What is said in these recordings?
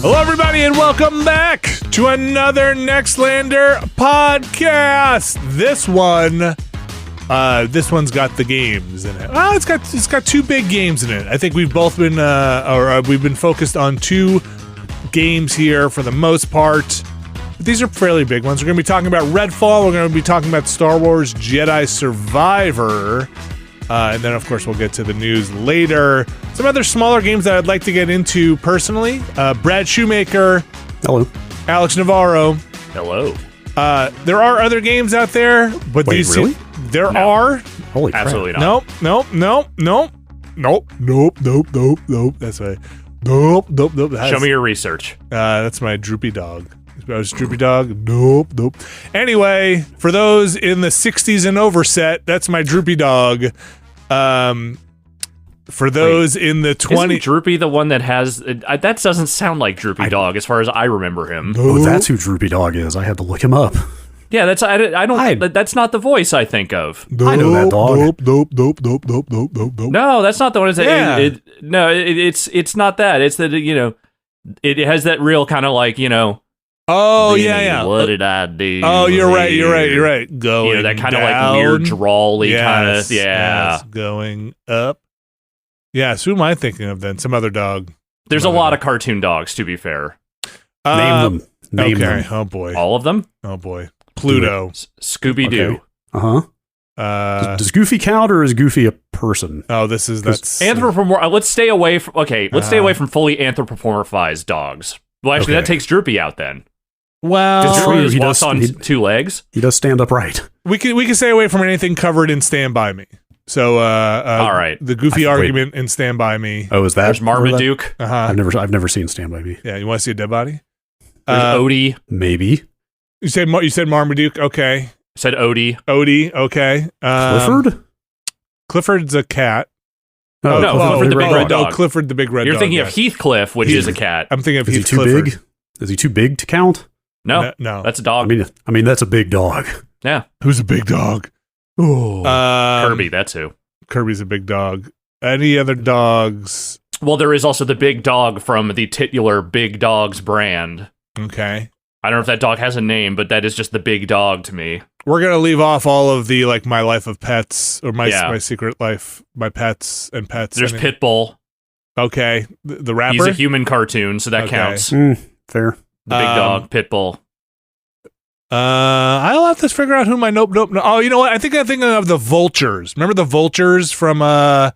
Hello, everybody, and welcome back to another Nextlander podcast. This one's got the games in it. Well, it's got two big games in it. I think we've both been, we've been focused on two games here for the most part. But these are fairly big ones. We're going to be talking about Redfall. We're going to be talking about Star Wars Jedi Survivor. And then, of course, we'll get to the news later. Some other smaller games that I'd like to get into personally. Brad Shoemaker. Hello. Alex Navarro. Hello. There are other games out there, but Wait, these really? There are. Holy crap. Absolutely not. Nope. That's right. Nope. Show me your research. That's my Droopy Dog. Droopy Dog. Nope. Anyway, for those in the 60s and over set, that's my Droopy Dog. For those in the 20s, Isn't Droopy the one that has that doesn't sound like Droopy Dog as far as I remember him. Oh, that's who Droopy Dog is. I had to look him up. Yeah, that's I don't. That's not the voice I think of. I know that dog. Nope. No, that's not the one. Yeah. It's not that. It's that it has that real kind of like Oh yeah. What did I do? Oh, you're right. Going that kind of down. like weird drawly kind of Yes, going up. Yeah, so who am I thinking of then? Some other dog. There's a lot of cartoon dogs, to be fair. Name them. Name them. Oh boy. All of them. Oh boy. Pluto. Scooby Doo. Okay. Does Goofy count, or is Goofy a person? Oh, that's Let's stay away from. Okay, let's stay away from fully anthropomorphized dogs. Well, actually, that takes Droopy out then. Well, Droopy walks on two legs. He does stand upright. we can stay away from anything covered in Stand By Me. So, all right, the Goofy argument in Stand By Me. Oh, is that? There's Marmaduke. Uh-huh. I've never seen Stand By Me. Yeah, you want to see a dead body? There's Odie. Maybe. You said Marmaduke. Okay. Said Odie. Okay. Clifford. Clifford's a cat. Clifford the big red dog. Clifford the big red dog. You're thinking of Heathcliff, which is a cat. I'm thinking of Is he too Clifford. big? Is he too big to count? No, that's a dog. I mean that's a big dog. Yeah. Who's a big dog? Oh. Kirby. That's who. Kirby's a big dog. Any other dogs? Well, there is also the big dog from the titular Big Dogs brand. Okay. I don't know if that dog has a name, but that is just the big dog to me. We're gonna leave off all of the My Life of Pets or my Secret Life, my pets and pets. There's Pitbull. Okay, the rapper. He's a human cartoon, so that counts. Fair. The big dog, Pitbull. I'll have to figure out who my nope. Oh, you know what? I think I'm thinking of the vultures. Remember the vultures from Looney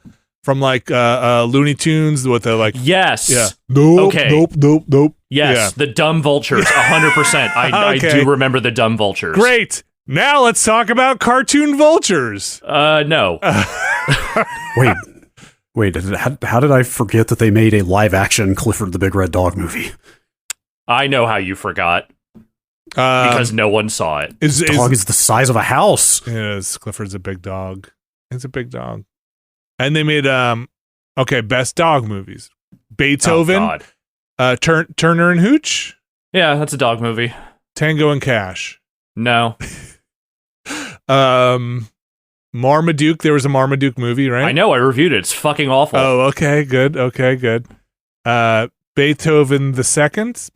Tunes with the Yes. Yeah. Nope. Okay. Nope. Yes, Yeah. the dumb vultures. 100%. I Okay. do remember the dumb vultures. Great. Now let's talk about cartoon vultures. No. Wait. How did I forget that they made a live-action Clifford the Big Red Dog movie? I know how you forgot. Because no one saw it. Dog is the size of a house. Yes, Clifford's a big dog. It's a big dog. And they made best dog movies. Beethoven, Oh, God. Turner and Hooch, Yeah, that's a dog movie. Tango and Cash. No. Marmaduke, there was a Marmaduke movie, right? I know, I reviewed it. It's fucking awful. Oh, okay, good. Beethoven second.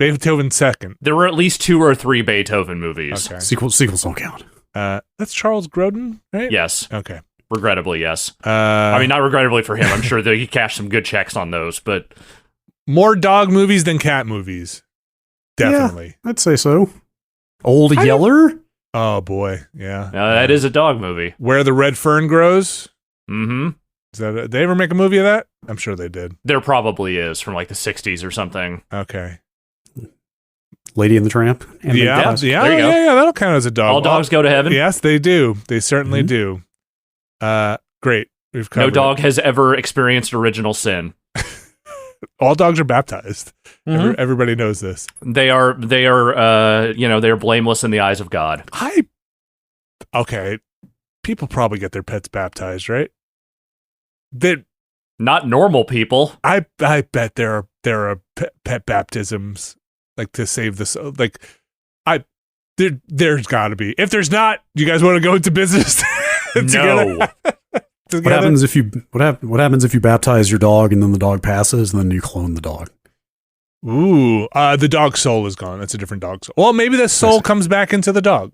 There were at least 2 or 3 Beethoven movies. Okay. Sequels don't count. That's Charles Grodin, right? Yes. Okay. Regrettably, yes. I mean, not regrettably for him. I'm sure that he cashed some good checks on those, but... More dog movies than cat movies. Definitely. Yeah, I'd say so. Old Yeller? Oh, boy. Yeah. That is a dog movie. Where the Red Fern Grows? Mm-hmm. Did they ever make a movie of that? I'm sure they did. There probably is, from like the 60s or something. Okay. Lady and the Tramp? Yeah, There you go. that'll count as a dog. All dogs go to heaven? Yes, they do. They certainly do. Great. We've covered No dog has ever experienced original sin. All dogs are baptized. Mhm. Everybody knows this. They are blameless in the eyes of God. Okay. People probably get their pets baptized, right? Not normal people. I bet there are pet baptisms to save this. There's got to be. If there's not, you guys want to go into business together? No. What happens if you baptize your dog and then the dog passes and then you clone the dog? Ooh, the dog soul is gone. That's a different dog soul. Well, maybe the soul comes back into the dog.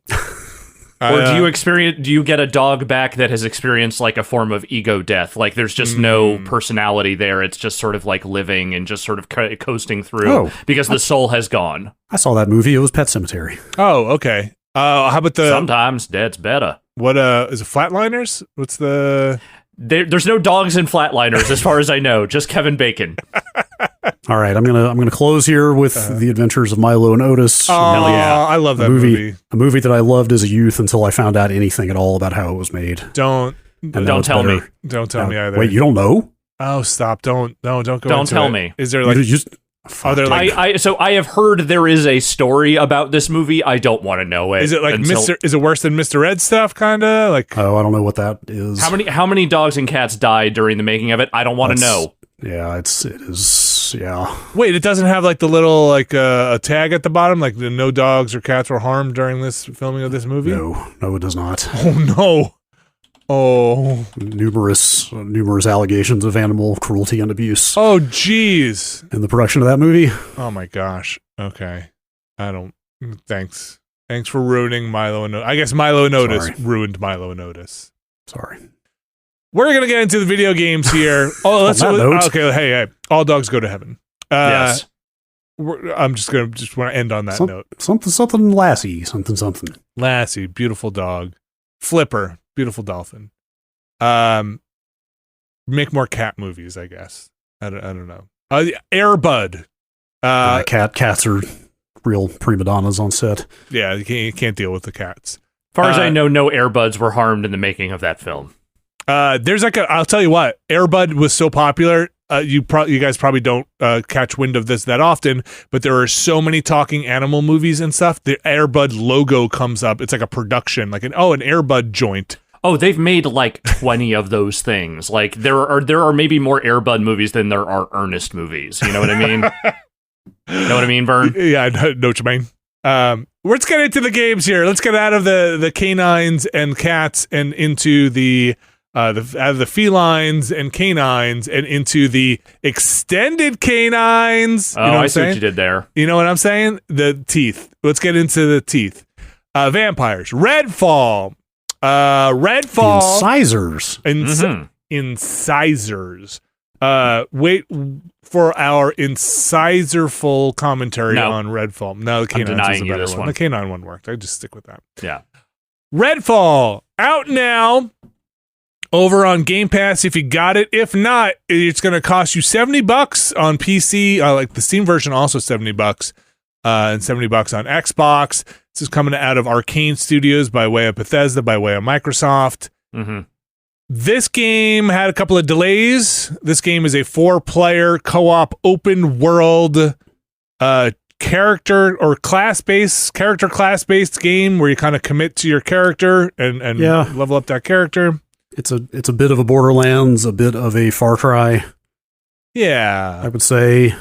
Or do you get a dog back that has experienced like a form of ego death? Like there's just no personality there. It's just sort of like living and just sort of coasting through because the soul has gone. I saw that movie. It was Pet Sematary. Oh, okay. How about the... Sometimes dead's better. What, is it Flatliners? What's the... There's no dogs in Flatliners as far as I know, just Kevin Bacon. All right, I'm gonna close here with The Adventures of Milo and Otis. Oh, I love that movie. A movie that I loved as a youth until I found out anything at all about how it was made. Don't tell me. Don't tell me either. Wait, you don't know? Oh, stop! Don't go. Don't into tell it. me. Is there like? Are there like? So I have heard there is a story about this movie. I don't want to know it. Is it like Mr.? Is it worse than Mr. Ed stuff? Kinda like. Oh, I don't know what that is. How many dogs and cats died during the making of it? I don't want to know. Yeah, it is. Yeah. Wait, it doesn't have like the little like a tag at the bottom, like the no dogs or cats were harmed during this filming of this movie. No, it does not. Oh no. Oh, numerous allegations of animal cruelty and abuse. Oh, jeez. In the production of that movie. Oh my gosh. Okay. I don't. Thanks for ruining Milo and Otis. I guess Milo and Otis ruined Milo and Otis. Sorry. We're gonna get into the video games here. Oh, let's okay. Hey, all dogs go to heaven. Yes. I'm just want to end on that note. Something Lassie. Something. Lassie, beautiful dog. Flipper, beautiful dolphin. Make more cat movies, I guess. I don't know. Air Bud. Cats are real prima donnas on set. Yeah, you can't deal with the cats. As far as I know, no Air Buds were harmed in the making of that film. There's like I'll tell you what, Air Bud was so popular. You guys probably don't catch wind of this that often, but there are so many talking animal movies and stuff. The Air Bud logo comes up. It's like a production, like an Air Bud joint. Oh, they've made like 20 of those things. Like there are maybe more Air Bud movies than there are Ernest movies. You know what I mean? You know what I mean, Vern? Yeah, I know what you mean. Let's get into the games here. Let's get out of the canines and cats and into out of the felines and canines and into the extended canines. Oh, you know I see what you did there. You know what I'm saying? The teeth. Let's get into the teeth. Vampires. Redfall. Incisors. Incisors. Wait for our incisor-full commentary on Redfall. No, the canines is a better one. The canine one worked. I just stick with that. Yeah. Redfall. Out now. Over on Game Pass if you got it. If not, it's going to cost you $70 on PC. Like the Steam version, also $70, and $70 on Xbox. This is coming out of Arcane Studios by way of Bethesda, by way of Microsoft. Mm-hmm. This game had a couple of delays. This game is a 4-player co-op open world character class-based game where you kind of commit to your character and level up that character. It's a bit of a Borderlands, a bit of a Far Cry. Yeah. I would say.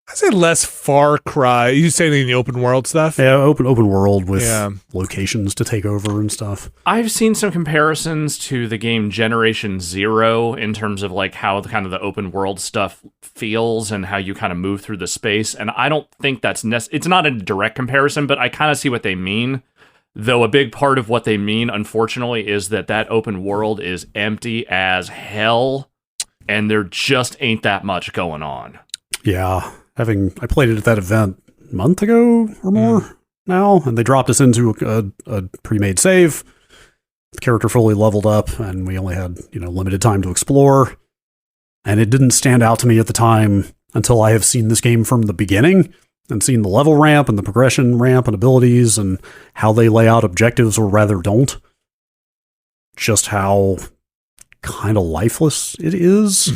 I'd say less Far Cry. You saying in the open world stuff? Yeah, open world with locations to take over and stuff. I've seen some comparisons to the game Generation Zero in terms of like how the kind of the open world stuff feels and how you kind of move through the space. And I don't think that's it's not a direct comparison, but I kind of see what they mean. Though a big part of what they mean, unfortunately, is that open world is empty as hell, and there just ain't that much going on. Yeah. I played it at that event a month ago or more now, and they dropped us into a pre-made save. The character fully leveled up, and we only had limited time to explore. And it didn't stand out to me at the time until I have seen this game from the beginning. And seen the level ramp and the progression ramp and abilities and how they lay out objectives or rather don't. Just how kind of lifeless it is.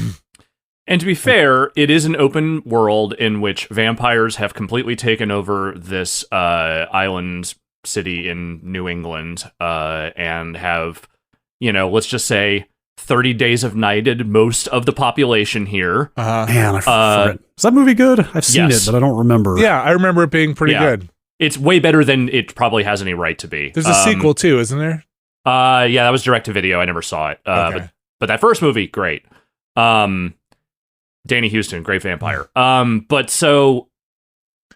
And to be fair, it is an open world in which vampires have completely taken over this island city in New England and have, let's just say 30 Days of Nighted most of the population here. Man, I forget. Is that movie good? I've seen it, but I don't remember. Yeah, I remember it being pretty good. It's way better than it probably has any right to be. There's a sequel too, isn't there? Yeah, that was direct to video. I never saw it. Okay. But that first movie, great. Danny Houston, great vampire. But so,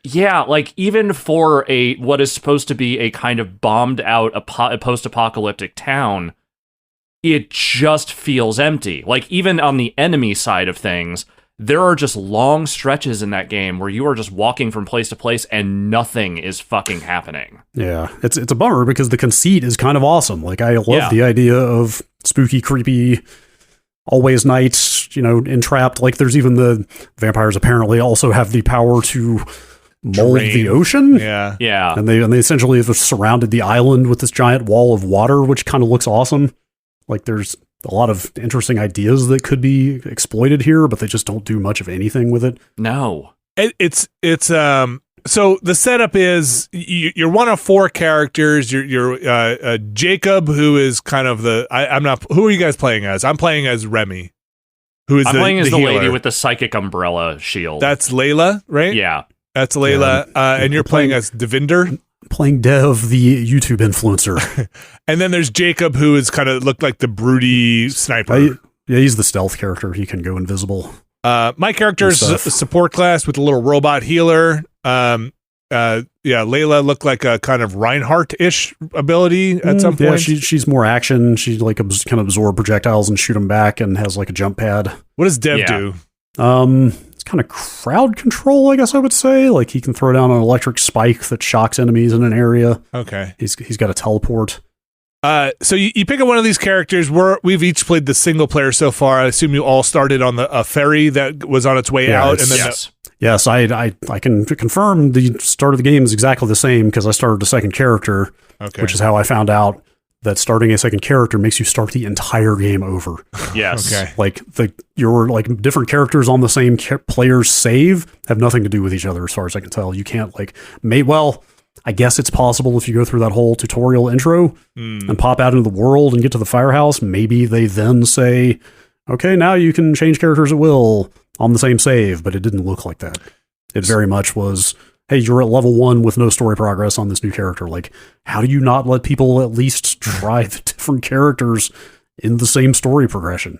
yeah, like even for what is supposed to be a kind of bombed out post-apocalyptic town, it just feels empty. Like even on the enemy side of things, there are just long stretches in that game where you are just walking from place to place and nothing is fucking happening. Yeah, it's a bummer because the conceit is kind of awesome. Like I love the idea of spooky, creepy, always nights, entrapped. Like there's even the vampires apparently also have the power to mold the ocean. Yeah. And they essentially have surrounded the island with this giant wall of water, which kind of looks awesome. Like there's a lot of interesting ideas that could be exploited here, but they just don't do much of anything with it. No. It's so the setup is you're one of 4 characters. You're Jacob, who is kind of I'm not. Who are you guys playing as? I'm playing as Remy, who is I'm playing as the healer. lady with the psychic umbrella shield. That's Layla, right? Yeah. That's Layla, and you're playing as Devinder. Playing Dev, the YouTube influencer. And then there's Jacob, who is kind of looked like the broody sniper. Yeah, he's the stealth character. He can go invisible. My character is a support class with a little robot healer. Layla looked like a kind of Reinhardt-ish ability at some point. Yeah, she's more action. She can absorb projectiles and shoot them back, and has like a jump pad. What does Dev do? It's kind of crowd control, I guess I would say. Like he can throw down an electric spike that shocks enemies in an area. Okay. He's got a teleport. So you pick up one of these characters. We've each played the single player so far. I assume you all started on a ferry that was on its way out. And then yes, I can confirm the start of the game is exactly the same because I started a second character, which is how I found out that starting a second character makes you start the entire game over. Yes. Okay. Like your different characters on the same player's save have nothing to do with each other as far as I can tell. You can't I guess it's possible if you go through that whole tutorial intro and pop out into the world and get to the firehouse, maybe they then say, okay, now you can change characters at will on the same save, but it didn't look like that. It very much was, hey, you're at level 1 with no story progress on this new character. Like, how do you not let people at least try the different characters in the same story progression?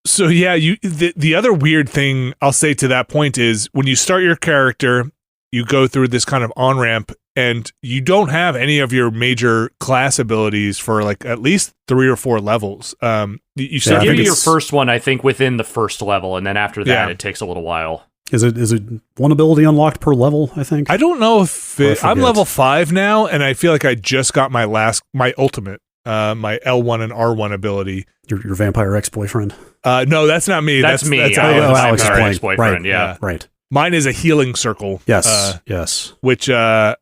So yeah, the other weird thing I'll say to that point is when you start your character, you go through this kind of on-ramp and you don't have any of your major class abilities for like at least 3 or 4 levels. You give you your first one, I think, within the first level, and then after that, it takes a little while. Is it one ability unlocked per level, I think? I don't know if I'm level 5 now, and I feel like I just got my ultimate, my L1 and R1 ability. Your vampire ex-boyfriend? No, that's not me. That's me. That's Alex vampire ex-boyfriend, right, yeah. Right. Mine is a healing circle. Yes, yes. Which, I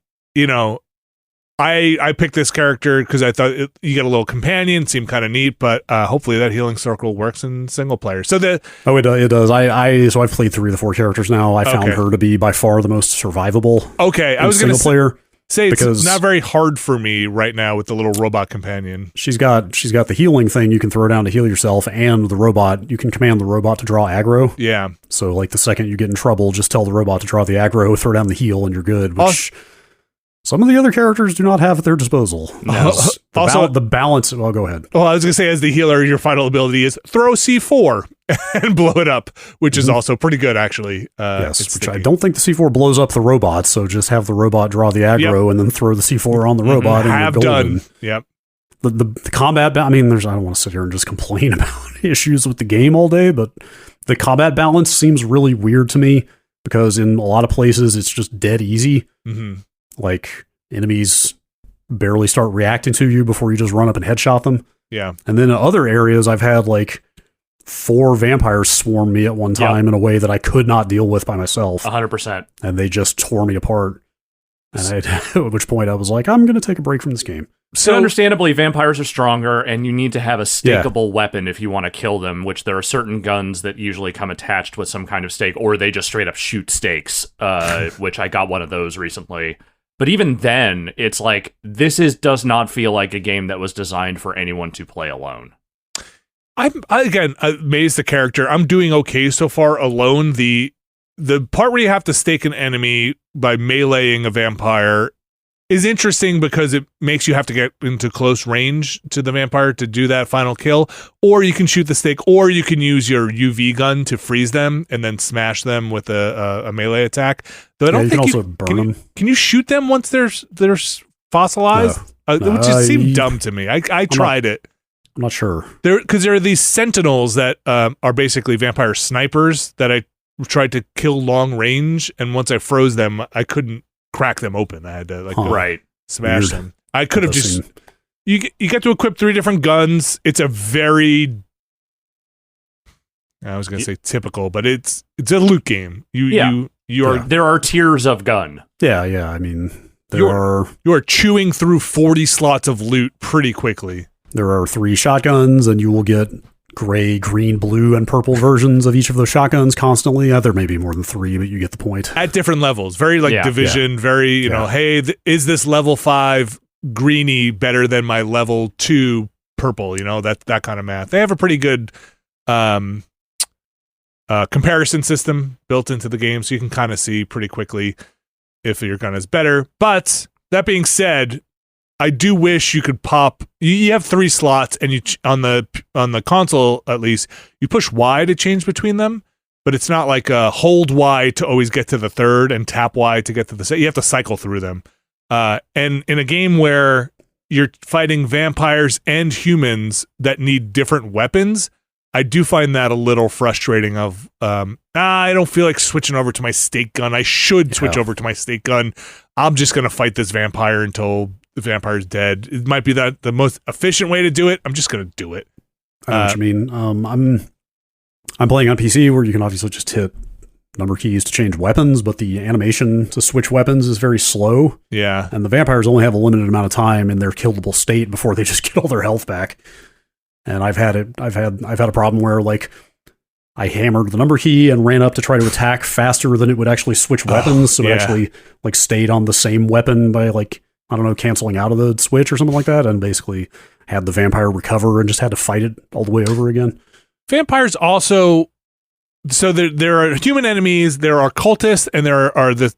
picked this character because I thought you get a little companion, seemed kind of neat, but hopefully that healing circle works in single player. So it does. I've played 3 of the 4 characters now. I found her to be by far the most survivable. Okay, I was going to player. Say it's not very hard for me right now with the little robot companion. She's got the healing thing you can throw down to heal yourself, and the robot, you can command the robot to draw aggro. Yeah. So like the second you get in trouble, just tell the robot to draw the aggro, throw down the heal, and you're good. Which some of the other characters do not have at their disposal. No. The balance. Well, go ahead. Well, I was going to say, as the healer, your final ability is throw C4 and blow it up, which is also pretty good, actually. Yes, which I don't think the C4 blows up the robot, so just have the robot draw the aggro and then throw the C4 on the robot. And have done. Yep. The combat, I don't want to sit here and just complain about issues with the game all day, but the combat balance seems really weird to me because in a lot of places it's just dead easy. Mm-hmm. Like enemies barely start reacting to you before you just run up and headshot them. Yeah. And then in other areas, I've had like 4 vampires swarm me at one time in a way that I could not deal with by myself. 100%. And they just tore me apart. And at which point I was like, I'm going to take a break from this game. So understandably, vampires are stronger, and you need to have a stakeable weapon if you want to kill them, which there are certain guns that usually come attached with some kind of stake, or they just straight up shoot stakes, which I got one of those recently. But even then, it's like, does not feel like a game that was designed for anyone to play alone. I'm amazed the character. I'm doing okay so far alone. The part where you have to stake an enemy by meleeing a vampire, is interesting because it makes you have to get into close range to the vampire to do that final kill, or you can shoot the stake, or you can use your UV gun to freeze them and then smash them with a melee attack. Though I don't think you can also burn them. Can you shoot them once they're fossilized? Which just seemed dumb to me. I tried it. I'm not sure. Because there are these sentinels that are basically vampire snipers that I tried to kill long range, and once I froze them, I couldn't crack them open. I had to smash them. I could have just. You get to equip 3 different guns. It's a very. I was gonna say typical, but it's a loot game. There are tiers of gun. Yeah. I mean, you are chewing through 40 slots of loot pretty quickly. There are 3 shotguns, and you will get gray, green, blue, and purple versions of each of those shotguns constantly. There may be more than 3, but you get the point. At different levels. Very Division, very, you know, hey, is this level 5 greeny better than my level 2 purple? You know, that kind of math. They have a pretty good comparison system built into the game, so you can kind of see pretty quickly if your gun is better. But that being said, I do wish you could pop. You have 3 slots, and on the console at least, you push Y to change between them. But it's not like hold Y to always get to the 3rd and tap Y to get to the 2nd. You have to cycle through them. And in a game where you're fighting vampires and humans that need different weapons, I do find that a little frustrating. I don't feel like switching over to my stake gun. I should switch over to my stake gun. I'm just gonna fight this vampire until the vampire's dead. It might be the most efficient way to do it. I'm just going to do it. I know what you mean. I'm playing on PC where you can obviously just hit number keys to change weapons, but the animation to switch weapons is very slow. Yeah. And the vampires only have a limited amount of time in their killable state before they just get all their health back. And I've had a problem where like I hammered the number key and ran up to try to attack faster than it would actually switch weapons. So it actually like stayed on the same weapon by like, I don't know, canceling out of the switch or something like that, and basically had the vampire recover and just had to fight it all the way over again. Vampires also, so there are human enemies, there are cultists, and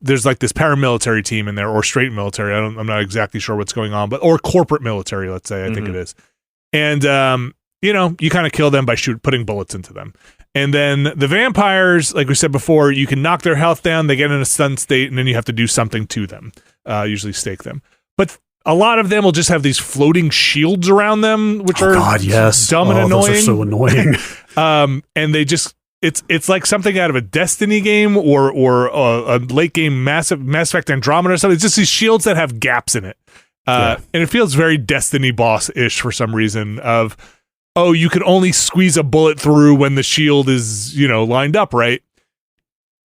there's like this paramilitary team in there, or straight military. I'm not exactly sure what's going on, or corporate military, let's say. I think it is. And you kind of kill them by putting bullets into them. And then the vampires, like we said before, you can knock their health down, they get in a stun state, and then you have to do something to them, usually stake them. But a lot of them will just have these floating shields around them, which are dumb and annoying. Those are so annoying. And they just, it's like something out of a Destiny game or a late game Mass Effect Andromeda or something. It's just these shields that have gaps in it. And it feels very Destiny boss-ish for some reason of, you could only squeeze a bullet through when the shield is, lined up, right?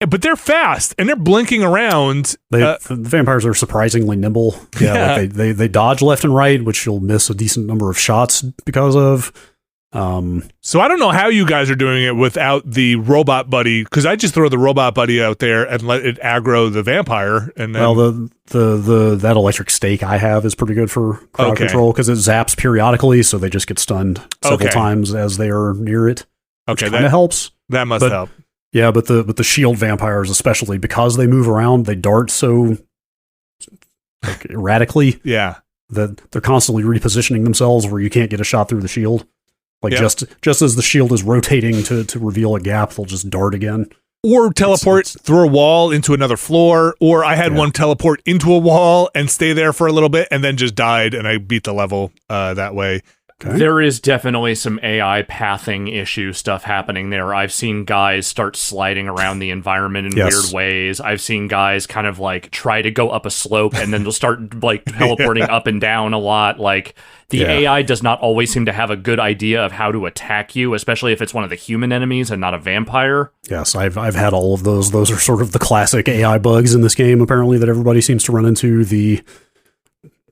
But they're fast and they're blinking around. The vampires are surprisingly nimble. Like they dodge left and right, which you'll miss a decent number of shots because of. So I don't know how you guys are doing it without the robot buddy, because I just throw the robot buddy out there and let it aggro the vampire. And then that electric stake I have is pretty good for crowd control because it zaps periodically, so they just get stunned several times as they are near it. Okay, that helps. That must help. Yeah, but the shield vampires, especially because they move around, they dart so erratically. Yeah, that they're constantly repositioning themselves where you can't get a shot through the shield. Like just as the shield is rotating to reveal a gap, they'll just dart again. Or teleport through a wall into another floor. Or I had one teleport into a wall and stay there for a little bit and then just died, and I beat the level that way. Okay. There is definitely some AI pathing issue stuff happening there. I've seen guys start sliding around the environment in weird ways. I've seen guys kind of like try to go up a slope and then they'll start like teleporting up and down a lot. Like the AI does not always seem to have a good idea of how to attack you, especially if it's one of the human enemies and not a vampire. Yes, I've had all of those. Those are sort of the classic AI bugs in this game, apparently, that everybody seems to run into. The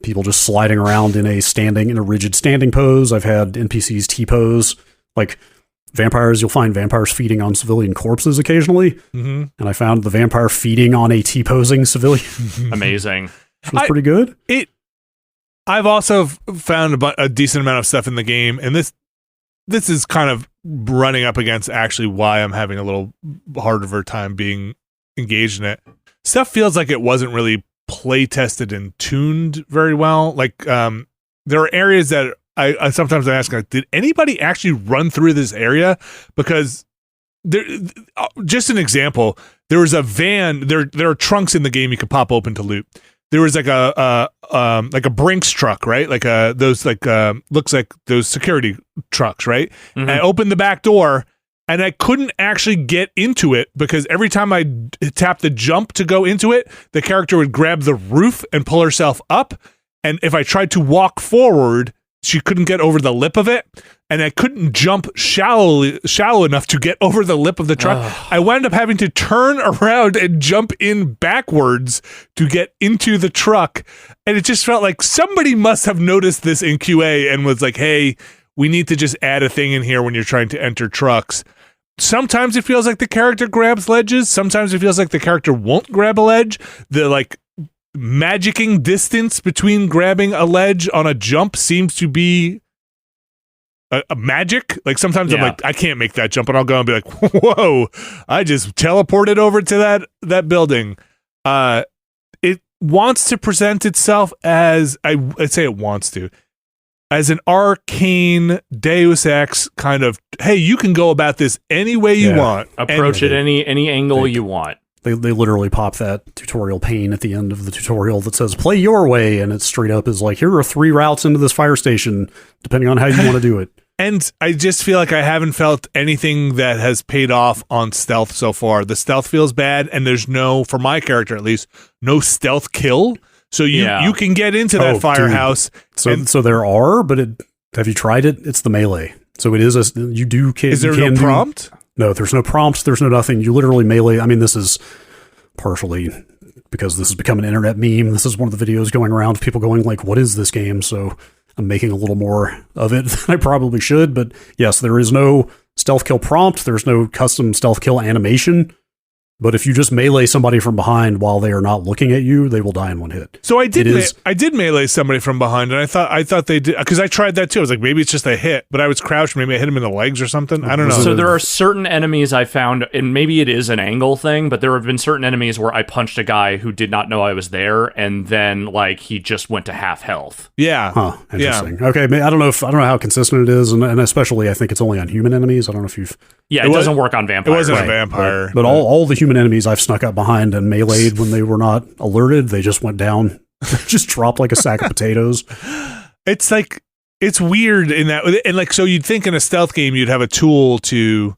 people just sliding around in a rigid standing pose. I've had NPCs T-pose. Like vampires, you'll find vampires feeding on civilian corpses occasionally. Mm-hmm. And I found the vampire feeding on a T-posing civilian. Amazing. Which was pretty good. I've also found a decent amount of stuff in the game, and this is kind of running up against actually why I'm having a little harder of a time being engaged in it. Stuff feels like it wasn't really play tested and tuned very well. Like there are areas that I sometimes ask, like, did anybody actually run through this area? Because there, just an example, there was a van. There are trunks in the game you could pop open to loot. There was like a Brinks truck, right? Like those looks like those security trucks, right? Mm-hmm. And I opened the back door, and I couldn't actually get into it because every time I tapped the jump to go into it, the character would grab the roof and pull herself up. And if I tried to walk forward, she couldn't get over the lip of it. And I couldn't jump shallow enough to get over the lip of the truck. I wound up having to turn around and jump in backwards to get into the truck. And it just felt like somebody must have noticed this in QA and was like, hey, we need to just add a thing in here when you're trying to enter trucks. Sometimes it feels like the character grabs ledges. Sometimes it feels like the character won't grab a ledge. The magicking distance between grabbing a ledge on a jump seems to be a magic. Like sometimes I'm like, I can't make that jump, and I'll go and be like, whoa, I just teleported over to that building. It wants to present itself as I'd say it wants to as an arcane Deus Ex kind of, hey, you can go about this any way you want. Approach it any angle you want. They literally pop that tutorial pane at the end of the tutorial that says, play your way, and it straight up is like, here are 3 routes into this fire station, depending on how you want to do it. And I just feel like I haven't felt anything that has paid off on stealth so far. The stealth feels bad, and there's no, for my character at least, no stealth kill. So you can get into that firehouse. So there are, but have you tried it? It's the melee. So it is is there no prompt? No, there's no prompts. There's no nothing. You literally melee. I mean, this is partially because this has become an internet meme. This is one of the videos going around of people going like, what is this game? So I'm making a little more of it than I probably should. But yes, there is no stealth kill prompt. There's no custom stealth kill animation. But if you just melee somebody from behind while they are not looking at you, they will die in one hit. So I did melee somebody from behind, and I thought they did, because I tried that too. I was like, maybe it's just a hit, but I was crouched. Maybe I hit him in the legs or something. I don't know. So there are certain enemies I found, and maybe it is an angle thing, but there have been certain enemies where I punched a guy who did not know I was there, and then like he just went to half health. Yeah. Huh. Interesting. Yeah. Okay. I don't know how consistent it is, and especially I think it's only on human enemies. I don't know if you've. Yeah, it doesn't work on vampires. It wasn't a vampire. But all the human enemies I've snuck up behind and meleeed when they were not alerted, they just went down, just dropped like a sack of potatoes. It's like, it's weird in that, and like, so you'd think in a stealth game you'd have a tool to,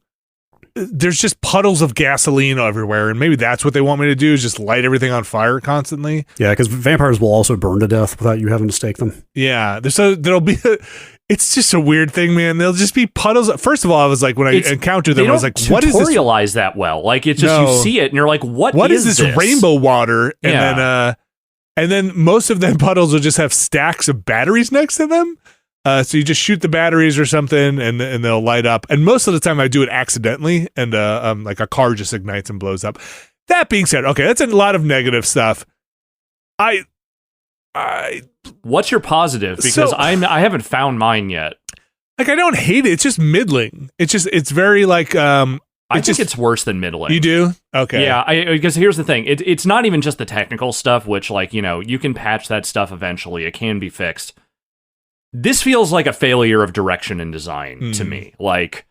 there's just puddles of gasoline everywhere, and maybe that's what they want me to do, is just light everything on fire constantly. Yeah, because vampires will also burn to death without you having to stake them. Yeah, there'll be it's just a weird thing, man. There'll just be puddles. First of all, I was like, when I encountered them, I was like, what is this? They don't tutorialize that well. Like, it's just, you see it, and you're like, what is this? Rainbow water? And then most of them puddles will just have stacks of batteries next to them. So you just shoot the batteries or something, and they'll light up. And most of the time I do it accidentally, and like a car just ignites and blows up. That being said, okay, that's a lot of negative stuff. What's your positive? Because I haven't found mine yet. Like, I don't hate it. It's just middling. It's very like I think it's worse than middling. You do? Okay. Yeah, because here's the thing. It's not even just the technical stuff, which, like, you know, you can patch that stuff eventually. It can be fixed. This feels like a failure of direction and design to me. Like,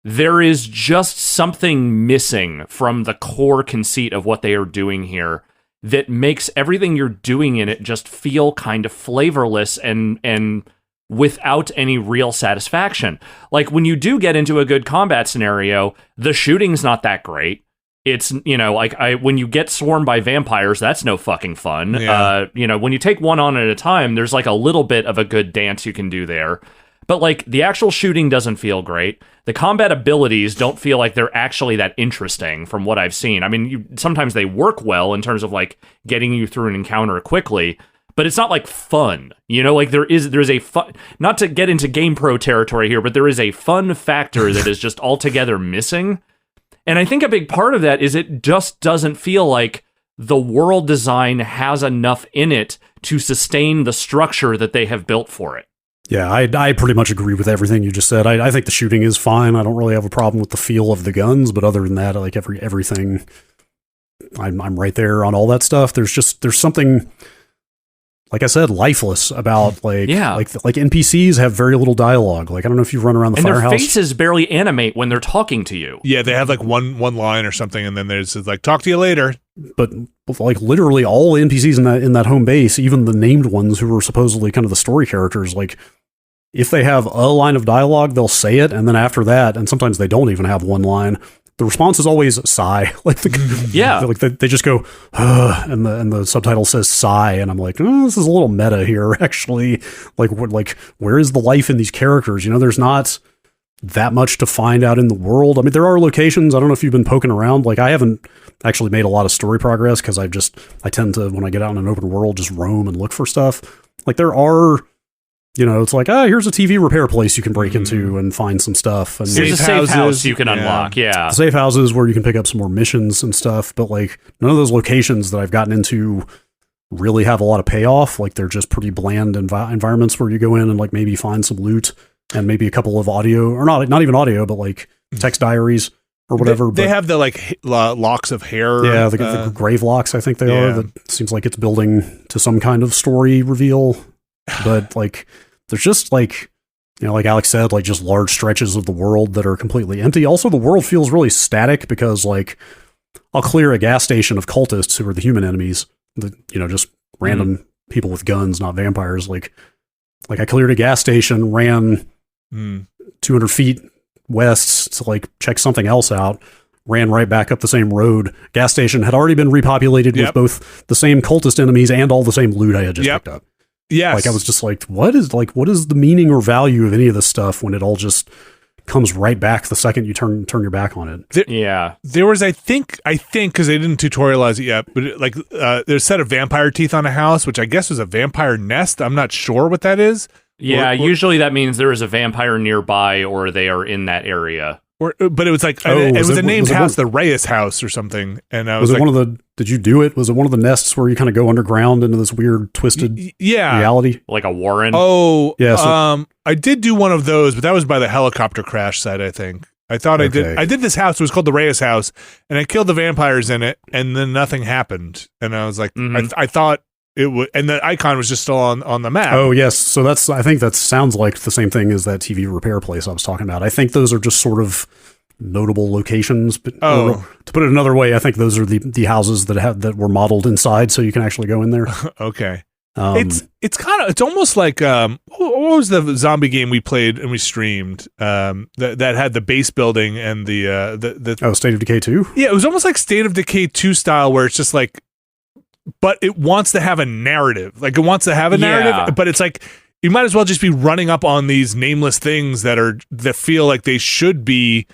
there is just something missing from the core conceit of what they are doing here that makes everything you're doing in it just feel kind of flavorless and without any real satisfaction. Like, when you do get into a good combat scenario, the shooting's not that great. It's, you know, like, when you get swarmed by vampires, that's no fucking fun. Yeah. You know, when you take one on at a time, there's like a little bit of a good dance you can do there. But, like, the actual shooting doesn't feel great. The combat abilities don't feel like they're actually that interesting from what I've seen. I mean, sometimes they work well in terms of, like, getting you through an encounter quickly, but it's not, like, fun. You know, like, there's a fun... Not to get into Game Pro territory here, but there is a fun factor that is just altogether missing. And I think a big part of that is it just doesn't feel like the world design has enough in it to sustain the structure that they have built for it. Yeah, I pretty much agree with everything you just said. I think the shooting is fine. I don't really have a problem with the feel of the guns, but other than that, I like everything I'm right there on all that stuff. There's something, like I said, lifeless about like NPCs have very little dialogue. Like I don't know if you run around the firehouse. And their faces barely animate when they're talking to you. Yeah, they have like one line or something, and then there's like talk to you later. But like literally all NPCs in that home base, even the named ones who are supposedly kind of the story characters, like if they have a line of dialogue, they'll say it, and then after that, and sometimes they don't even have one line. The response is always sigh. Like they just go, and the subtitle says sigh, and I'm like, oh, this is a little meta here, actually. Like where is the life in these characters? You know, there's not that much to find out in the world. I mean, there are locations. I don't know if you've been poking around. Like I haven't actually made a lot of story progress because I tend to, when I get out in an open world, just roam and look for stuff. Like there are. You know, it's like, here's a TV repair place you can break into and find some stuff. And there's a safe house you can unlock, safe houses where you can pick up some more missions and stuff. But like, none of those locations that I've gotten into really have a lot of payoff. Like, they're just pretty bland environments where you go in and like maybe find some loot and maybe a couple of audio, or not even audio, but like text diaries or whatever. They have the like locks of hair. Yeah, the grave locks, I think they are. That seems like it's building to some kind of story reveal. But like, there's just like, you know, like Alex said, like just large stretches of the world that are completely empty. Also, the world feels really static because like I'll clear a gas station of cultists who are the human enemies, just random people with guns, not vampires. Like I cleared a gas station, ran 200 feet west to like check something else out, ran right back up the same road. Gas station had already been repopulated with both the same cultist enemies and all the same loot I had just picked up. Yes. Like I was just like, what is the meaning or value of any of this stuff when it all just comes right back the second you turn your back on it? There was, I think, because they didn't tutorialize it yet, but there's a set of vampire teeth on a house, which I guess was a vampire nest. I'm not sure what that is. Yeah, usually that means there is a vampire nearby or they are in that area. But it was like, it was a named house, the Reyes house or something. And I was like, one of the, did you do it? Was it one of the nests where you kind of go underground into this weird twisted reality? Like a warren? Oh, yeah. I did do one of those, but that was by the helicopter crash site, I think. I thought I did this house. It was called the Reyes house, and I killed the vampires in it, and then nothing happened. And I was like, I thought it would, and the icon was just still on the map. Oh, yes. So I think that sounds like the same thing as that TV repair place I was talking about. I think those are just sort of notable locations. But to put it another way, I think those are the houses that were modeled inside, so you can actually go in there. Okay. It's almost like what was the zombie game we played and we streamed that had the base building and the State of Decay 2? Yeah, it was almost like State of Decay 2 style, where it's just like, but it wants to have a narrative. Like, it wants to have a narrative, but it's like you might as well just be running up on these nameless things that feel like they should be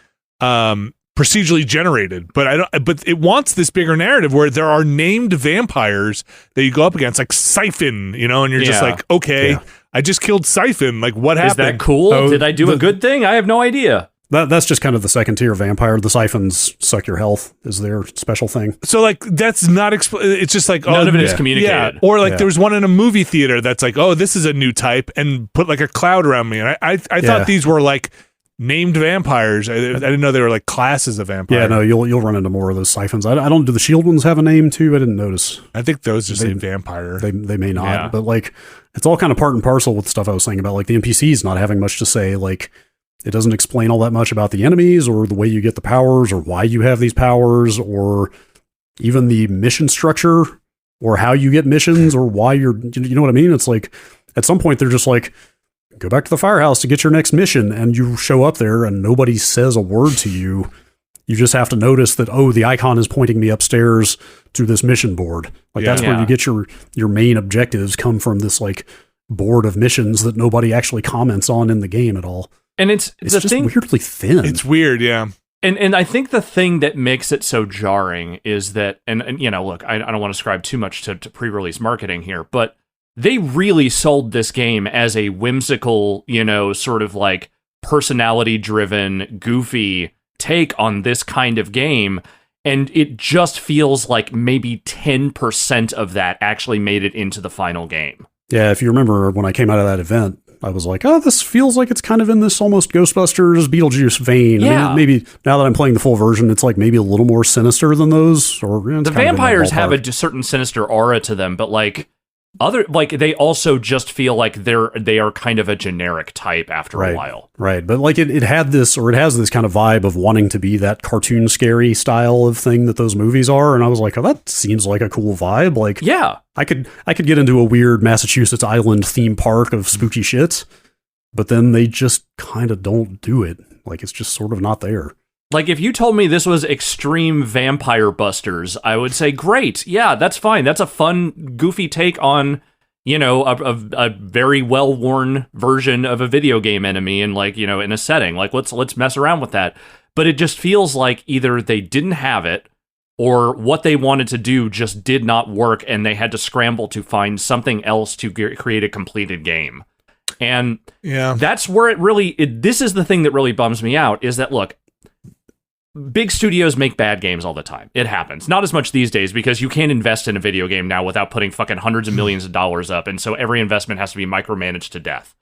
procedurally generated, but it wants this bigger narrative where there are named vampires that you go up against, like Siphon, and you're just like, okay, I just killed Siphon. Like, what happened? Is that cool? Did I do a good thing? I have no idea. That's just kind of the second tier vampire. The Siphons suck your health is their special thing. So like, that's not it's just like, none of it is communicated. Yeah. Or like there was one in a movie theater that's like, oh, this is a new type, and put like a cloud around me. And I thought these were like named vampires. I didn't know they were like classes of vampires. Yeah, no, you'll run into more of those Siphons. I don't. Do the shield ones have a name too? I didn't notice. I think those just say vampire. They may not, but like it's all kind of part and parcel with the stuff I was saying about like the NPCs not having much to say. Like, it doesn't explain all that much about the enemies or the way you get the powers or why you have these powers or even the mission structure or how you get missions or why you know what I mean? It's like at some point they're just like, go back to the firehouse to get your next mission, and you show up there and nobody says a word to you. You just have to notice that, the icon is pointing me upstairs to this mission board. Like that's where you get your main objectives come from, this like board of missions that nobody actually comments on in the game at all. And it's just weirdly thin. It's weird, yeah. And I think the thing that makes it so jarring is that, and look, I don't want to ascribe too much to pre-release marketing here, but they really sold this game as a whimsical, sort of like personality-driven, goofy take on this kind of game, and it just feels like maybe 10% of that actually made it into the final game. Yeah, if you remember when I came out of that event, I was like, oh, this feels like it's kind of in this almost Ghostbusters, Beetlejuice vein. Yeah. I mean, maybe now that I'm playing the full version, it's like maybe a little more sinister than those. Or the vampires have a certain sinister aura to them, but like they also just feel like they are kind of a generic type after a while. Right. But like it has this kind of vibe of wanting to be that cartoon scary style of thing that those movies are. And I was like, oh, that seems like a cool vibe. Like, yeah, I could get into a weird Massachusetts Island theme park of spooky shit, but then they just kind of don't do it. Like, it's just sort of not there. Like, if you told me this was Extreme Vampire Busters, I would say, great, yeah, that's fine. That's a fun, goofy take on, you know, a very well-worn version of a video game enemy and, like, you know, in a setting. Like, let's mess around with that. But it just feels like either they didn't have it, or what they wanted to do just did not work, and they had to scramble to find something else to create a completed game. And that's where this is the thing that really bums me out, is that, look, big studios make bad games all the time. It happens. Not as much these days, because you can't invest in a video game now without putting fucking hundreds of millions of dollars up, and so every investment has to be micromanaged to death.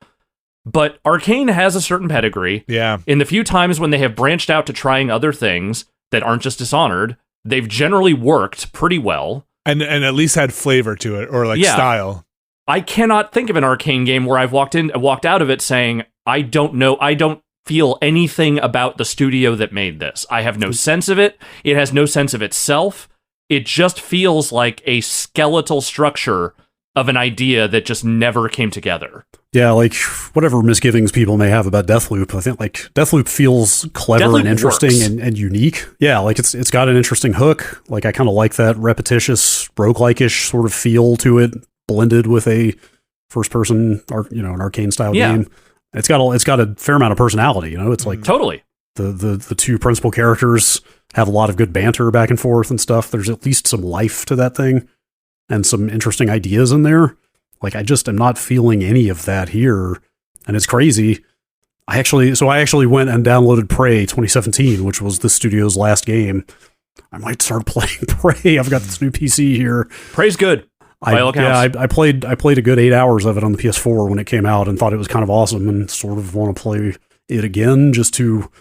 But Arcane has a certain pedigree. Yeah. In the few times when they have branched out to trying other things that aren't just Dishonored, they've generally worked pretty well. And at least had flavor to it, or like style. I cannot think of an Arcane game where I've walked out of it saying, I don't feel anything about the studio that made this. I have no sense of it. It has no sense of itself. It just feels like a skeletal structure of an idea that just never came together. Yeah, like, whatever misgivings people may have about Deathloop, I think, like, Deathloop feels clever and interesting and unique. Yeah, like, it's got an interesting hook. Like, I kind of like that repetitious, roguelike-ish sort of feel to it, blended with a first-person, an Arcane-style game. It's got a fair amount of personality, you know? It's like... Totally. The two principal characters have a lot of good banter back and forth and stuff. There's at least some life to that thing, and some interesting ideas in there. Like, I just am not feeling any of that here, and it's crazy. I actually went and downloaded Prey 2017, which was the studio's last game. I might start playing Prey. I've got this new PC here. Prey's good. By all accounts. I played a good 8 hours of it on the PS4 when it came out, and thought it was kind of awesome, and sort of want to play it again just to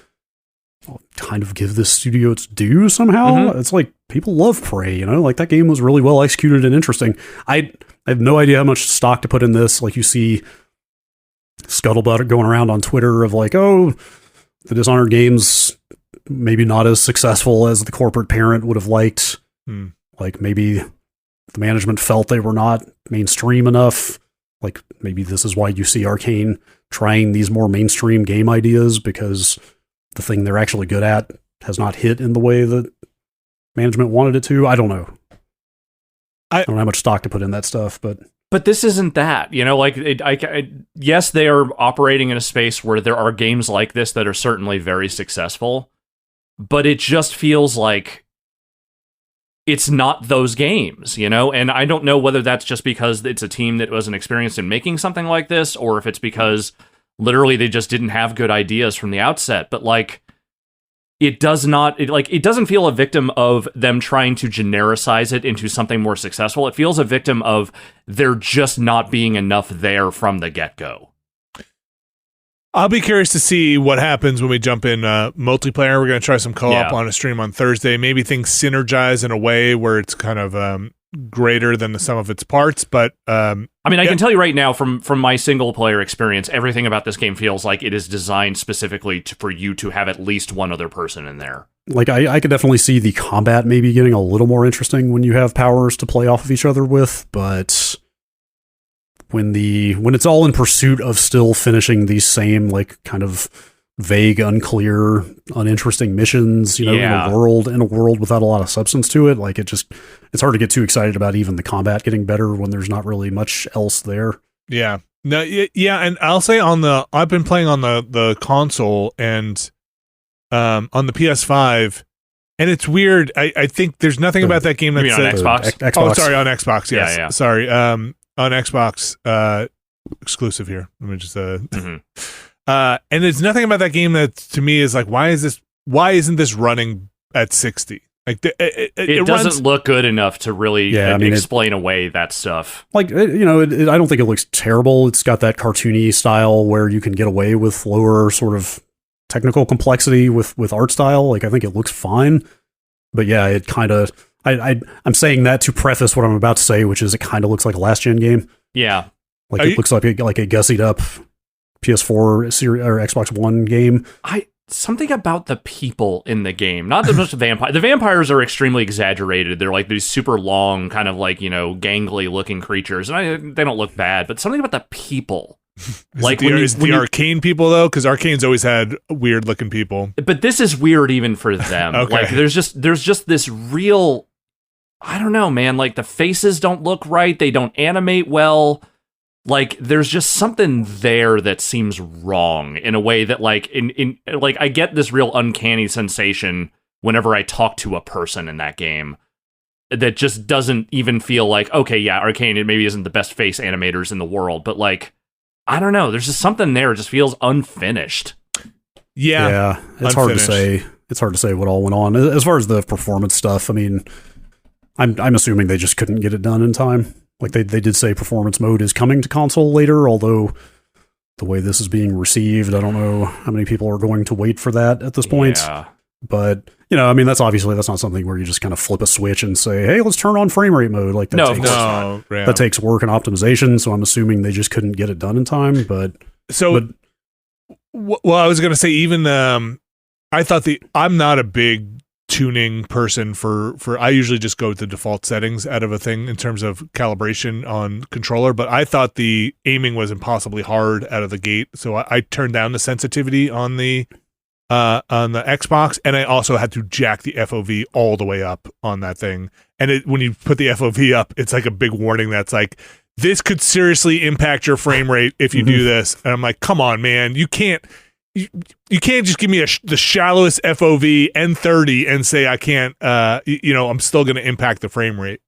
kind of give this studio its due somehow. Mm-hmm. It's like, people love Prey, you know? Like, that game was really well executed and interesting. I have no idea how much stock to put in this. Like, you see scuttlebutt going around on Twitter of like, oh, the Dishonored games maybe not as successful as the corporate parent would have liked. Like, maybe the management felt they were not mainstream enough. Like, maybe this is why you see Arcane trying these more mainstream game ideas, because the thing they're actually good at has not hit in the way that management wanted it to. I don't know. I don't have much stock to put in that stuff, but this isn't that, you know, like, yes, they are operating in a space where there are games like this that are certainly very successful, but it just feels like it's not those games, you know? And I don't know whether that's just because it's a team that wasn't experienced in making something like this, or if it's because literally they just didn't have good ideas from the outset. But like, it doesn't feel a victim of them trying to genericize it into something more successful. It feels a victim of there just not being enough there from the get-go. I'll be curious to see what happens when we jump in multiplayer. We're going to try some co-op on a stream on Thursday. Maybe things synergize in a way where it's kind of greater than the sum of its parts. But I mean, I can tell you right now from my single player experience, everything about this game feels like it is designed specifically for you to have at least one other person in there. Like, I could definitely see the combat maybe getting a little more interesting when you have powers to play off of each other with, but when it's all in pursuit of still finishing these same, like, kind of vague, unclear, uninteresting missions, you know, in a world without a lot of substance to it, like, it's hard to get too excited about even the combat getting better when there's not really much else there. Yeah. No, yeah, and I'll say I've been playing on the console and on the PS5, and it's weird. I think there's nothing about that game that's on Xbox. Xbox. Oh, sorry, on Xbox. Yes. Yeah. Sorry. On Xbox, exclusive here. Let me just and there's nothing about that game that to me is like, why isn't this running at 60? Like it doesn't look good enough to really explain away that stuff. Like, I don't think it looks terrible. It's got that cartoony style where you can get away with lower sort of technical complexity with art style. Like, I think it looks fine. But yeah, it kind of... I'm saying that to preface what I'm about to say, which is it kind of looks like a last-gen game. Yeah. Like, it looks like a gussied-up PS4 series or Xbox One game. Something about the people in the game, not so much the vampire. The vampires are extremely exaggerated. They're like these super long, kind of like, gangly looking creatures, and they don't look bad. But something about the people, like the Arcane people though, because Arcane's always had weird looking people. But this is weird even for them. Okay. Like there's just this real, I don't know, man. Like the faces don't look right. They don't animate well. Like there's just something there that seems wrong in a way that like in like I get this real uncanny sensation whenever I talk to a person in that game that just doesn't even feel like, okay, yeah, Arcane, it maybe isn't the best face animators in the world, but like, I don't know, there's just something there. It just feels unfinished. Yeah, it's hard to say. It's hard to say what all went on. As far as the performance stuff, I mean, I'm assuming they just couldn't get it done in time. Like they did say performance mode is coming to console later, although the way this is being received, I don't know how many people are going to wait for that at this point. Yeah. But, I mean, that's not something where you just kind of flip a switch and say, hey, let's turn on frame rate mode. Like that takes work and optimization, so I'm assuming they just couldn't get it done in time. But well, I was going to say, even I thought I'm not a big tuning person for I usually just go with the default settings out of a thing in terms of calibration on controller, but I thought the aiming was impossibly hard out of the gate, so I turned down the sensitivity on the Xbox, and I also had to jack the FOV all the way up on that thing. And when you put the FOV up, it's like a big warning that's like, this could seriously impact your frame rate if you do this. And I'm like, come on, man, you can't just give me the shallowest FOV N30 and say I can't, I'm still going to impact the frame rate.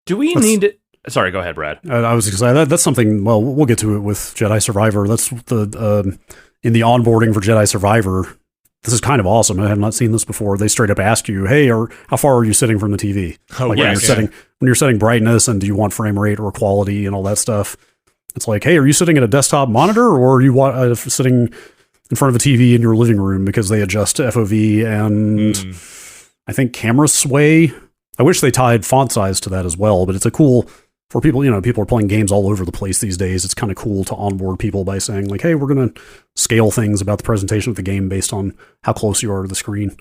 Do we need to... Sorry, go ahead, Brad. I was going to say, that's something, well, we'll get to it with Jedi Survivor. That's in the onboarding for Jedi Survivor. This is kind of awesome. I have not seen this before. They straight up ask you, hey, how far are you sitting from the TV? When you're setting brightness and do you want frame rate or quality and all that stuff. It's like, hey, are you sitting at a desktop monitor or are you sitting in front of a TV in your living room, because they adjust FOV and I think camera sway. I wish they tied font size to that as well, but it's a cool for people, people are playing games all over the place these days. It's kind of cool to onboard people by saying like, hey, we're going to scale things about the presentation of the game based on how close you are to the screen.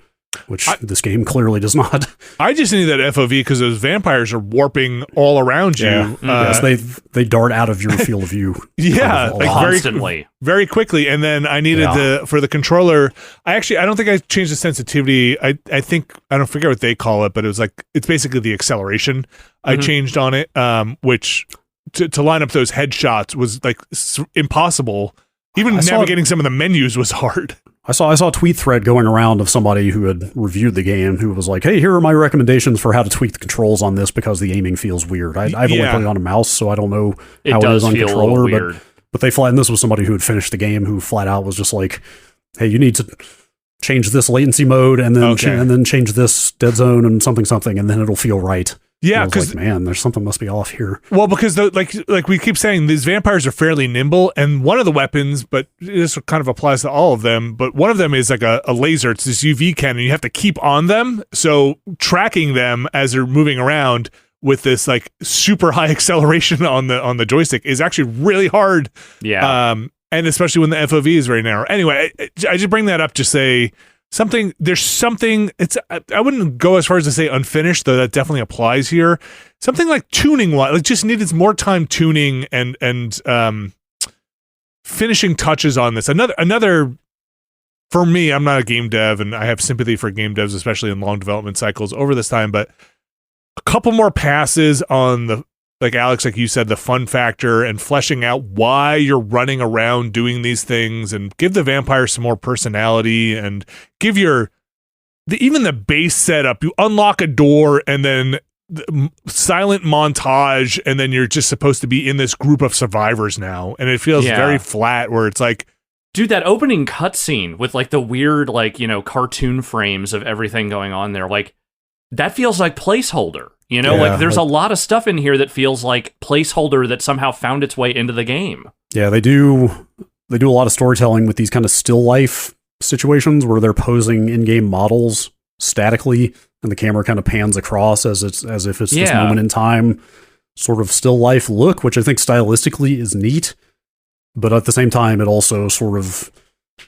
Which this game clearly does not. I just need that FOV because those vampires are warping all around you. Yeah. Yes, they dart out of your field of view. Yeah, like constantly, very quickly. And then I needed for the controller. I don't think I changed the sensitivity. I think I don't forget what they call it, but it was like it's basically the acceleration I changed on it, which to line up those headshots was like impossible. Even navigating some of the menus was hard. I saw a tweet thread going around of somebody who had reviewed the game who was like, hey, here are my recommendations for how to tweak the controls on this because the aiming feels weird. I've only played it on a mouse, so I don't know how it is on controller. But they and this was somebody who had finished the game who flat out was just like, hey, you need to change this latency mode and then change this dead zone and something, and then it'll feel right. Yeah, because like, man, there's something must be off here. Well, because like we keep saying, these vampires are fairly nimble, and one of the weapons, but this kind of applies to all of them. But one of them is like a laser. It's this UV cannon. You have to keep on them, so tracking them as they're moving around with this like super high acceleration on the joystick is actually really hard. Yeah, and especially when the FOV is very narrow. Anyway, I just bring that up to say. There's something, I wouldn't go as far as to say unfinished, though that definitely applies here. Something like tuning wise, like just needed more time tuning and finishing touches on this. Another, for me, I'm not a game dev and I have sympathy for game devs, especially in long development cycles over this time, but a couple more passes on like Alex, like you said, the fun factor and fleshing out why you're running around doing these things, and give the vampire some more personality, and give even the base setup. You unlock a door and then the silent montage, and then you're just supposed to be in this group of survivors now, and it feels very flat. Where it's like, Dude, that opening cutscene with like the weird, like, cartoon frames of everything going on there, like that feels like placeholder. Like there's a lot of stuff in here that feels like placeholder that somehow found its way into the game. Yeah, they do a lot of storytelling with these kind of still life situations where they're posing in-game models statically and the camera kind of pans across as if it's this moment in time sort of still life look, which I think stylistically is neat. But at the same time, it also sort of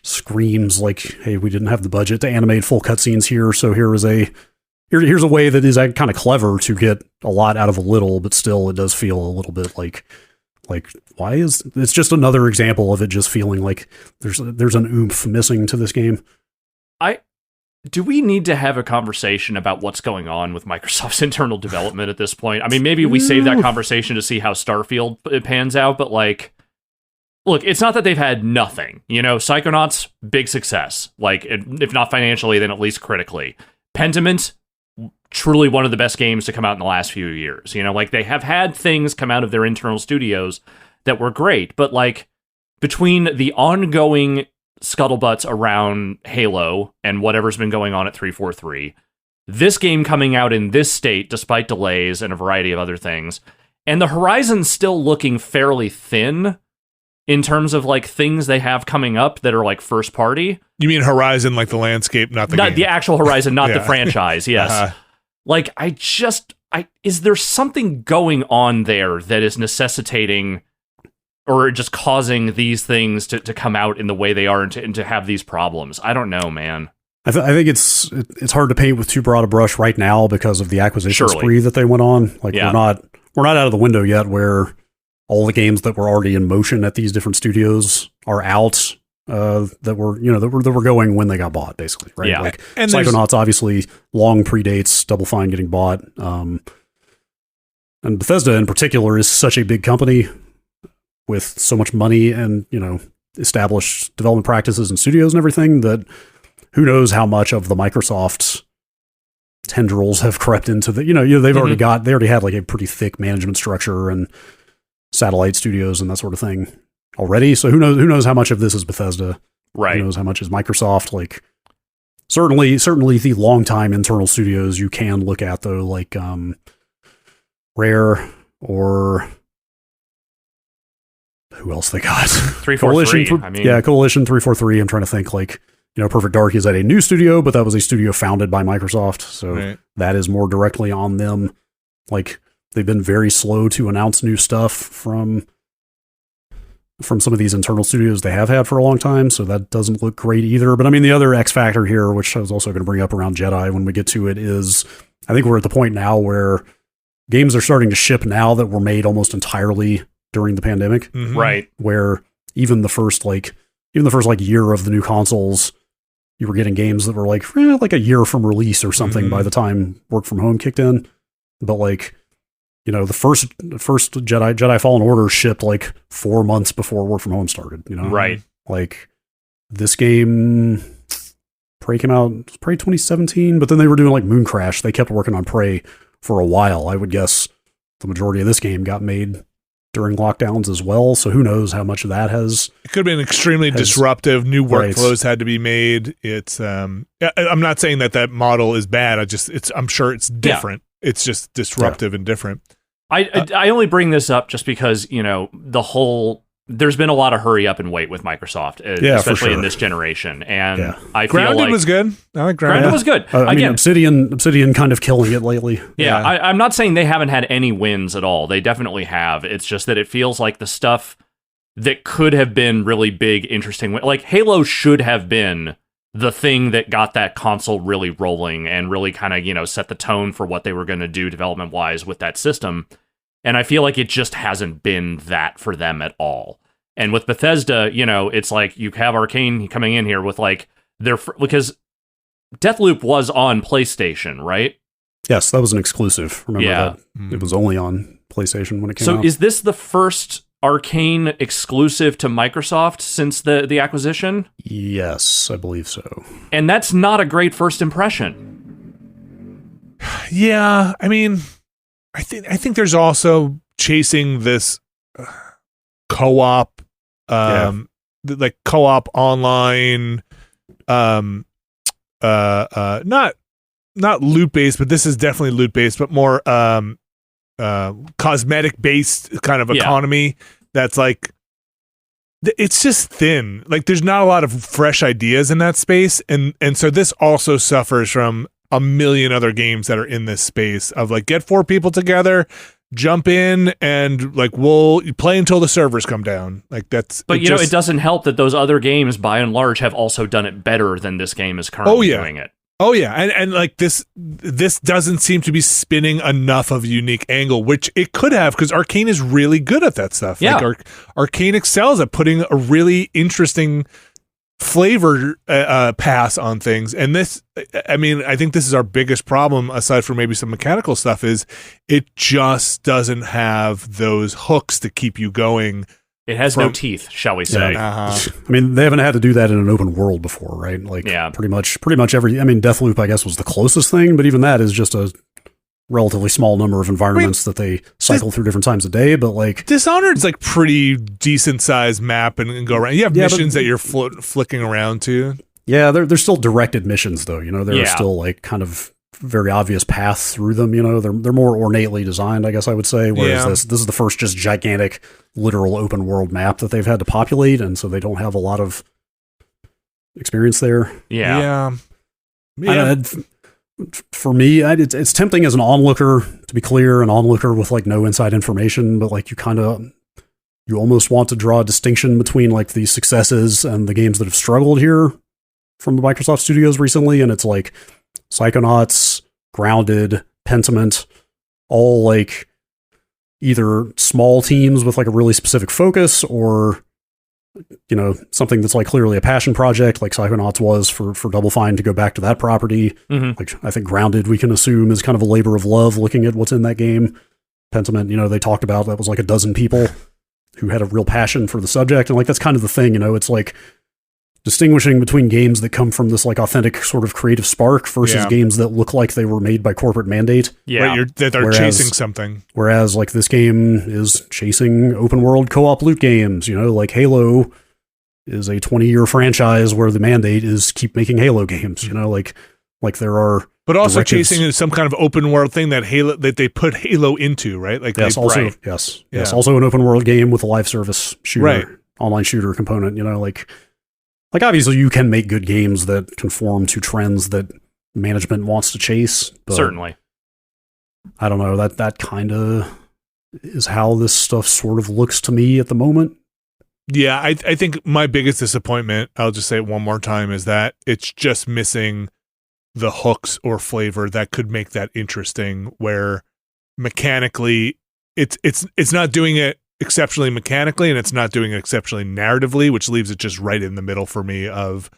screams like, hey, we didn't have the budget to animate full cutscenes here, so here's a way that is kind of clever to get a lot out of a little, but still it does feel a little bit like why is it's just another example of it just feeling like there's an oomph missing to this game. Do we need to have a conversation about what's going on with Microsoft's internal development at this point? I mean, maybe we save that conversation to see how Starfield pans out, but like, look, it's not that they've had nothing. Psychonauts, big success. Like, if not financially, then at least critically. Pentiment, truly one of the best games to come out in the last few years. Like, they have had things come out of their internal studios that were great, but like, between the ongoing scuttlebutts around Halo and whatever's been going on at 343, this game coming out in this state despite delays and a variety of other things, and the horizon's still looking fairly thin in terms of like things they have coming up that are like first party. You mean Horizon, like the landscape, not the game? The actual Horizon, not the franchise. Yes. Like, is there something going on there that is necessitating or just causing these things to come out in the way they are and to have these problems? I don't know, man. I think it's hard to paint with too broad a brush right now because of the acquisition spree that they went on. Like, we're not out of the window yet where all the games that were already in motion at these different studios are out, that were going when they got bought, basically, right? Yeah. Like, and Psychonauts obviously long predates Double Fine getting bought. And Bethesda in particular is such a big company with so much money and, established development practices and studios and everything that who knows how much of the Microsoft tendrils have crept into the, they've already had like a pretty thick management structure and satellite studios and that sort of thing already. So who knows how much of this is Bethesda? Right. Who knows how much is Microsoft? Like, certainly the longtime internal studios you can look at though, like Rare or who else they got? 343. Coalition 343. I'm trying to think like, Perfect Dark is at a new studio, but that was a studio founded by Microsoft. So that is more directly on them. Like, they've been very slow to announce new stuff from some of these internal studios they have had for a long time, so that doesn't look great either. But I mean, the other X factor here, which I was also going to bring up around Jedi when we get to it, is I think we're at the point now where games are starting to ship now that were made almost entirely during the pandemic. Mm-hmm. Right. Where even the first year of the new consoles, you were getting games that were like a year from release or something by the time work from home kicked in. But like, the first Jedi Fallen Order shipped like 4 months before work from home started, Right. Like, this game, Prey came out, Prey 2017, but then they were doing like Moon Crash. They kept working on Prey for a while. I would guess the majority of this game got made during lockdowns as well. So who knows how much of that has... It could have been extremely disruptive. New workflows had to be made. It's I'm not saying that model is bad. I'm sure it's different. Yeah. It's just disruptive and different. I only bring this up just because, there's been a lot of hurry up and wait with Microsoft, especially in this generation. And I feel Grounded like was good. I like Grounded was good. I mean, Obsidian kind of killing it lately. Yeah. I'm not saying they haven't had any wins at all. They definitely have. It's just that it feels like the stuff that could have been really big, interesting, like Halo should have been the thing that got that console really rolling and really kind of, set the tone for what they were going to do development wise with that system. And I feel like it just hasn't been that for them at all. And with Bethesda, it's like you have Arcane coming in here with like because Deathloop was on PlayStation, right? Yes, that was an exclusive. Remember that? It was only on PlayStation when it came out. So is this the first Arcane exclusive to Microsoft since the acquisition? Yes, I believe so. And that's not a great first impression. Yeah, I mean, I think there's also chasing this co-op like co-op online, not loot based, but this is definitely loot based, but more cosmetic based kind of economy. That's like, it's just thin. Like there's not a lot of fresh ideas in that space, and so this also suffers from a million other games that are in this space of like, get 4 people together, jump in, and like we'll play until the servers come down. Like that's. But it doesn't help that those other games, by and large, have also done it better than this game is currently doing it. Oh yeah, and like this doesn't seem to be spinning enough of a unique angle, which it could have, because Arcane is really good at that stuff. Yeah. Like Arcane excels at putting a really interesting flavor pass on things, and this, I mean, I think this is our biggest problem, aside from maybe some mechanical stuff, is it just doesn't have those hooks to keep you going. It has no teeth, shall we say. I mean, they haven't had to do that in an open world before, right? Like, pretty much every, I mean, Deathloop, I guess, was the closest thing, but even that is just a relatively small number of environments that they cycle through different times a day. But like, Dishonored's like pretty decent sized map and go around. You have missions that you're flicking around to. Yeah, they're still directed missions, though. There are still like kind of very obvious paths through them. They're more ornately designed, I guess I would say. Whereas this is the first just gigantic, literal open world map that they've had to populate, and so they don't have a lot of experience there. Yeah. For me, it's tempting as an onlooker, to be clear, an onlooker with like no inside information, but like you almost want to draw a distinction between like the successes and the games that have struggled here from the Microsoft studios recently, and it's like Psychonauts, Grounded, Pentiment, all like either small teams with like a really specific focus, or something that's like clearly a passion project, like Psychonauts was for Double Fine to go back to that property. Like I think Grounded, we can assume, is kind of a labor of love looking at what's in that game. Pentiment, they talked about that was like a dozen people who had a real passion for the subject, and like that's kind of the thing. It's like distinguishing between games that come from this like authentic sort of creative spark versus games that look like they were made by corporate mandate. Yeah, right, that they're chasing something. Whereas like this game is chasing open world co-op loot games. Like Halo is a 20-year franchise where the mandate is keep making Halo games. Like there are, but also chasing some kind of open world thing that they put Halo into, right? Like yes, also an open world game with a live service shooter, online shooter component. Like obviously you can make good games that conform to trends that management wants to chase. But certainly. I don't know, that kind of is how this stuff sort of looks to me at the moment. Yeah, I think my biggest disappointment, I'll just say it one more time, is that it's just missing the hooks or flavor that could make that interesting, where mechanically it's not doing it exceptionally mechanically, and it's not doing it exceptionally narratively, which leaves it just right in the middle for me of,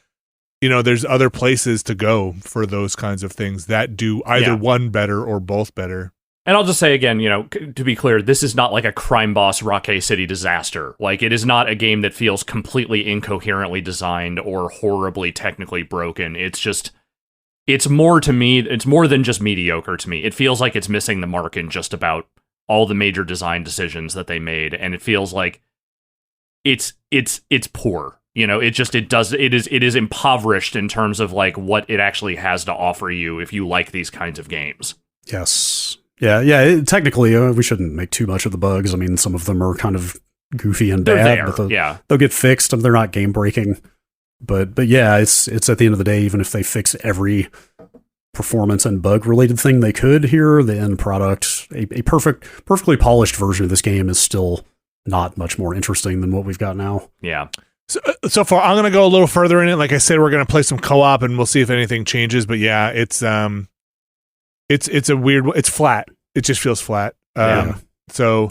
there's other places to go for those kinds of things that do either one better or both better. And I'll just say again, to be clear, this is not like a crime boss Rocket City disaster. Like, it is not a game that feels completely incoherently designed or horribly technically broken. It's more to me, it's more than just mediocre to me. It feels like it's missing the mark in just about all the major design decisions that they made, and it feels like it's poor. It is impoverished in terms of like what it actually has to offer you if you like these kinds of games. Yes. Yeah. Technically, we shouldn't make too much of the bugs. I mean, some of them are kind of goofy and bad, but they'll get fixed, and they're not game breaking. But yeah, it's at the end of the day, even if they fix every performance and bug related thing they could here, the end product, a perfectly polished version of this game, is still not much more interesting than what we've got now. Yeah. So far, I'm going to go a little further in it. Like I said, we're going to play some co-op, and we'll see if anything changes. But yeah, it's a weird. It's flat. It just feels flat. So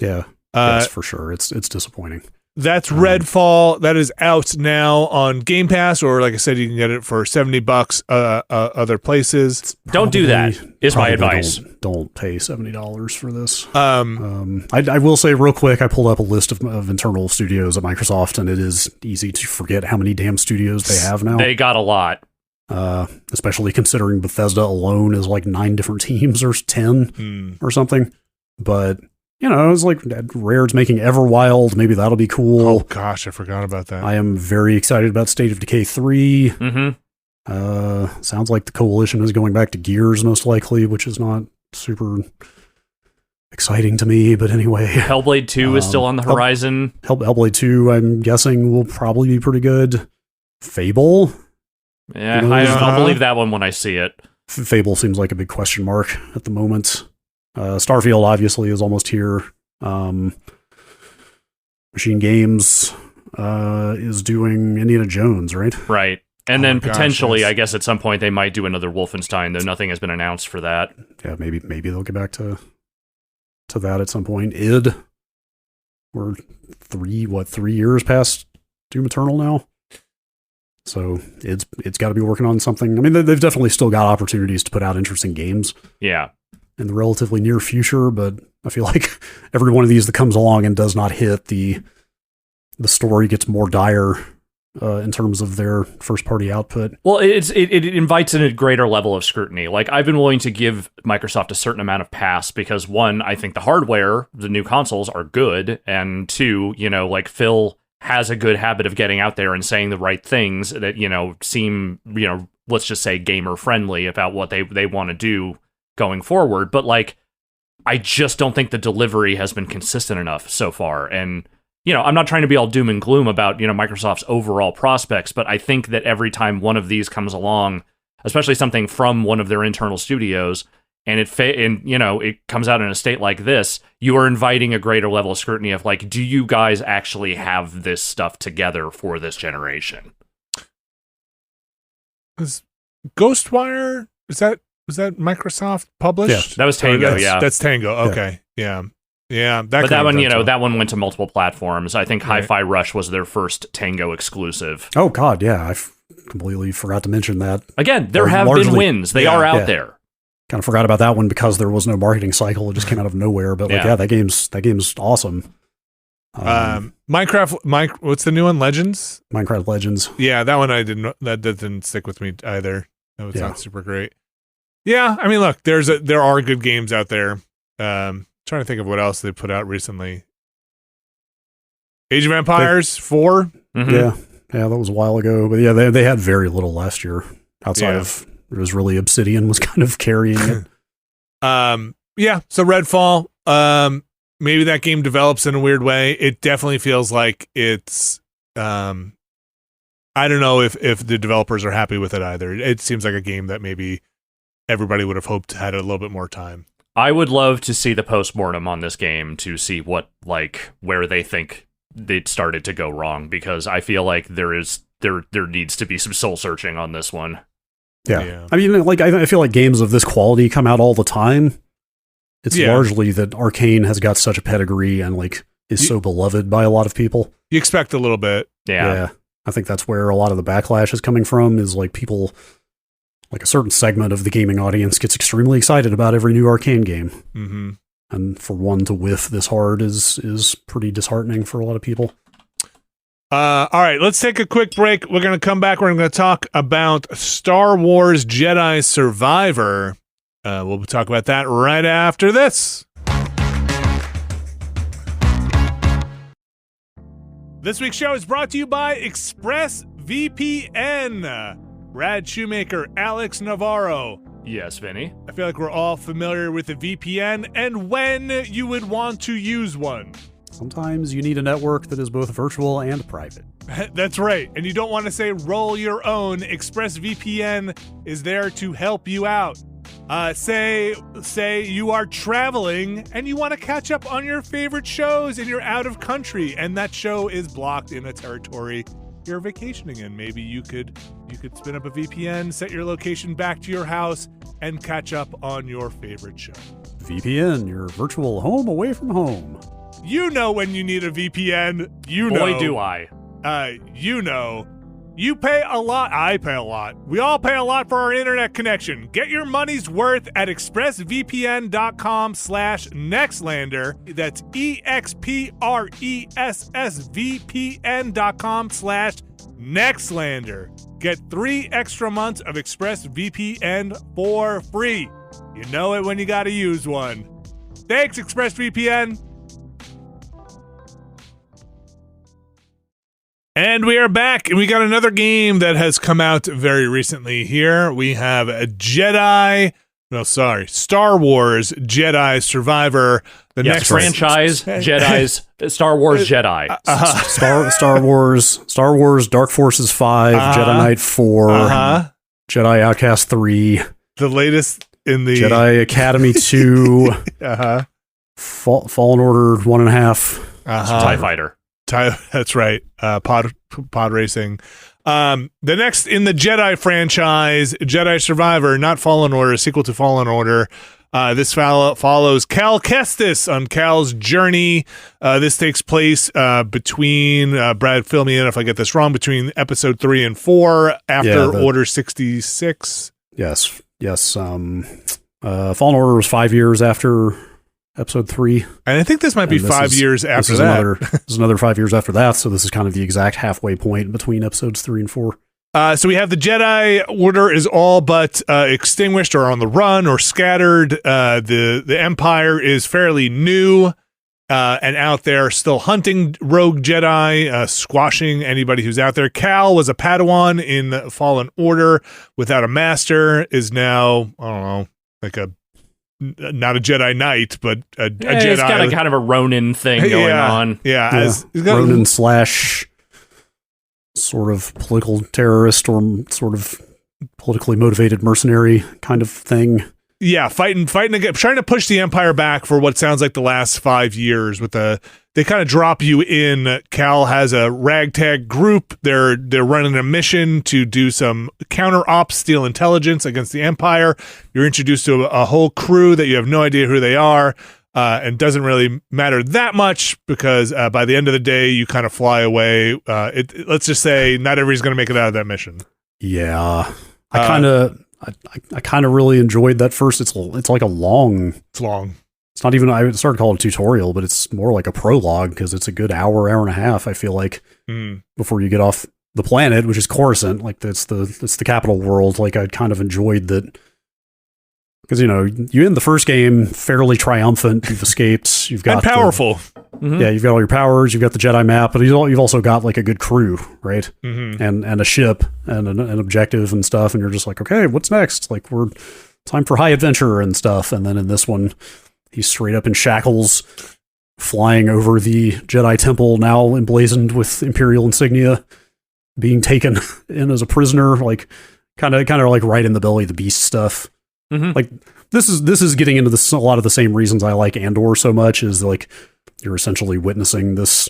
that's for sure. It's disappointing. That's Redfall. That is out now on Game Pass, or like I said, you can get it for $70 other places. Don't do that, is my advice. Don't pay $70 for this. I will say real quick, I pulled up a list of internal studios at Microsoft, and it is easy to forget how many damn studios they have now. They got a lot. Especially considering Bethesda alone is like 9 different teams or 10 or something. But you know, it's like Rare's making Everwild. Maybe that'll be cool. Oh gosh, I forgot about that. I am very excited about State of Decay 3. Mm-hmm. Sounds like the Coalition is going back to Gears most likely, which is not super exciting to me, but anyway. Hellblade 2 is still on the horizon. Hellblade 2, I'm guessing, will probably be pretty good. Fable? Yeah, I'll believe that one when I see it. Fable seems like a big question mark at the moment. Starfield obviously is almost here. Machine Games is doing Indiana Jones, right? Right. And then potentially, yes. I guess at some point they might do another Wolfenstein, though nothing has been announced for that. Yeah, maybe they'll get back to that at some point. Id, we're 3 years past Doom Eternal now. So it's got to be working on something. I mean, they've definitely still got opportunities to put out interesting games. Yeah. In the relatively near future, but I feel like every one of these that comes along and does not hit, the story gets more dire in terms of their first party output. Well, it invites in a greater level of scrutiny. Like, I've been willing to give Microsoft a certain amount of pass because, one, I think the hardware, the new consoles, are good, and two, you know, like Phil has a good habit of getting out there and saying the right things that, you know, seem, you know, let's just say gamer friendly about what they want to do going forward. But like, I just don't think the delivery has been consistent enough so far. And, you know, I'm not trying to be all doom and gloom about, you know, Microsoft's overall prospects, but I think that every time one of these comes along, especially something from one of their internal studios, and you know, it comes out in a state like this, you are inviting a greater level of scrutiny of like, do you guys actually have this stuff together for this generation? Was Ghostwire, was that Microsoft published? Yeah, that was Tango. That's Tango. Okay, yeah. But that one, you know, that one went to multiple platforms. I think Right. Hi-Fi Rush was their first Tango exclusive. Oh God, yeah, I completely forgot to mention that. Again, there have Largely- been wins. They are out there. Kind of forgot about that one because there was no marketing cycle. It just came out of nowhere. But like, Yeah. that game's awesome. Minecraft. What's the new one? Legends. Minecraft Legends. Yeah, that one that didn't stick with me either. That was Yeah. not super great. Yeah, I mean, look, there are good games out there. Trying to think of what else they put out recently. Age of Empires 4. Mhm. Yeah, that was a while ago. But yeah, they had very little last year outside of it was really Obsidian was kind of carrying it. Yeah. So Redfall. Maybe that game develops in a weird way. It definitely feels like it's. I don't know if the developers are happy with it either. It seems like a game that maybe everybody would have hoped had a little bit more time. I would love to see the postmortem on this game to see where they think it started to go wrong, because I feel like there needs to be some soul searching on this one. Yeah. I mean, like, I feel like games of this quality come out all the time. It's largely that Arcane has got such a pedigree and like is so beloved by a lot of people. You expect a little bit. Yeah. I think that's where a lot of the backlash is coming from, is like people, like a certain segment of the gaming audience gets extremely excited about every new Arcane game. Mm-hmm. And for one to whiff this hard is pretty disheartening for a lot of people. All right, let's take a quick break. We're going to come back. We're going to talk about Star Wars Jedi Survivor. We'll talk about that right after this. This week's show is brought to you by ExpressVPN. Brad Shoemaker, Alex Navarro. Yes, Vinny. I feel like we're all familiar with a VPN and when you would want to use one. Sometimes you need a network that is both virtual and private. That's right. And you don't want to say roll your own. ExpressVPN is there to help you out. Say you are traveling and you want to catch up on your favorite shows and you're out of country and that show is blocked in a territory you're vacationing in. Maybe you could spin up a VPN, set your location back to your house, and catch up on your favorite show. VPN, your virtual home away from home. You know when you need a VPN. You know. Boy, do I. You know. You pay a lot. I pay a lot. We all pay a lot for our internet connection. Get your money's worth at expressvpn.com/Nextlander. That's expressvpn.com/Nextlander. Get 3 extra months of ExpressVPN for free. You know it when you gotta use one. Thanks, ExpressVPN. And we are back, and we got another game that has come out very recently here. We have Star Wars Jedi Survivor. The next franchise, Jedi's, Star Wars Jedi. Star Wars Dark Forces 5, Jedi Knight 4, Jedi Outcast 3. The latest in the... Jedi Academy 2. Fallen Order 1.5. TIE Fighter. That's right. Pod racing. The next in the Jedi franchise, Jedi Survivor, not Fallen Order, sequel to Fallen Order. This follows Cal Kestis on Cal's journey. This takes place between, Brad, fill me in if I get this wrong, between episode 3 and 4 after Order 66. Yes. Fallen Order was 5 years after episode 3. And I think this might be 5 years after that. This is another 5 years after that, so this is kind of the exact halfway point between episodes 3 and 4. So we have the Jedi Order is all but extinguished or on the run or scattered. The Empire is fairly new and out there still hunting rogue Jedi, squashing anybody who's out there. Cal was a Padawan in Fallen Order without a master, is now, I don't know, like not a Jedi Knight, but a Jedi. He's got a kind of a Ronin thing going on. Yeah. He's got Ronin / sort of political terrorist or sort of politically motivated mercenary kind of thing. Yeah, fighting again, trying to push the Empire back for what sounds like the last 5 years. They kind of drop you in. Cal has a ragtag group. They're running a mission to do some counter ops, steal intelligence against the Empire. You're introduced to a whole crew that you have no idea who they are, and doesn't really matter that much because by the end of the day, you kind of fly away. Let's just say not everybody's going to make it out of that mission. Yeah, I kind of really enjoyed that first. It's like a long. It's long. It's not even, I would start to call it a tutorial, but it's more like a prologue because it's a good hour and a half, I feel like, before you get off the planet, which is Coruscant. Like, it's the capital world. Like, I kind of enjoyed that because, you end the first game fairly triumphant. You've escaped. You've got... And powerful. Yeah, you've got all your powers. You've got the Jedi map, but you've also got, like, a good crew, right? Mm-hmm. And a ship and an objective and stuff, and you're just like, okay, what's next? Like, we're... Time for high adventure and stuff. And then in this one... He's straight up in shackles, flying over the Jedi Temple, now emblazoned with Imperial insignia, being taken in as a prisoner, like kind of like right in the belly of the beast stuff. Mm-hmm. Like this is getting into a lot of the same reasons I like Andor so much. Is like you're essentially witnessing this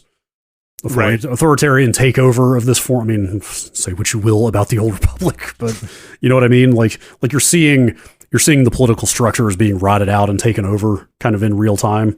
authoritarian takeover of this form. I mean, say what you will about the Old Republic, but you know what I mean. Like you're seeing the political structures being rotted out and taken over kind of in real time.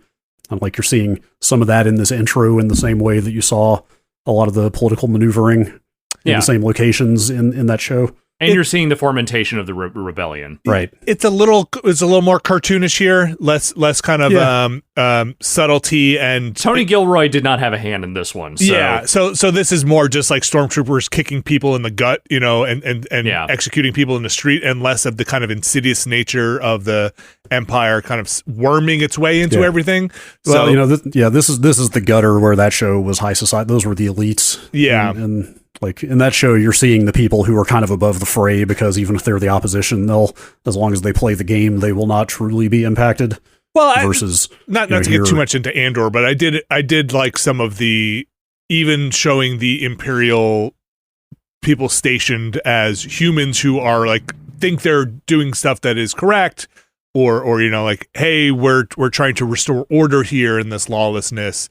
And like you're seeing some of that in this intro in the same way that you saw a lot of the political maneuvering in the same locations in that show. And you're seeing the fermentation of the rebellion. Right. It's a little more cartoonish here, less kind of subtlety, and Tony Gilroy did not have a hand in this one. So. Yeah. So this is more just like stormtroopers kicking people in the gut, and executing people in the street, and less of the kind of insidious nature of the Empire kind of worming its way into everything. Well, this is the gutter where that show was high society. Those were the elites. Yeah. And like in that show, you're seeing the people who are kind of above the fray because even if they're the opposition, as long as they play the game, they will not truly be impacted. Well, versus not to get too much into Andor, but I did like some of the even showing the Imperial people stationed as humans who are like think they're doing stuff that is correct, or like, hey, we're trying to restore order here in this lawlessness,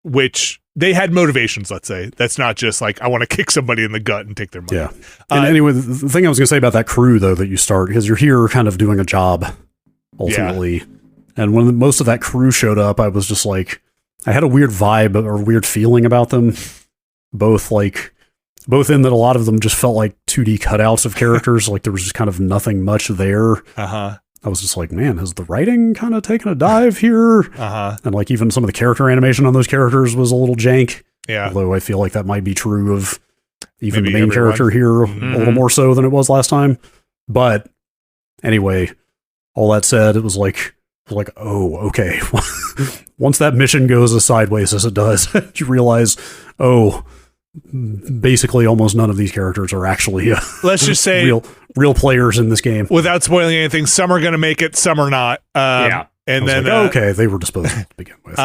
which. They had motivations, let's say. That's not just like, I want to kick somebody in the gut and take their money. Yeah. And anyway, the thing I was going to say about that crew, though, that you start, because you're here kind of doing a job, ultimately. Yeah. And when most of that crew showed up, I was just like, I had a weird vibe or weird feeling about them. Both in that a lot of them just felt like 2D cutouts of characters. Like there was just kind of nothing much there. Uh-huh. I was just like, man, has the writing kind of taken a dive here? Uh-huh. And like even some of the character animation on those characters was a little jank. Yeah. Although I feel like that might be true of even the main character here a little more so than it was last time. But anyway, all that said, it was like, oh, okay. Once that mission goes as sideways as it does, you realize, oh, basically almost none of these characters are actually let's just say real players in this game. Without spoiling anything, some are going to make it, some are not. And then like, okay, they were disposable to begin with.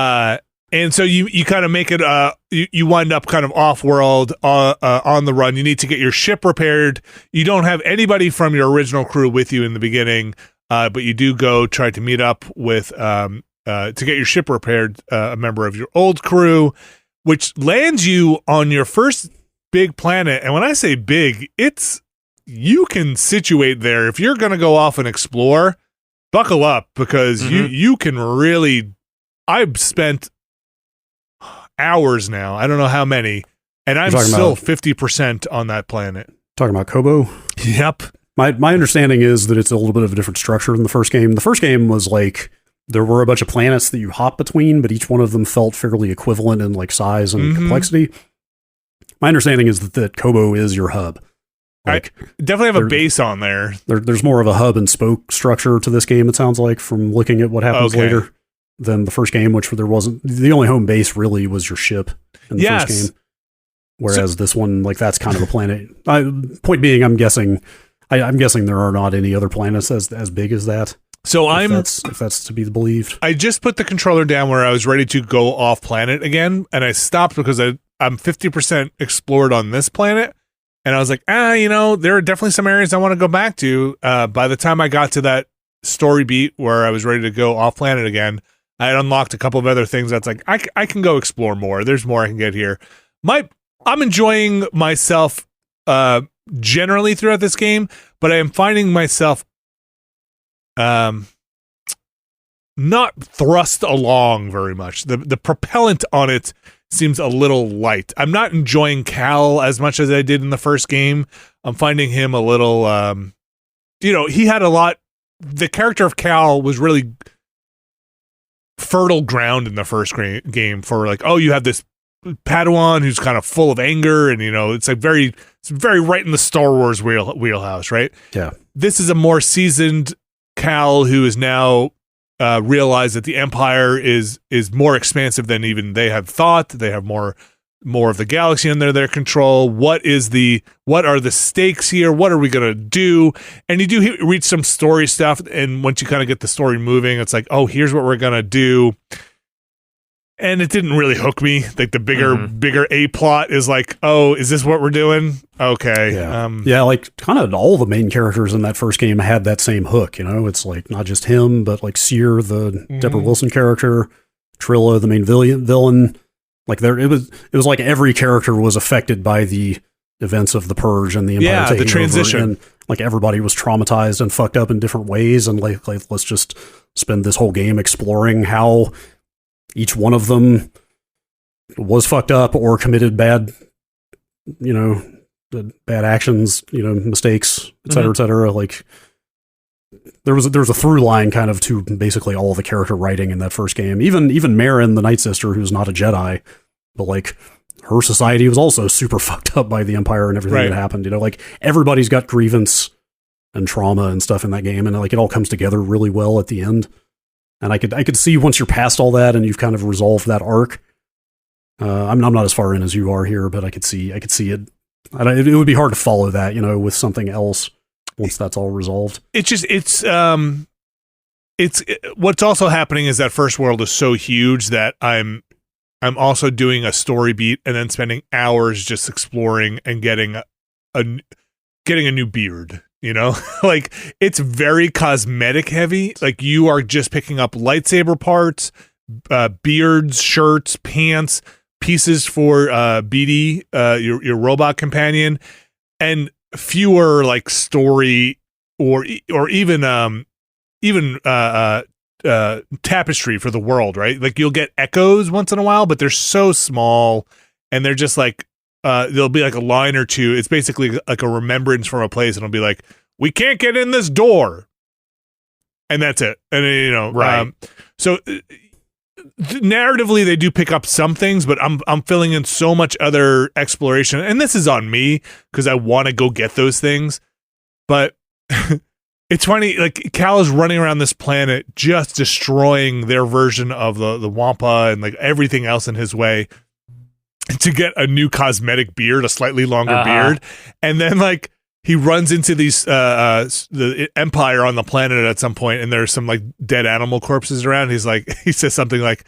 And so you kind of make it. You wind up kind of off world on the run. You need to get your ship repaired. You don't have anybody from your original crew with you in the beginning, but you do go try to meet up with to get your ship repaired. A member of your old crew, which lands you on your first big planet. And when I say big, it's you can situate there. If you're going to go off and explore, buckle up because you can really. I've spent hours now. I don't know how many, and I'm still 50% on that planet. Talking about Kobo? Yep. My understanding is that it's a little bit of a different structure than the first game. The first game was like there were a bunch of planets that you hop between, but each one of them felt fairly equivalent in like size and complexity. My understanding is that Kobo is your hub. Like, I definitely have a base on there. There's more of a hub and spoke structure to this game, it sounds like, from looking at what happens later than the first game, which there wasn't. The only home base really was your ship in the first game. Whereas this one, like, that's kind of a planet. Point being, I'm guessing there are not any other planets as big as that. So if that's to be believed. I just put the controller down where I was ready to go off planet again, and I stopped because I'm 50% explored on this planet. And I was like, there are definitely some areas I want to go back to. By the time I got to that story beat where I was ready to go off planet again, I had unlocked a couple of other things that's like, I can go explore more. There's more I can get here. I'm enjoying myself generally throughout this game, but I am finding myself not thrust along very much. The propellant on it seems a little light. I'm not enjoying Cal as much as I did in the first game. I'm finding him a little, he had a lot. The character of Cal was really fertile ground in the first game for like, you have this Padawan who's kind of full of anger, and it's like it's very right in the Star Wars wheelhouse, right? Yeah. This is a more seasoned Cal who is now realize that the Empire is more expansive than even they had thought. They have more of the galaxy under their control. What are the stakes here? What are we gonna do? And you do reach some story stuff, and once you kind of get the story moving, it's like, here's what we're gonna do. And it didn't really hook me. Like the bigger A plot is like, is this what we're doing? Okay. Yeah. Like kind of all the main characters in that first game had that same hook, It's like not just him, but like Seer, the Deborah Wilson character, Trilla, the main villain. Like it was like every character was affected by the events of the Purge and the Empire taking the transition. Over, and like everybody was traumatized and fucked up in different ways, and like let's just spend this whole game exploring how each one of them was fucked up or committed bad actions, mistakes, et cetera, et cetera. Like there was a through line kind of to basically all the character writing in that first game. Even Marin, the Night Sister, who's not a Jedi, but like her society was also super fucked up by the Empire and everything that happened. Like everybody's got grievance and trauma and stuff in that game, and like it all comes together really well at the end. And I could see once you're past all that and you've kind of resolved that arc. I'm not as far in as you are here, but I could see it. It would be hard to follow that, with something else once that's all resolved. It's what's also happening is that first world is so huge that I'm also doing a story beat and then spending hours just exploring and getting a new beard. Like it's very cosmetic heavy. Like you are just picking up lightsaber parts, beards, shirts, pants, pieces for BD, your robot companion, and fewer like story or even tapestry for the world, right? Like you'll get echoes once in a while, but they're so small and they're just like there'll be like a line or two. It's basically like a remembrance from a place, and it'll be like, we can't get in this door, and that's it. And right. So narratively, they do pick up some things, but I'm filling in so much other exploration, and this is on me because I want to go get those things. But it's funny, like Cal is running around this planet just destroying their version of the Wampa and like everything else in his way. to get a new cosmetic beard, a slightly longer beard, and then like he runs into these the Empire on the planet at some point, and there's some like dead animal corpses around. He says something like,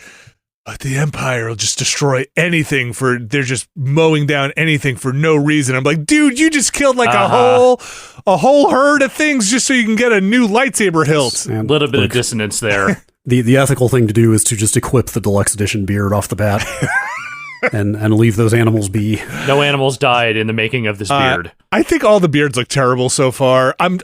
the Empire will just destroy anything they're just mowing down anything for no reason. I'm like, dude, you just killed like a whole herd of things just so you can get a new lightsaber hilt. A little bit of dissonance there. The ethical thing to do is to just equip the deluxe edition beard off the bat. and leave those animals be. No animals died in the making of this beard. I think all the beards look terrible so far. I'm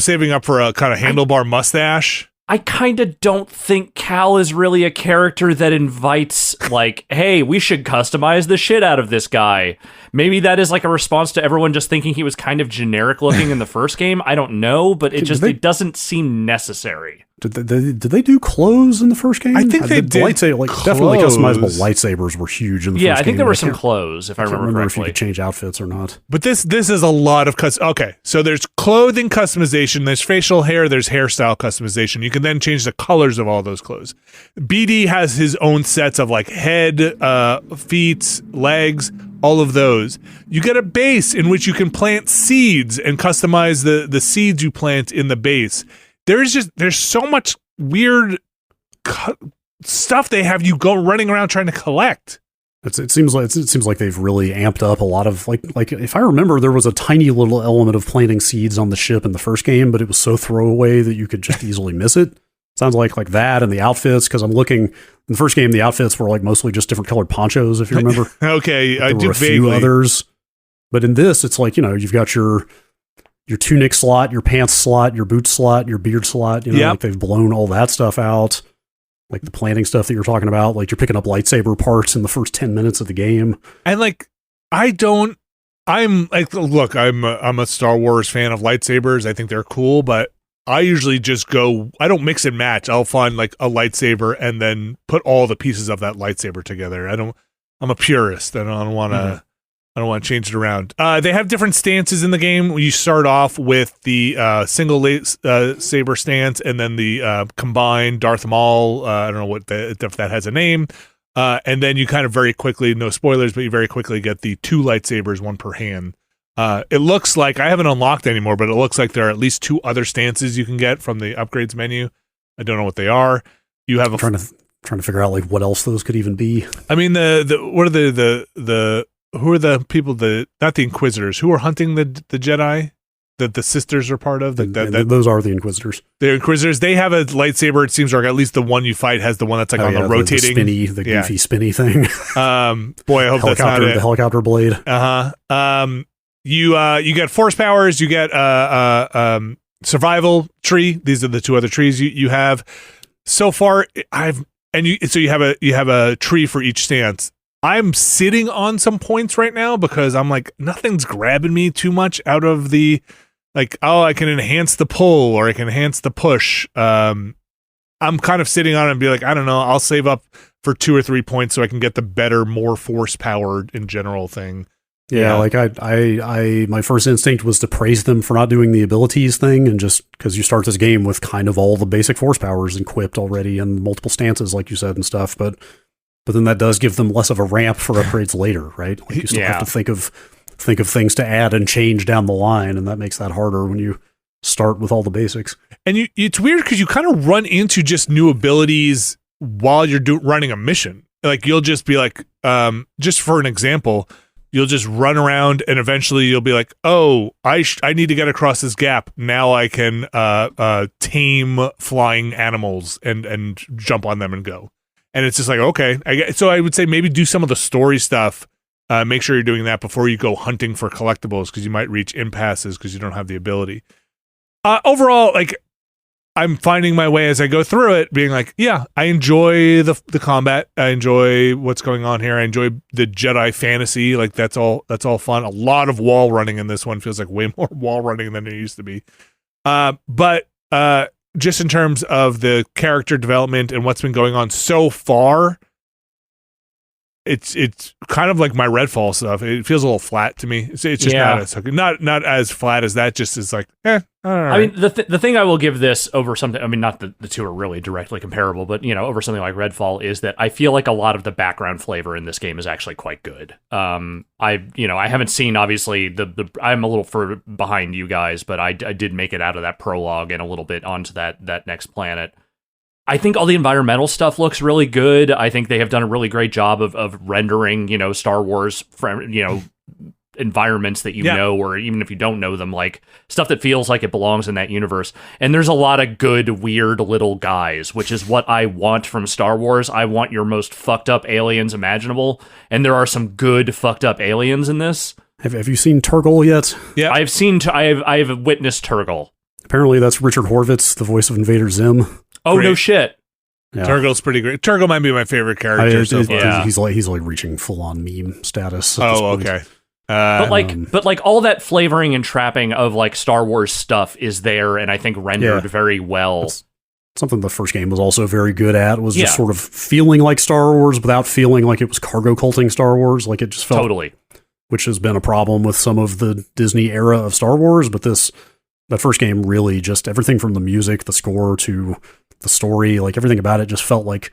saving up for a kind of handlebar mustache. I kind of don't think Cal is really a character that invites, like, hey, we should customize the shit out of this guy. Maybe that is like a response to everyone just thinking he was kind of generic looking in the first game. I don't know, but it doesn't seem necessary. Did they do clothes in the first game? I think they did. Definitely customizable lightsabers were huge in the first game. Yeah, I think there were some clothes, if I remember correctly. If you could change outfits or not. But this is a lot of okay, so there's clothing customization, there's facial hair, there's hairstyle customization. You can then change the colors of all those clothes. BD has his own sets of like head, feet, legs, all of those. You get a base in which you can plant seeds and customize the seeds you plant in the base. There's so much weird stuff they have you go running around trying to collect. It seems like they've really amped up a lot of like if I remember, there was a tiny little element of planting seeds on the ship in the first game, but it was so throwaway that you could just easily miss it. Sounds like that and the outfits, because I'm looking in the first game, the outfits were like mostly just different colored ponchos, if you remember. Okay, I do vaguely. Few others, but in this, it's like, you've got your tunic slot, your pants slot, your boot slot, your beard slot. Like they've blown all that stuff out. Like the planting stuff that you're talking about, like you're picking up lightsaber parts in the first 10 minutes of the game. And like, I'm a Star Wars fan of lightsabers. I think they're cool, but I usually just I don't mix and match. I'll find like a lightsaber and then put all the pieces of that lightsaber together. I'm a purist. I don't want to change it around. They have different stances in the game. You start off with the single saber stance, and then the combined Darth Maul. I don't know if that has a name. And then you kind of very quickly, no spoilers, but you very quickly get the two lightsabers, one per hand. It looks like, I haven't unlocked anymore, but it looks like there are at least two other stances you can get from the upgrades menu. I don't know what they are. You have trying to figure out like what else those could even be. I mean, what are who are the people not the Inquisitors, who are hunting the Jedi that the sisters are part of? Those are the Inquisitors. The Inquisitors, they have a lightsaber, it seems like, at least the one you fight has the one that's like the rotating. The goofy spinny thing. Boy, I hope that's not it. The helicopter blade. You get force powers, you get survival tree. These are the two other trees you have. So far, you have a tree for each stance. I'm sitting on some points right now because I'm like, nothing's grabbing me too much out of the, like, I can enhance the pull or I can enhance the push. I'm kind of sitting on it and be like, I don't know, I'll save up for 2 or 3 points so I can get the better, more force powered in general thing. Yeah, like I my first instinct was to praise them for not doing the abilities thing, and just because you start this game with kind of all the basic force powers equipped already and multiple stances, like you said, and stuff, but then that does give them less of a ramp for upgrades later, right? Like you still have to think of things to add and change down the line, and that makes that harder when you start with all the basics. And it's weird because you kind of run into just new abilities while you're running a mission. Like you'll just be like, just for an example, you'll just run around and eventually you'll be like, oh, I need to get across this gap. Now I can tame flying animals and jump on them and go. And it's just like, okay. So I would say maybe do some of the story stuff. Make sure you're doing that before you go hunting for collectibles, because you might reach impasses because you don't have the ability. Overall, like, I'm finding my way as I go through it, being like, yeah, I enjoy the combat. I enjoy what's going on here. I enjoy the Jedi fantasy. Like, that's all fun. A lot of wall running in this one. Feels like way more wall running than it used to be. But just in terms of the character development and what's been going on so far, it's kind of like my Redfall stuff. It feels a little flat to me. It's just not as flat as that. Just is like, all right. I mean, the thing I will give this over something. I mean, not that the two are really directly comparable, but over something like Redfall is that I feel like a lot of the background flavor in this game is actually quite good. I haven't seen obviously I'm a little further behind you guys, but I did make it out of that prologue and a little bit onto that next planet. I think all the environmental stuff looks really good. I think they have done a really great job of rendering, Star Wars, environments that or even if you don't know them, like stuff that feels like it belongs in that universe. And there's a lot of good, weird little guys, which is what I want from Star Wars. I want your most fucked up aliens imaginable, and there are some good fucked up aliens in this. Have you seen Turgle yet? Yeah, I've witnessed Turgle. Apparently, that's Richard Horvitz, the voice of Invader Zim. Oh, no shit. Yeah. Turgle's pretty great. Turgle might be my favorite character so far. He's like reaching full on meme status. Okay. But all that flavoring and trapping of like Star Wars stuff is there, and I think rendered very well. That's something the first game was also very good at, was just sort of feeling like Star Wars without feeling like it was cargo culting Star Wars. Like it just felt totally, which has been a problem with some of the Disney era of Star Wars. But that first game really just everything from the music, the score to the story, like everything about it just felt like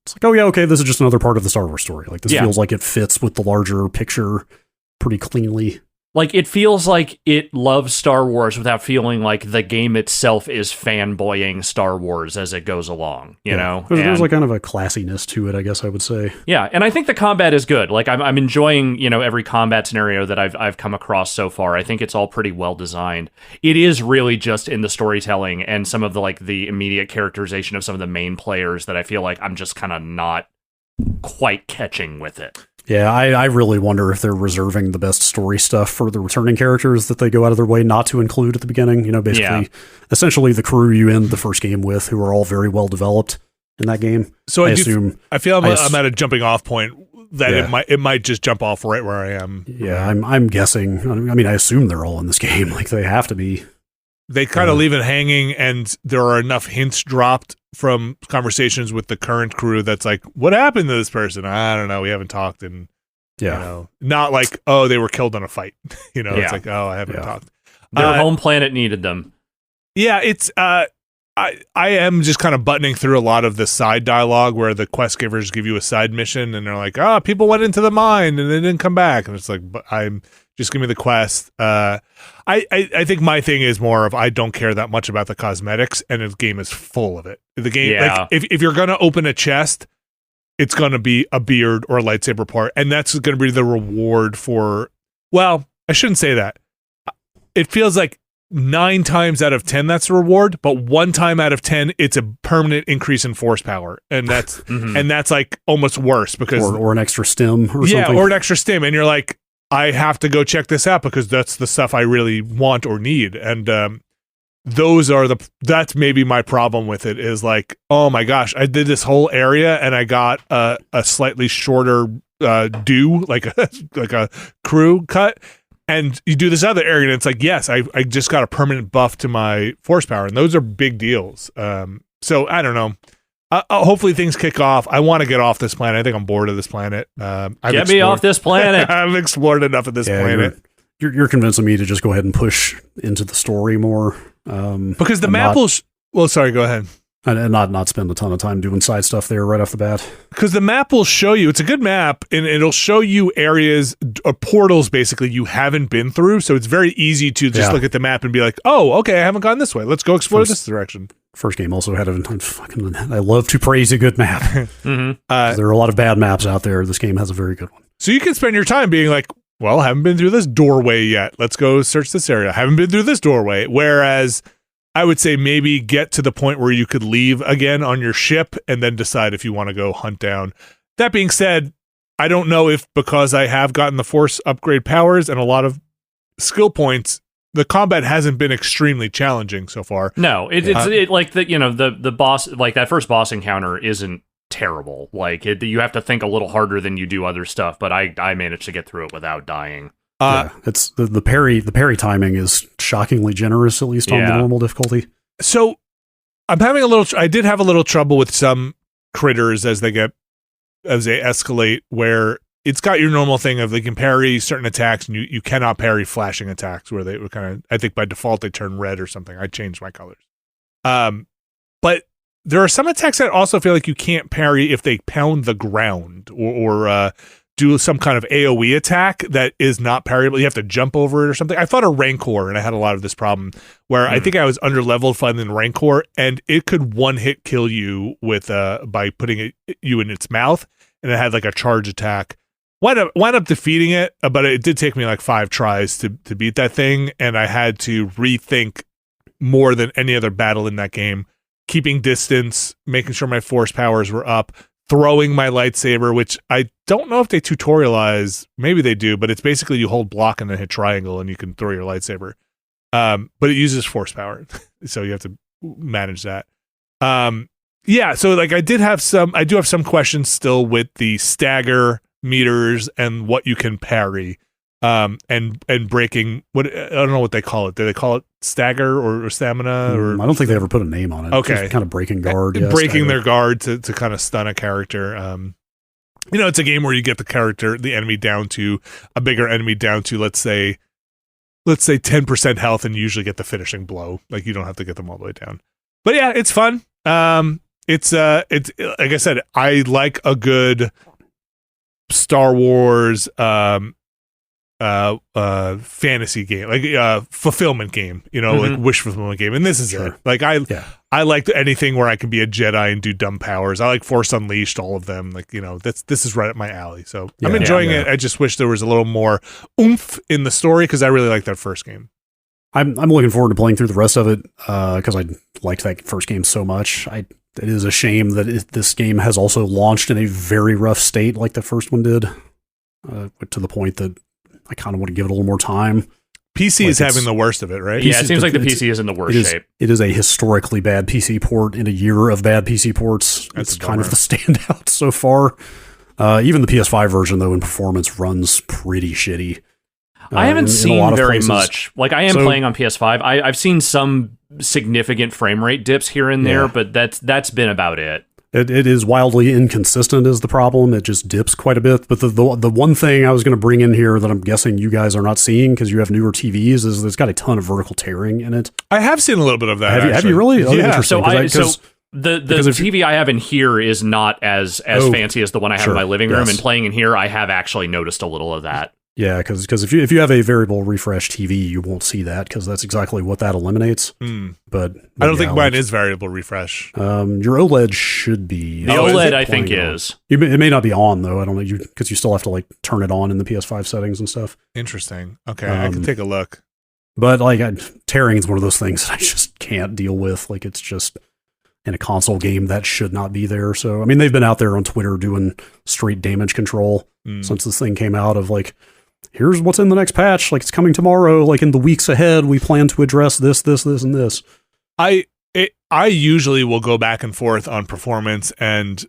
it's like, oh yeah, okay, this is just another part of the Star Wars story. Like this feels like it fits with the larger picture pretty cleanly. Like it feels like it loves Star Wars without feeling like the game itself is fanboying Star Wars as it goes along, you know? There's like kind of a classiness to it, I guess I would say. Yeah, and I think the combat is good. Like I'm enjoying, every combat scenario that I've come across so far. I think it's all pretty well designed. It is really just in the storytelling and some of the immediate characterization of some of the main players that I feel like I'm just kind of not quite catching with it. Yeah, I really wonder if they're reserving the best story stuff for the returning characters that they go out of their way not to include at the beginning. Basically, essentially the crew you end the first game with, who are all very well developed in that game. So I feel I'm at a jumping off point that it might just jump off right where I am. Yeah, I'm guessing. I mean, I assume they're all in this game. Like they have to be. They kind of leave it hanging, and there are enough hints dropped from conversations with the current crew that's like, what happened to this person? I don't know. We haven't talked. And, not like, oh, they were killed in a fight. It's like, oh, I haven't talked. Their home planet needed them. Yeah, it's, I am just kind of buttoning through a lot of the side dialogue where the quest givers give you a side mission and they're like, people went into the mine and they didn't come back. And it's like, but just give me the quest. I think my thing is more of I don't care that much about the cosmetics, and the game is full of it. The game, like, if you're gonna open a chest, it's gonna be a beard or a lightsaber part, and that's gonna be the reward for. Well, I shouldn't say that. It feels like 9 times out of 10 that's a reward, but 1 time out of 10 it's a permanent increase in force power, and that's and that's like almost worse because or an extra stim or something. Or an extra stim, and you're like, I have to go check this out because that's the stuff I really want or need. And that's maybe my problem with it is like, oh my gosh, I did this whole area and I got a slightly shorter like a crew cut. And you do this other area and it's like, yes, I just got a permanent buff to my force power. And those are big deals. So I don't know. Hopefully things kick off. I want to get off this planet. I think I'm bored of this planet. Get me off this planet. I've explored enough of this planet. You're convincing me to just go ahead and push into the story more. Because the map will... well, sorry, go ahead. And not spend a ton of time doing side stuff there right off the bat. Because the map will show you... It's a good map, and it'll show you areas, or portals, basically, you haven't been through. So it's very easy to just look at the map and be like, oh, okay, I haven't gone this way. Let's go explore this direction. First game also had I love to praise a good map. There are a lot of bad maps out there. This game has a very good one. So you can spend your time being like, well, haven't been through this doorway yet. Let's go search this area. Haven't been through this doorway. Whereas I would say maybe get to the point where you could leave again on your ship and then decide if you want to go hunt down. That being said, I don't know if because I have gotten the Force upgrade powers and a lot of skill points, the combat hasn't been extremely challenging so far. No, it's like the boss, like that first boss encounter isn't terrible. Like you have to think a little harder than you do other stuff, but I managed to get through it without dying. It's the parry timing is shockingly generous, at least on the normal difficulty. So I did have a little trouble with some critters as they get escalate, where it's got your normal thing of they can parry certain attacks, and you cannot parry flashing attacks, where they were kind of, I think by default they turn red or something. I changed my colors. But there are some attacks that also feel like you can't parry if they pound the ground or do some kind of AoE attack that is not parryable. You have to jump over it or something. I fought a Rancor, and I had a lot of this problem where I think I was under-leveled fighting Rancor, and it could one-hit kill you with by putting you in its mouth, and it had like a charge attack. Wound up defeating it, but it did take me like 5 tries to beat that thing, and I had to rethink more than any other battle in that game, keeping distance, making sure my force powers were up, throwing my lightsaber, which I don't know if they tutorialize. Maybe they do, but it's basically you hold block and then hit triangle and you can throw your lightsaber. But it uses force power, so you have to manage that. Yeah, so like I do have some questions still with the stagger meters and what you can parry. And breaking, what I don't know what they call it. Do they call it stagger or stamina? Or I don't think they ever put a name on it. Okay, just kind of breaking guard, breaking their guard to kind of stun a character. It's a game where you get the enemy down to a bigger enemy down to let's say 10% health, and you usually get the finishing blow. Like you don't have to get them all the way down. But yeah, it's fun. It's like I said, I like a good Star Wars fantasy game, like fulfillment game, like wish fulfillment game, and this is it. Like I like anything where I can be a Jedi and do dumb powers. I like Force Unleashed, all of them. Like this is right up my alley. So I'm enjoying it. I just wish there was a little more oomph in the story because I really liked that first game. I'm looking forward to playing through the rest of it because I liked that first game so much. It is a shame that this game has also launched in a very rough state like the first one did, to the point that I kind of want to give it a little more time. PC is having the worst of it, right? Yeah, it seems like the PC is in the worst shape. It is a historically bad PC port in a year of bad PC ports. It's kind of the standout so far. Even the PS5 version, though, in performance runs pretty shitty. I haven't seen very much. Like, I am playing on PS5. I've seen some significant frame rate dips here and there, but that's been about it. It is wildly inconsistent is the problem. It just dips quite a bit. But the one thing I was going to bring in here that I'm guessing you guys are not seeing because you have newer TVs is it's got a ton of vertical tearing in it. I have seen a little bit of that. Have you really? Oh, yeah. So the TV I have in here is not as fancy as the one I have in my living room, and playing in here, I have actually noticed a little of that. Yeah, because if you have a variable refresh TV, you won't see that because that's exactly what that eliminates. But I don't think mine is variable refresh. Your OLED should be. The OLED I think is. It may not be on though. I don't know because you still have to like turn it on in the PS5 settings and stuff. Interesting. Okay, I can take a look. But like tearing is one of those things that I just can't deal with. Like it's just in a console game that should not be there. So I mean they've been out there on Twitter doing straight damage control since this thing came out of like. Here's what's in the next patch. Like it's coming tomorrow. Like in the weeks ahead, we plan to address this, and this. I usually will go back and forth on performance and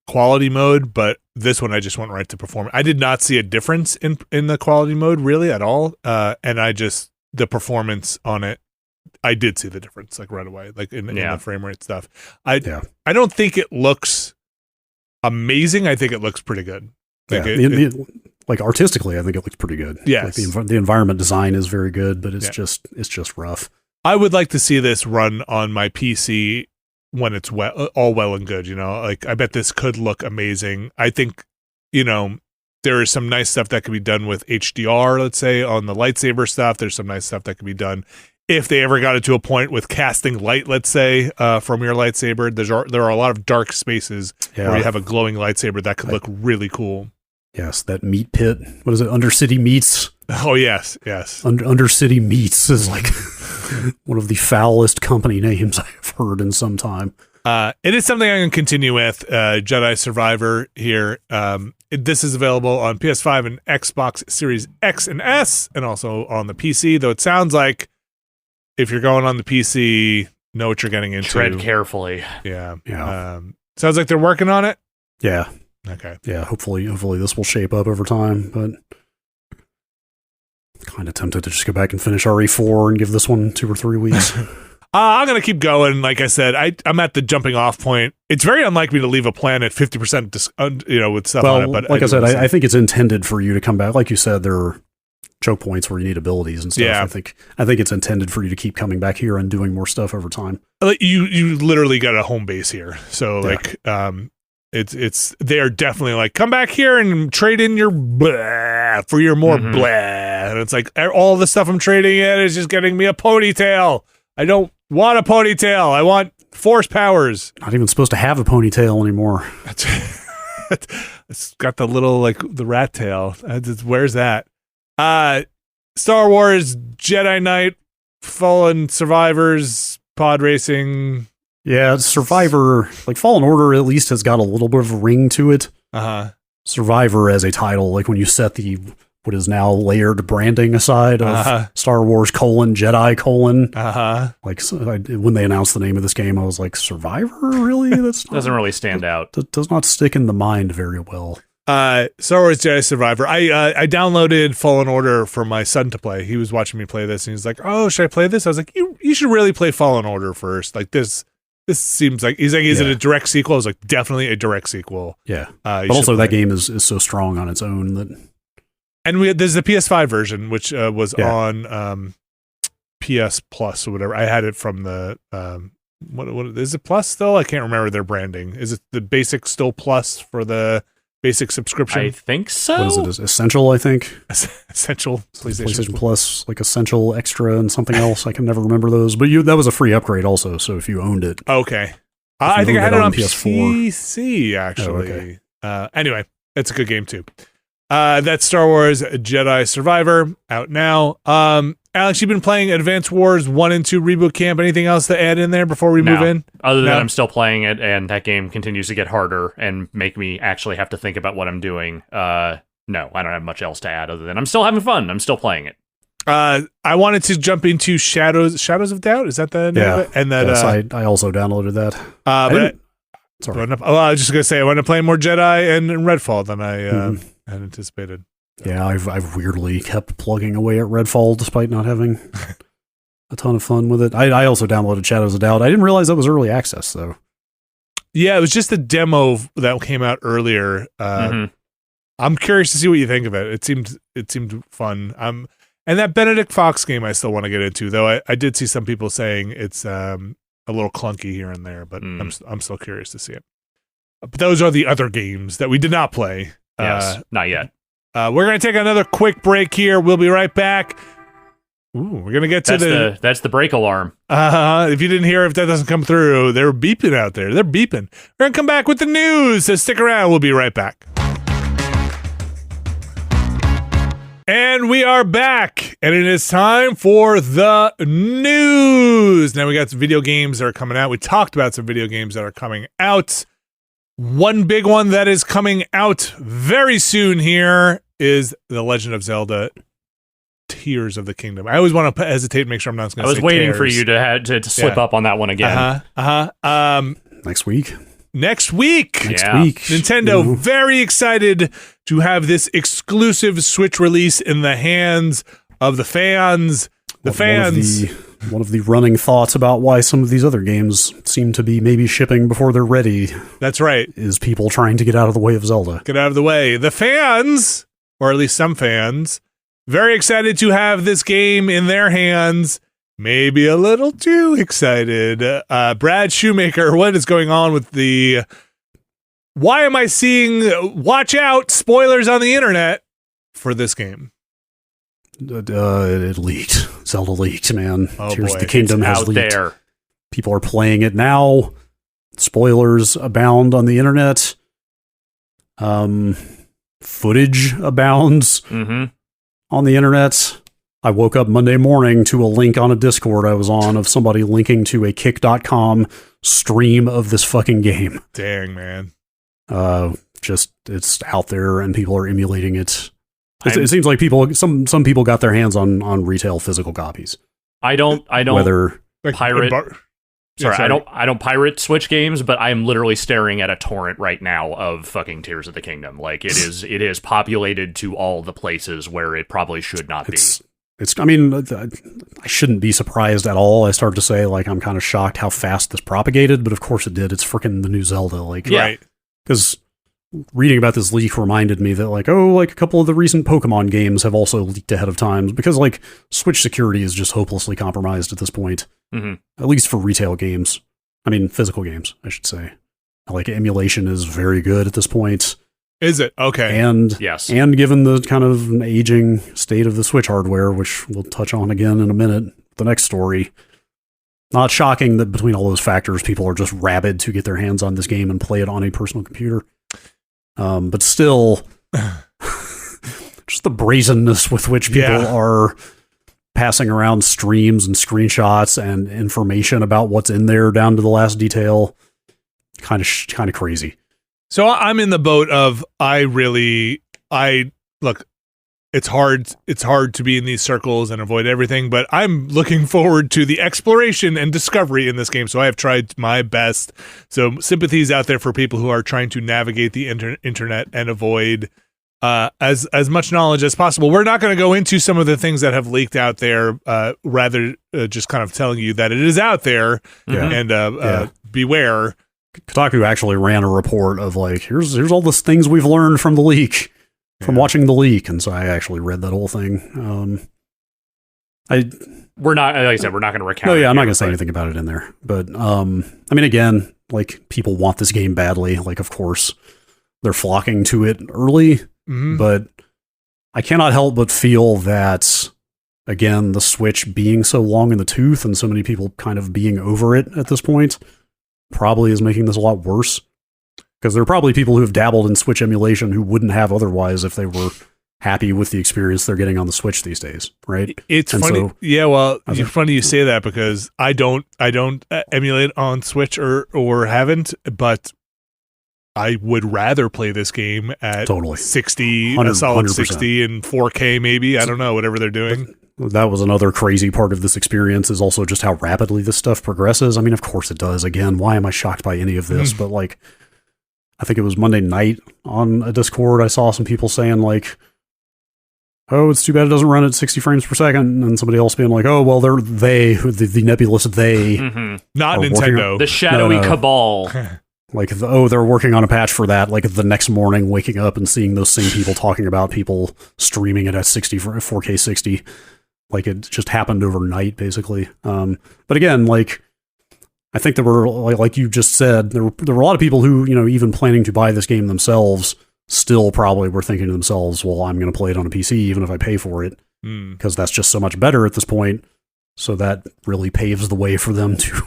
quality mode, but this one I just went right to performance. I did not see a difference in the quality mode really at all, and the performance on it, I did see the difference like right away, like in the frame rate stuff. I don't think it looks amazing. I think it looks pretty good. Like like artistically, I think it looks pretty good. Yes. Like the environment design is very good, but it's just rough. I would like to see this run on my PC when it's all well and good. Like I bet this could look amazing. I think there is some nice stuff that could be done with HDR. Let's say on the lightsaber stuff, there's some nice stuff that could be done if they ever got it to a point with casting light. Let's say from your lightsaber, there are a lot of dark spaces where you have a glowing lightsaber that could look really cool. Yes, that meat pit. What is it? Undercity Meats. Oh, yes. Undercity Meats is like one of the foulest company names I've heard in some time. It is something I can continue with. Jedi Survivor here. This is available on PS5 and Xbox Series X and S, and also on the PC, though it sounds like if you're going on the PC, know what you're getting into. Tread carefully. Yeah. Sounds like they're working on it. Yeah. Okay. Yeah, hopefully this will shape up over time, but kind of tempted to just go back and finish RE4 and give this one 2 or 3 weeks. I'm gonna keep going. Like I said, I'm at the jumping off point. It's very unlike me to leave a planet 50%, with stuff on it. But like I said, I think it's intended for you to come back. Like you said, there are choke points where you need abilities and stuff. Yeah. I think it's intended for you to keep coming back here and doing more stuff over time. You literally got a home base here, so it's they are definitely like, come back here and trade in your blah for your more blah, and it's like all the stuff I'm trading in is just getting me a ponytail. I don't want a ponytail. I want force powers. Not even supposed to have a ponytail anymore. It's got the little the rat tail. Where's that? Star Wars Jedi Knight, Fallen Survivors, pod racing. Yeah, Survivor, Fallen Order at least has got a little bit of a ring to it. Survivor as a title, when you set the what is now layered branding aside of Star Wars : Jedi : when they announced the name of this game, I was like, Survivor? Really? That doesn't really stand out. That does not stick in the mind very well. Star Wars Jedi Survivor. I downloaded Fallen Order for my son to play. He was watching me play this, and he's like, "Oh, should I play this?" I was like, "You should really play Fallen Order first. This seems like." He's like, "Is it a direct sequel?" I was like, "Definitely a direct sequel." Yeah, but also that game is so strong on its own that. And there's the PS5 version, which was on PS Plus or whatever. I had it from the what is it Plus still? I can't remember their branding. Is it the basic still Plus for the basic subscription? I think so. What is it? Essential, I think. Essential PlayStation Plus, Essential Extra and something else. I can never remember those. But that was a free upgrade also, so if you owned it. Okay. I think I had it on PS4. PC, actually. Oh, okay. Anyway, it's a good game too. That's Star Wars Jedi Survivor, out now. Alex, you've been playing Advance Wars 1 and 2 Reboot Camp. Anything else to add in there before we move in? Other than I'm still playing it, and that game continues to get harder and make me actually have to think about what I'm doing. No, I don't have much else to add other than I'm still having fun. I'm still playing it. I wanted to jump into Shadows of Doubt. Is that the name of it? And that, yes, I also downloaded that. Sorry. I was just going to say, I want to play more Jedi and Redfall than I had anticipated. Yeah, I've weirdly kept plugging away at Redfall despite not having a ton of fun with it. I also downloaded Shadows of Doubt. I didn't realize that was early access, though. Yeah, it was just a demo that came out earlier. I'm curious to see what you think of it. It seemed fun. And that Benedict Fox game I still want to get into, though I did see some people saying it's a little clunky here and there, but I'm still curious to see it. But those are the other games that we did not play. Yes, not yet. We're going to take another quick break here. We'll be right back. Ooh, we're going to get to that's the break alarm. If you didn't hear, if that doesn't come through, they're beeping out there. They're beeping. We're going to come back with the news, so stick around. We'll be right back. And we are back, and it is time for the news. Now we got some video games that are coming out. We talked about some video games that are coming out. One big one that is coming out very soon here is The Legend of Zelda Tears of the Kingdom. I always want to hesitate and make sure I'm not going to say I was waiting tears. For you to slip up on that one again. Next week. Next week. Nintendo, very excited to have this exclusive Switch release in the hands of the fans. One of the running thoughts about why some of these other games seem to be maybe shipping before they're ready. That's right. Is people trying to get out of the way of Zelda. Get out of the way. The fans, or at least some fans, very excited to have this game in their hands. Maybe a little too excited. Brad Shoemaker, what is going on with the... Why am I seeing, watch out, spoilers on the internet for this game? It leaked. Zelda leaked, man. Oh, Tears boy. of the Kingdom has out leaked. there. People are playing it now. Spoilers abound on the internet. Footage abounds on the internet. I woke up Monday morning to a link on a Discord I was on of somebody linking to a kick.com stream of this fucking game. Dang, man. It's out there and people are emulating it. It seems like some people got their hands on retail physical copies. I don't Whether pirate. I don't pirate Switch games, but I am literally staring at a torrent right now of fucking Tears of the Kingdom. It is populated to all the places where it probably should not be. I mean, I shouldn't be surprised at all. I started to say, like, I'm kind of shocked how fast this propagated, but of course it did. It's freaking the new Zelda. Like, Right. Because reading about this leak reminded me that, like, oh, like a couple of the recent Pokemon games have also leaked ahead of time because, like, Switch security is just hopelessly compromised at this point, at least for retail games. I mean, physical games, I should say. Like, emulation is very good at this point. Is it? Okay. And Yes. and given the kind of aging state of the Switch hardware, which we'll touch on again in a minute, the next story, not shocking that between all those factors, people are just rabid to get their hands on this game and play it on a personal computer. But still, just the brazenness with which people are passing around streams and screenshots and information about what's in there down to the last detail, kind of crazy. So I'm in the boat of look, it's hard to be in these circles and avoid everything, but I'm looking forward to the exploration and discovery in this game. So I have tried my best. So sympathies out there for people who are trying to navigate the internet and avoid as much knowledge as possible. We're not going to go into some of the things that have leaked out there, rather just kind of telling you that it is out there and beware. Kotaku actually ran a report of like, here's all the things we've learned from the leak, from watching the leak, and so I actually read that whole thing. We're not, like I said, we're not going to recount. No, yeah, I'm not going to to say anything about it in there. But I mean, again, like people want this game badly. Like, of course, they're flocking to it early, but I cannot help but feel that, again, the Switch being so long in the tooth and so many people kind of being over it at this point probably is making this a lot worse, because there are probably people who have dabbled in Switch emulation who wouldn't have otherwise if they were happy with the experience they're getting on the Switch these days, right? It's funny. It's funny you say that because I don't emulate on Switch or haven't, but I would rather play this game at 60, a solid 100%. 60 and 4K maybe. I don't know, whatever they're doing. That was another crazy part of this experience, is also just how rapidly this stuff progresses. I mean, of course it does. Again, why am I shocked by any of this? But like, I think it was Monday night on a Discord, I saw some people saying like, oh, it's too bad it doesn't run at 60 frames per second. And somebody else being like, oh, well, the nebulous they. Not Nintendo. The shadowy cabal. Like, they're working on a patch for that. Like, the next morning, waking up and seeing those same people talking about people streaming it at 4K 60. Like, it just happened overnight, basically. But again, like, I think there were, like you just said, there were a lot of people who, you know, even planning to buy this game themselves, still probably were thinking to themselves, well, I'm going to play it on a PC even if I pay for it, because that's just so much better at this point. So that really paves the way for them to,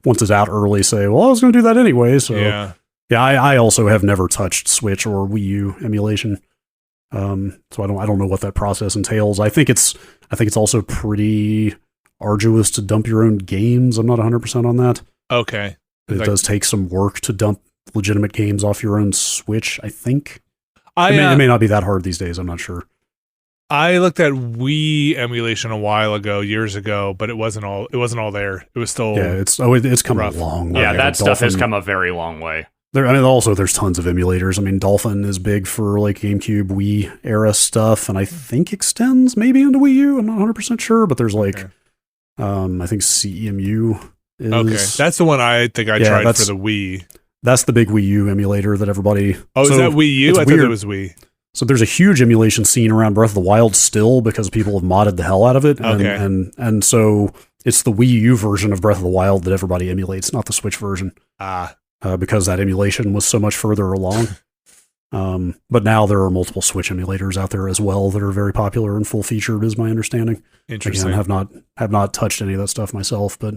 once it's out early, say, well, I was going to do that anyway. So yeah, I also have never touched Switch or Wii U emulation. So I don't know what that process entails. I think it's also pretty arduous to dump your own games. I'm not 100% on that. Okay. It does take some work to dump legitimate games off your own Switch, I think. It may not be that hard these days. I'm not sure. I looked at Wii emulation a while ago, years ago, but it wasn't all there. It was still it's come rough. a long way. Yeah, that stuff has come a very long way. Also there's tons of emulators. I mean, Dolphin is big for like GameCube, Wii era stuff, and I think extends maybe into Wii U. I'm not 100% sure, but there's like, I think CEMU is. Okay, that's the one I think I tried for the Wii. That's the big Wii U emulator that everybody. Oh, is that Wii U? I thought it was Wii. So there's a huge emulation scene around Breath of the Wild still, because people have modded the hell out of it. And so it's the Wii U version of Breath of the Wild that everybody emulates, not the Switch version. Because that emulation was so much further along. But now there are multiple Switch emulators out there as well that are very popular and full featured, is my understanding. Interesting. Again, have not touched any of that stuff myself, but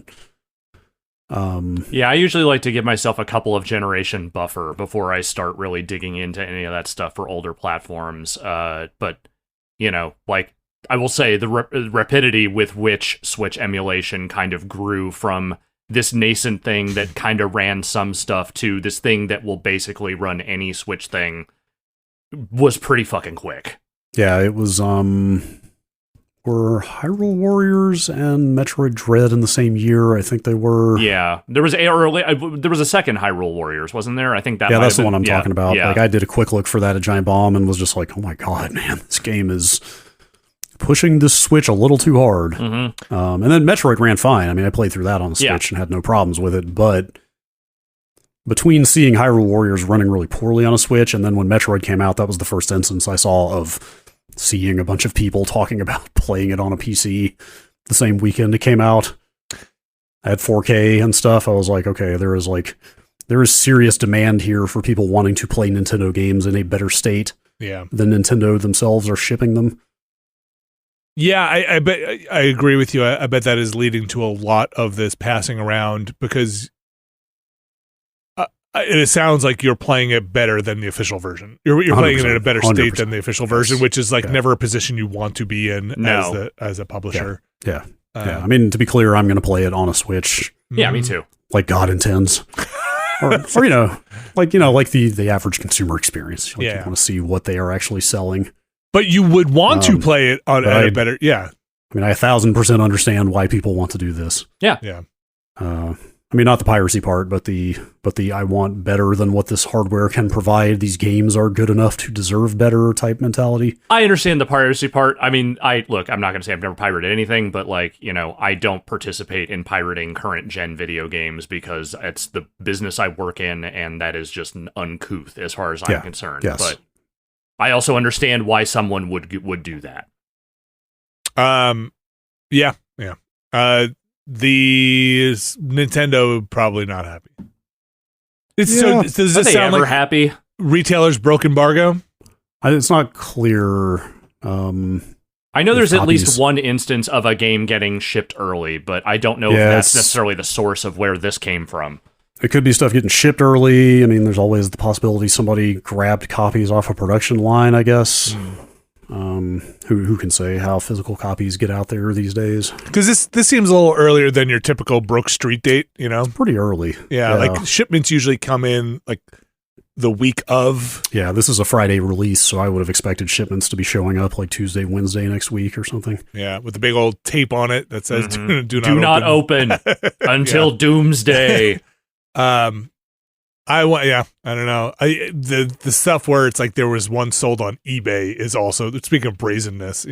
I usually like to give myself a couple of generation buffer before I start really digging into any of that stuff for older platforms. But you know, like, I will say the rapidity with which Switch emulation kind of grew from this nascent thing that kind of ran some stuff to this thing that will basically run any Switch thing was pretty fucking quick. Yeah, it was were Hyrule Warriors and Metroid Dread in the same year? I think they were. Yeah, there was a second Hyrule Warriors, wasn't there? I think that. Yeah, that's the one I'm talking about. Yeah. Like, I did a quick look for that at Giant Bomb and was just like, oh my god, man, this game is pushing the Switch a little too hard. Mm-hmm. And then Metroid ran fine. I mean, I played through that on the Switch and had no problems with it. But between seeing Hyrule Warriors running really poorly on a Switch, and then when Metroid came out, that was the first instance I saw of seeing a bunch of people talking about playing it on a PC the same weekend it came out. I had 4K and stuff. I was like, okay, there is serious demand here for people wanting to play Nintendo games in a better state than Nintendo themselves are shipping them. Yeah, I bet I agree with you. I bet that is leading to a lot of this passing around because it sounds like you're playing it better than the official version. You're playing it in a better state than the official version, which is like never a position you want to be in as a publisher. Yeah. I mean, to be clear, I'm going to play it on a Switch. Yeah, me too. Like God intends. or like the average consumer experience. Like you want to see what they are actually selling. But you would want to play it on a better, I mean, I 1,000% understand why people want to do this. Yeah. I mean, not the piracy part, but the I want better than what this hardware can provide. These games are good enough to deserve better type mentality. I understand the piracy part. I mean, I'm not going to say I've never pirated anything, but I don't participate in pirating current gen video games because it's the business I work in, and that is just uncouth as far as I'm concerned. Yes. But I also understand why someone would do that. The Nintendo probably not happy. So does this sound like happy? Retailers broke embargo? It's not clear. I know there's at least one instance of a game getting shipped early, but I don't know if that's necessarily the source of where this came from. It could be stuff getting shipped early. I mean, there's always the possibility somebody grabbed copies off a production line, I guess. Who can say how physical copies get out there these days? Because this seems a little earlier than your typical Brook Street date, It's pretty early. Yeah, like shipments usually come in like the week of. Yeah, this is a Friday release, so I would have expected shipments to be showing up like Tuesday, Wednesday next week or something. Yeah, with the big old tape on it that says do not open until doomsday. I don't know. The stuff where it's like there was one sold on eBay is also, speaking of brazenness,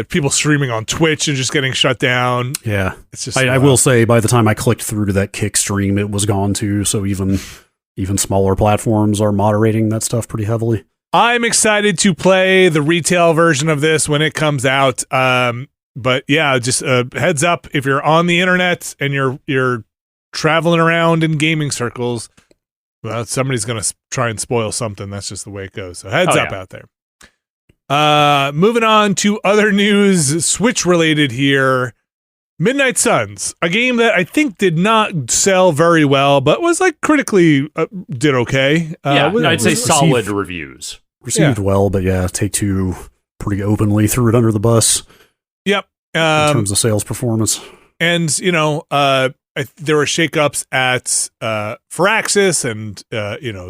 people streaming on Twitch and just getting shut down. Yeah. It's just I will say by the time I clicked through to that Kick stream, it was gone too. So even smaller platforms are moderating that stuff pretty heavily. I'm excited to play the retail version of this when it comes out. But yeah, just heads up, if you're on the internet and you're traveling around in gaming circles, well, somebody's going to try and spoil something. That's just the way it goes. So heads up out there. Moving on to other news, Switch related here. Midnight Suns, a game that I think did not sell very well, but was like critically did okay. I'd say solid reviews. Received well, but Take-Two pretty openly threw it under the bus. Yep. In terms of sales performance. And, there were shakeups at Firaxis, and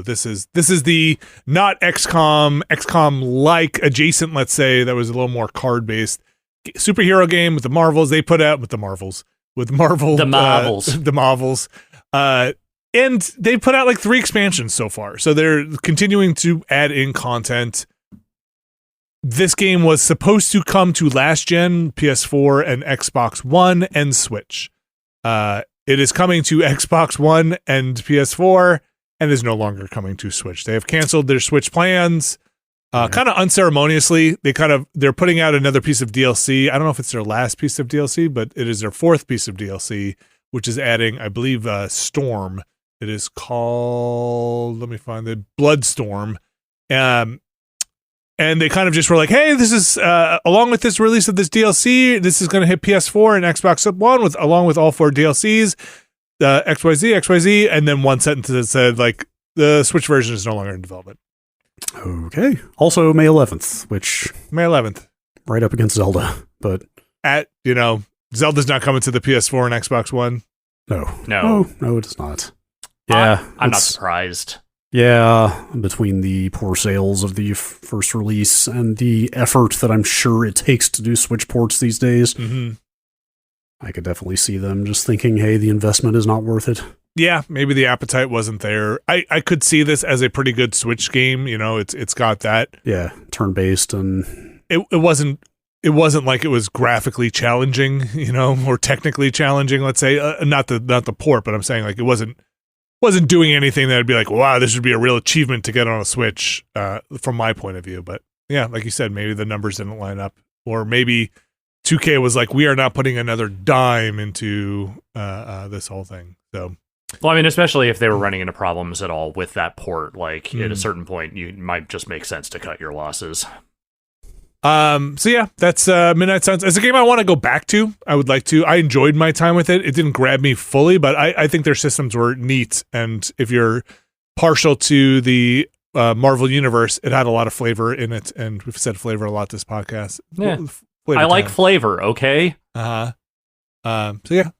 this is the not XCOM like adjacent, let's say, that was a little more card based superhero game with the Marvels. They put out the Marvels, and they put out like 3 expansions so far. So they're continuing to add in content. This game was supposed to come to last gen, PS4 and Xbox One and Switch. It is coming to Xbox One and PS4 and is no longer coming to Switch. They have canceled their Switch plans, kind of unceremoniously. They're putting out another piece of DLC. I don't know if it's their last piece of DLC, but it is their 4th piece of DLC, which is adding, I believe, Storm. It is called, let me find it, Bloodstorm. And they kind of just were like, hey, this is, along with this release of this DLC, this is going to hit PS4 and Xbox One along with all 4 DLCs, XYZ, and then one sentence that said, like, the Switch version is no longer in development. Okay. Also May 11th, May 11th. Right up against Zelda, but... Zelda's not coming to the PS4 and Xbox One. No, it's not. Yeah. I'm not surprised. Yeah, between the poor sales of the first release and the effort that I'm sure it takes to do Switch ports these days, I could definitely see them just thinking, hey, the investment is not worth it. Yeah, maybe the appetite wasn't there. I could see this as a pretty good Switch game. It's got that. Yeah, turn-based and it wasn't like it was graphically challenging, or technically challenging. Let's say not the port, but I'm saying like it wasn't doing anything that would be like, wow, this would be a real achievement to get on a Switch from my point of view. But yeah, like you said, maybe the numbers didn't line up, or maybe 2K was like, we are not putting another dime into this whole thing. So. Well, I mean, especially if they were running into problems at all with that port, like at a certain point, you might just make sense to cut your losses. So yeah, that's Midnight Suns. It's a game I want to go back to. I would like to. I enjoyed my time with it. It didn't grab me fully, but I think their systems were neat. And if you're partial to the Marvel universe, it had a lot of flavor in it. And we've said flavor a lot this podcast. Yeah. I like flavor, okay? So yeah.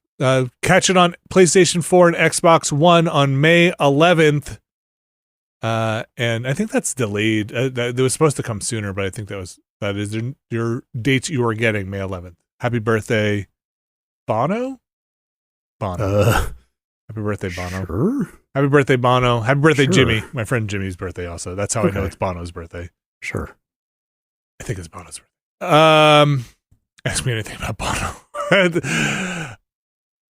Catch it on PlayStation 4 and Xbox One on May 11th. And I think that's delayed. It was supposed to come sooner, but I think that is your dates you are getting, May 11th. Happy birthday, Bono? Happy birthday, Bono. Sure. Happy birthday, Bono. Happy birthday, Sure. Jimmy. My friend Jimmy's birthday also. That's how I know Okay. it's Bono's birthday. Sure. I think it's Bono's birthday. Ask me anything about Bono.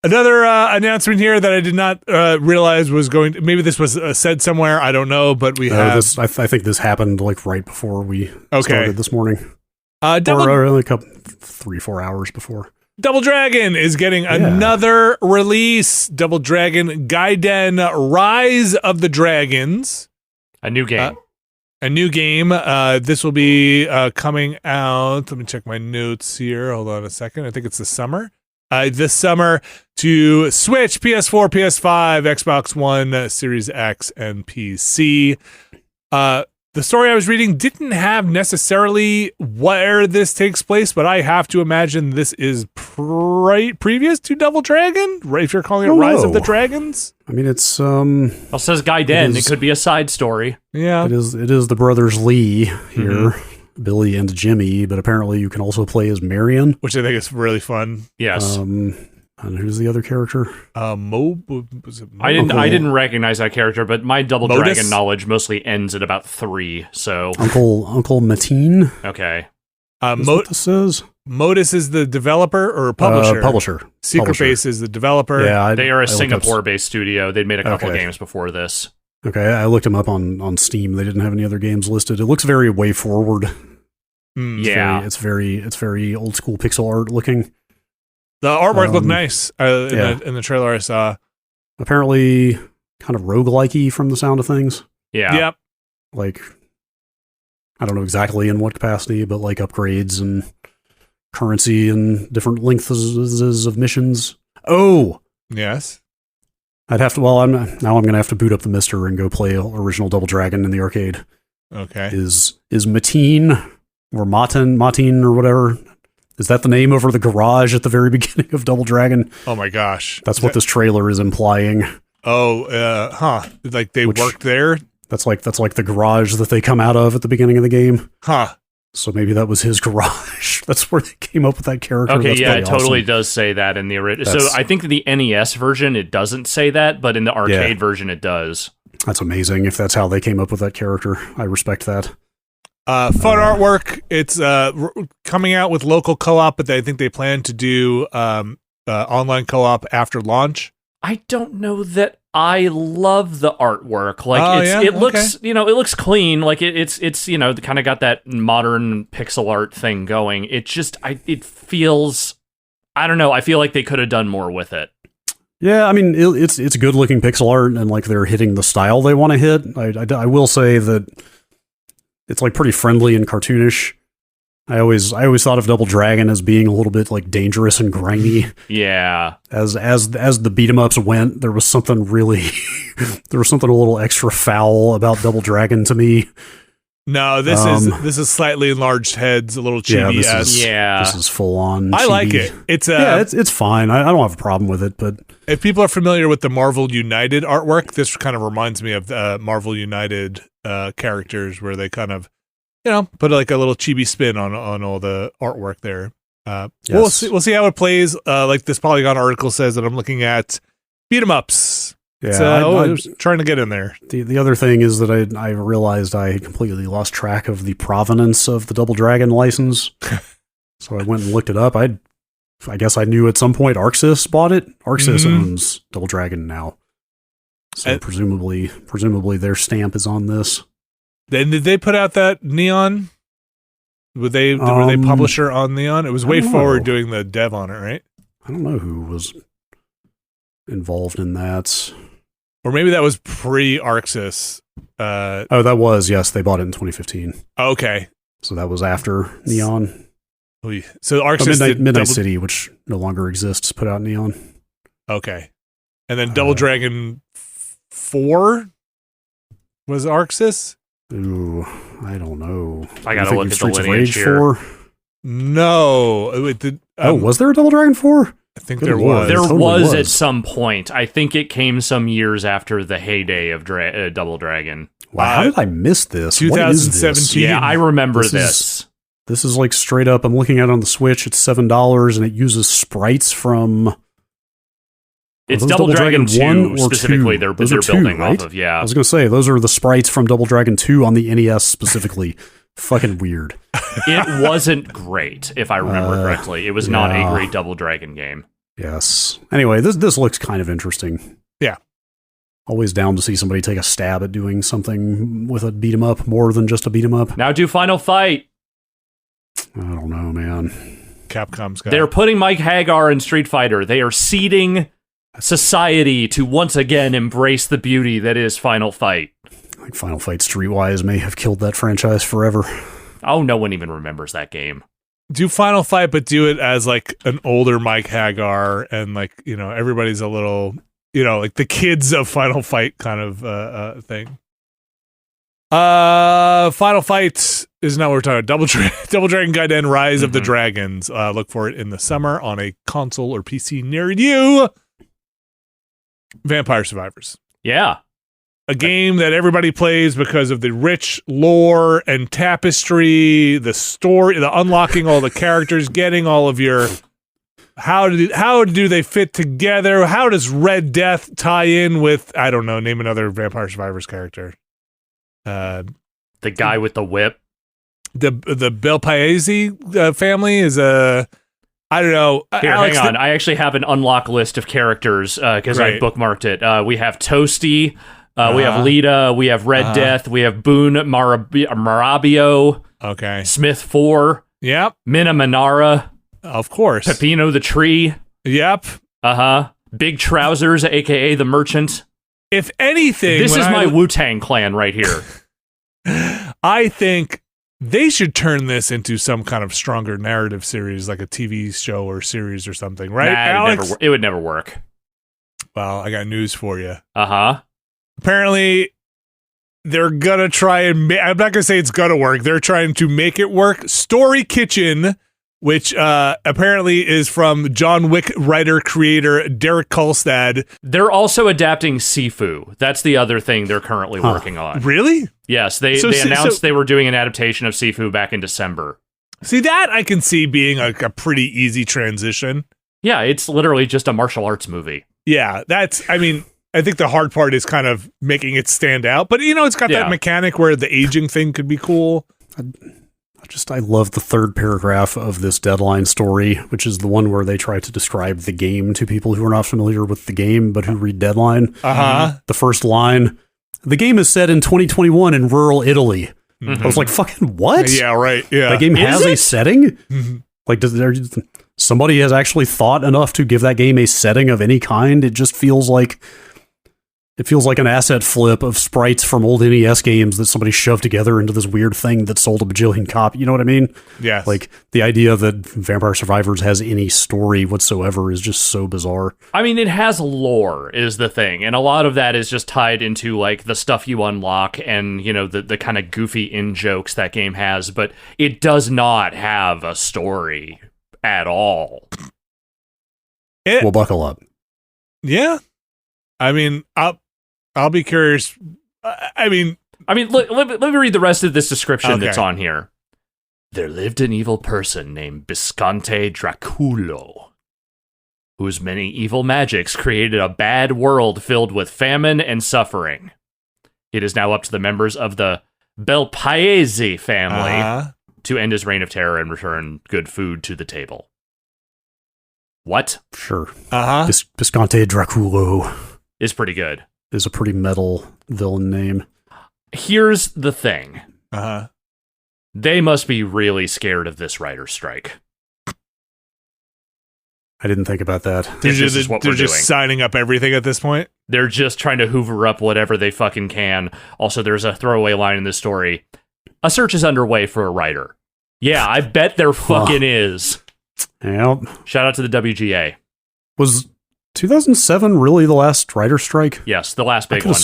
Another announcement here that I did not realize was going to, maybe this was said somewhere, I don't know, but we have... I think this happened like right before we started this morning. Or a couple 3-4 hours before. Double Dragon is getting another release. Double Dragon Gaiden Rise of the Dragons. A new game. This will be coming out. Let me check my notes here. Hold on a second. I think it's the summer. This summer to Switch, PS4, PS5, Xbox One, Series X, and PC. The story I was reading didn't have necessarily where this takes place, but I have to imagine this is previous to Double Dragon, right? If you're calling it Rise of the Dragons. I mean, it's Well, it says Gaiden. It could be a side story. Yeah, it is the brothers Lee here, Billy and Jimmy, but apparently you can also play as Marion, which I think is really fun. Yes. And who's the other character? I didn't recognize that character, but my Double Dragon knowledge mostly ends at about 3. So Uncle Mateen. Okay. What this says? Modus is the developer or publisher. Publisher. Secret Base is the developer. Yeah, they are a Singapore-based studio. They'd made a couple games before this. Okay, I looked them up on Steam. They didn't have any other games listed. It looks very way forward. It's very old school pixel art looking. The artwork looked nice in the trailer I saw. Apparently kind of roguelike-y from the sound of things. Yeah. Yep. Like, I don't know exactly in what capacity, but like upgrades and currency and different lengths of missions. Oh! Yes. I'm going to have to boot up the Mister and go play original Double Dragon in the arcade. Okay. Is Mateen or Mateen or whatever? Is that the name over the garage at the very beginning of Double Dragon? Oh my gosh. That's what this trailer is implying. Oh, like they worked there? That's like the garage that they come out of at the beginning of the game. Huh. So maybe that was his garage. That's where they came up with that character. Okay, That's it totally awesome. does say that in the original. So I think the NES version, it doesn't say that, but in the arcade version, it does. That's amazing. If that's how they came up with that character, I respect that. Fun artwork. It's coming out with local co-op, but I think they plan to do online co-op after launch. I don't know that I love the artwork. Like it looks, it looks clean. Like it's kind of got that modern pixel art thing going. It just, it feels, I don't know. I feel like they could have done more with it. Yeah, I mean, it's good looking pixel art, and like they're hitting the style they want to hit. I will say that it's like pretty friendly and cartoonish. I always thought of Double Dragon as being a little bit like dangerous and grimy. Yeah. As the beat 'em ups went, there was something a little extra foul about Double Dragon to me. No, this is slightly enlarged heads, a little chibi. This is full on. I like it. It's fine. I don't have a problem with it, but if people are familiar with the Marvel United artwork, this kind of reminds me of the Marvel United characters, where they kind of, put like a little chibi spin on all the artwork there. We'll see how it plays. Like this Polygon article says that I'm looking at, beat 'em ups. Yeah, I was trying to get in there. The other thing is that I realized I completely lost track of the provenance of the Double Dragon license. So I went and looked it up. I guess I knew at some point ArcSys bought it. ArcSys owns Double Dragon now. So presumably their stamp is on this. Then did they put out that Neon? Were they publisher on Neon? It was Way Forward doing the dev on it, right? I don't know who was involved in that. Or maybe that was pre-ArcSys. That was, yes. They bought it in 2015. Okay. So that was after Neon. So ArcSys Midnight City, which no longer exists, put out Neon. Okay. And then Double Dragon 4 was ArcSys? Ooh, I don't know. I gotta look at the lineage here. 4? No. Was there a Double Dragon 4? I think there was. There was at some point. I think it came some years after the heyday of Double Dragon. Wow, how did I miss this? 2017. Yeah, I remember this. This is like straight up. I'm looking at it on the Switch. It's $7, and it uses sprites from. It's Double Dragon 1 specifically. 2? They're building off of. Yeah, I was gonna say those are the sprites from Double Dragon 2 on the NES specifically. Fucking weird. It wasn't great, if I remember correctly. It was not a great Double Dragon game. Yes. Anyway, this looks kind of interesting. Yeah. Always down to see somebody take a stab at doing something with a beat 'em up more than just a beat 'em up. Now do Final Fight. I don't know, man. Capcom's got. They're putting Mike Hagar in Street Fighter. They are seeding society to once again embrace the beauty that is Final Fight. Like Final Fight Streetwise may have killed that franchise forever. Oh, no one even remembers that game. Do Final Fight, but do it as like an older Mike Hagar, and like, you know, everybody's a little, you know, like the kids of Final Fight kind of thing. Final Fight is not what we're talking about. Double Dragon Gaiden Rise of the Dragons. Look for it in the summer on a console or PC near you. Vampire Survivors. Yeah. A game that everybody plays because of the rich lore and tapestry, the story, the unlocking all the characters, getting all of your how do they fit together? How does Red Death tie in with, I don't know, name another Vampire Survivors character. The guy with the whip. The Belpaese family is a, I don't know. Here, Alex, hang on. I actually have an unlock list of characters because I bookmarked it. We have Toasty. We have Lita, we have Red Death, we have Boone Marabio, Smith 4, yep, Mina Minara, of course, Pepino the Tree, yep, Big Trousers, aka the Merchant. If anything, this is my Wu-Tang clan right here. I think they should turn this into some kind of stronger narrative series, like a TV show or series or something, right, Alex? It would never work. Well, I got news for you. Apparently, they're gonna try and I'm not gonna say it's gonna work. They're trying to make it work. Story Kitchen, which apparently is from John Wick writer-creator Derek Kolstad. They're also adapting Sifu. That's the other thing they're currently working on. Really? Yes, they announced they were doing an adaptation of Sifu back in December. See, that I can see being a pretty easy transition. Yeah, it's literally just a martial arts movie. Yeah, I think the hard part is kind of making it stand out. But, you know, it's got that mechanic where the aging thing could be cool. I love the third paragraph of this Deadline story, which is the one where they try to describe the game to people who are not familiar with the game, but who read Deadline. The first line, the game is set in 2021 in rural Italy. I was like, fucking what? Yeah, right. Yeah. The game has a setting? Like, somebody has actually thought enough to give that game a setting of any kind? It just feels like an asset flip of sprites from old NES games that somebody shoved together into this weird thing that sold a bajillion copies. You know what I mean? Yes. Like, the idea that Vampire Survivors has any story whatsoever is just so bizarre. I mean, it has lore is the thing, and a lot of that is just tied into, like, the stuff you unlock and, you know, the kind of goofy in-jokes that game has, but it does not have a story at all. Well, buckle up. Yeah. I mean, I'll be curious. I mean, look, let me read the rest of this description that's on here. There lived an evil person named Biscante Draculo. whose many evil magics created a bad world filled with famine and suffering. It is now up to the members of the baptize family to end his reign of terror and return good food to the table. What? Sure. Visconti Draculo is pretty good. Is a pretty metal villain name. Here's the thing. They must be really scared of this writer's strike. I didn't think about that. They're just signing up everything at this point? They're just trying to hoover up whatever they fucking can. Also, there's a throwaway line in this story. A search is underway for a writer. Yeah, I bet there fucking is. Yep. Shout out to the WGA. Was 2007 really the last writer strike? Yes, the last big one.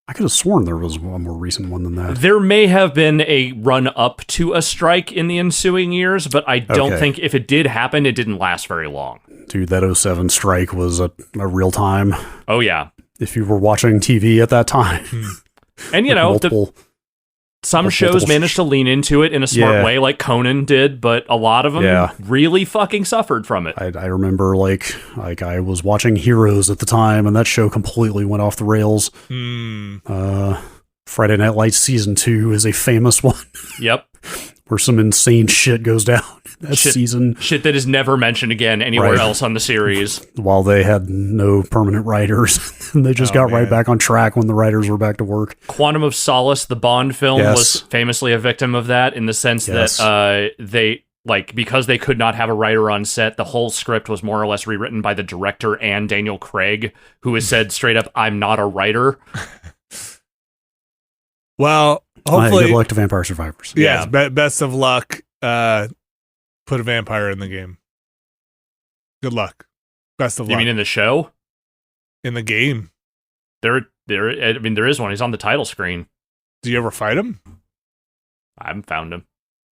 I could have sworn there was a more recent one than that. There may have been a run up to a strike in the ensuing years, but I don't think if it did happen, it didn't last very long. Dude, that 07 strike was a real time. Oh, yeah. If you were watching TV at that time. And, you know, some shows managed to lean into it in a smart way, like Conan did, but a lot of them really fucking suffered from it. I remember, like I was watching Heroes at the time, and that show completely went off the rails. Friday Night Lights Season 2 is a famous one. Yep. Where some insane shit goes down that season. Shit that is never mentioned again anywhere else on the series. While they had no permanent writers. And they just got right back on track when the writers were back to work. Quantum of Solace, the Bond film, was famously a victim of that in the sense that they, like, because they could not have a writer on set, the whole script was more or less rewritten by the director and Daniel Craig, who has said straight up, I'm not a writer. Well, hopefully... good luck to Vampire Survivors. Yes, best of luck. Put a vampire in the game. Good luck. Best of luck. You mean in the show? In the game. There is one. He's on the title screen. Do you ever fight him? I haven't found him.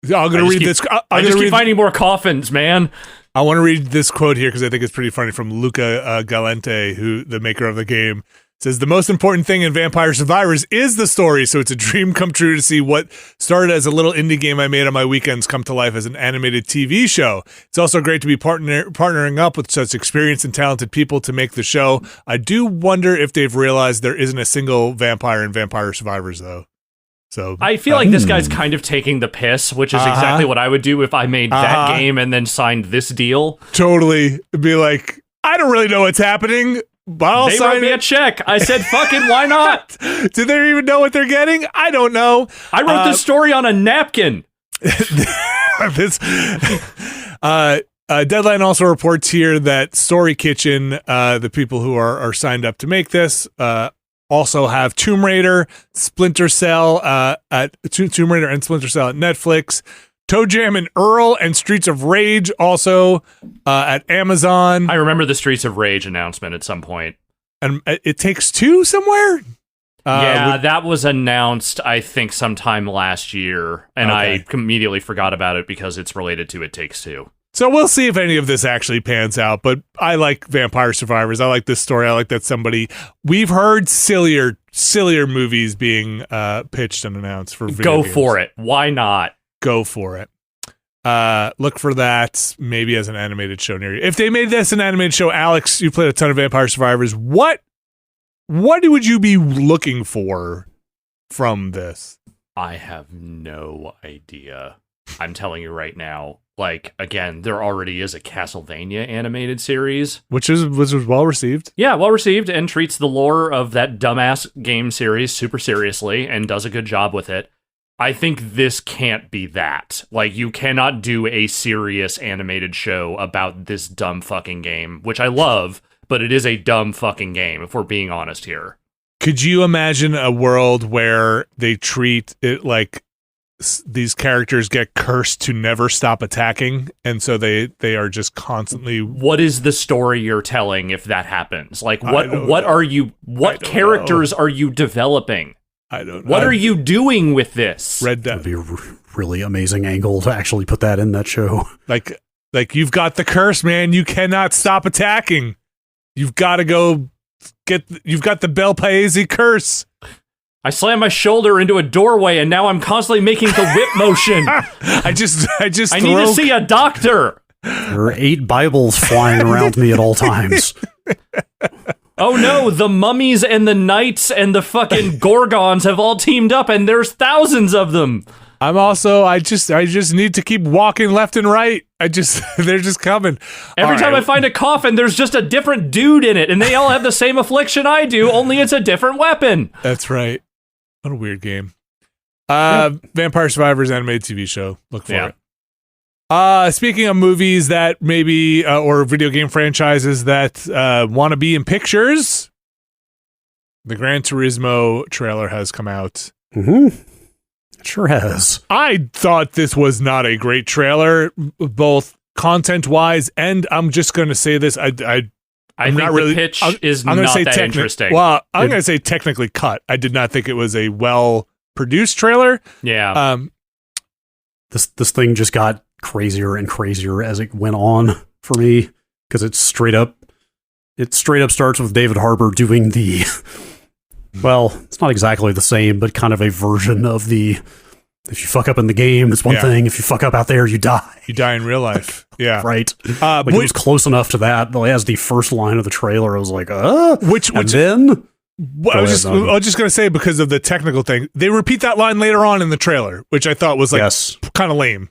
I'm going to read this. I just keep finding more coffins, man. I want to read this quote here because I think it's pretty funny from Luca Galente, who the maker of the game. Says, the most important thing in Vampire Survivors is the story, so it's a dream come true to see what started as a little indie game I made on my weekends come to life as an animated TV show. It's also great to be partnering up with such experienced and talented people to make the show. I do wonder if they've realized there isn't a single vampire in Vampire Survivors, though. So I feel like this guy's kind of taking the piss, which is exactly what I would do if I made that game and then signed this deal. Totally. It'd be like, I don't really know what's happening. But they wrote me a check. I said, fucking, why not? Do they even know what they're getting? I don't know. I wrote this story on a napkin. Deadline also reports here that Story Kitchen, the people who are signed up to make this, also have Tomb Raider, Splinter Cell at Tomb Raider and Splinter Cell at Netflix. Toe Jam and Earl and Streets of Rage also at Amazon. I remember the Streets of Rage announcement at some point. And It Takes Two somewhere? That was announced, I think, sometime last year. And I immediately forgot about it because it's related to It Takes Two. So we'll see if any of this actually pans out. But I like Vampire Survivors. I like this story. I like that we've heard sillier movies being pitched and announced for video games. Go for it. Why not? Go for it. Look for that maybe as an animated show near you. If they made this an animated show, Alex, you played a ton of Vampire Survivors. What would you be looking for from this? I have no idea. I'm telling you right now. Like, again, there already is a Castlevania animated series. Which was well received. Yeah, well received, and treats the lore of that dumbass game series super seriously and does a good job with it. I think this can't be that. Like, you cannot do a serious animated show about this dumb fucking game, which I love, but it is a dumb fucking game, if we're being honest here. Could you imagine a world where they treat it like these characters get cursed to never stop attacking, and so they are just constantly... What is the story you're telling if that happens? Like, what characters are you developing? I don't know. What are you doing with this? Red Dead. That'd be a really amazing angle to actually put that in that show. Like you've got the curse, man. You cannot stop attacking. You've got to go you've got the Bel Paese curse. I slammed my shoulder into a doorway and now I'm constantly making the whip motion. I just need to see a doctor. There are 8 Bibles flying around me at all times. Oh no, the mummies and the knights and the fucking gorgons have all teamed up and there's thousands of them. I just need to keep walking left and right. They're just coming. Every time I find a coffin, there's just a different dude in it and they all have the same affliction I do, only it's a different weapon. That's right. What a weird game. Vampire Survivors animated TV show. Look for it. Speaking of movies that maybe, or video game franchises that want to be in pictures, the Gran Turismo trailer has come out. Mm-hmm. It sure has. I thought this was not a great trailer, both content-wise, and I'm just going to say this, I think the pitch is not that interesting. Well, I'm going to say technically cut. I did not think it was a well-produced trailer. Yeah. This thing just got crazier and crazier as it went on for me, because it straight up starts with David Harbour doing the well, it's not exactly the same, but kind of a version of the if you fuck up in the game, it's one thing. If you fuck up out there, you die. You die in real life. Yeah. Right. It was close enough to that. As the first line of the trailer, I was like, then... Well, I was just going to say, because of the technical thing, they repeat that line later on in the trailer, which I thought was kind of lame.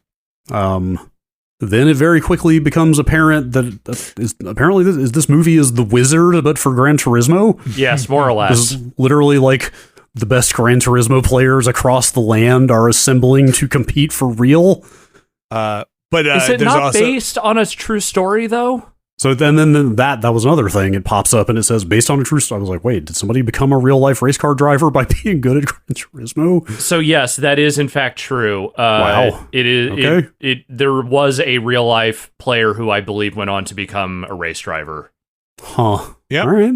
Then it very quickly becomes apparent that this movie is The Wizard, but for Gran Turismo. Yes, more or less. This is literally like the best Gran Turismo players across the land are assembling to compete for real. But is it not based on a true story, though? So then that was another thing. It pops up and it says based on a true story. I was like, wait, did somebody become a real life race car driver by being good at Gran Turismo? So yes, that is in fact true. Wow. It is. Okay. There was a real life player who I believe went on to become a race driver. Huh. Yeah. All right.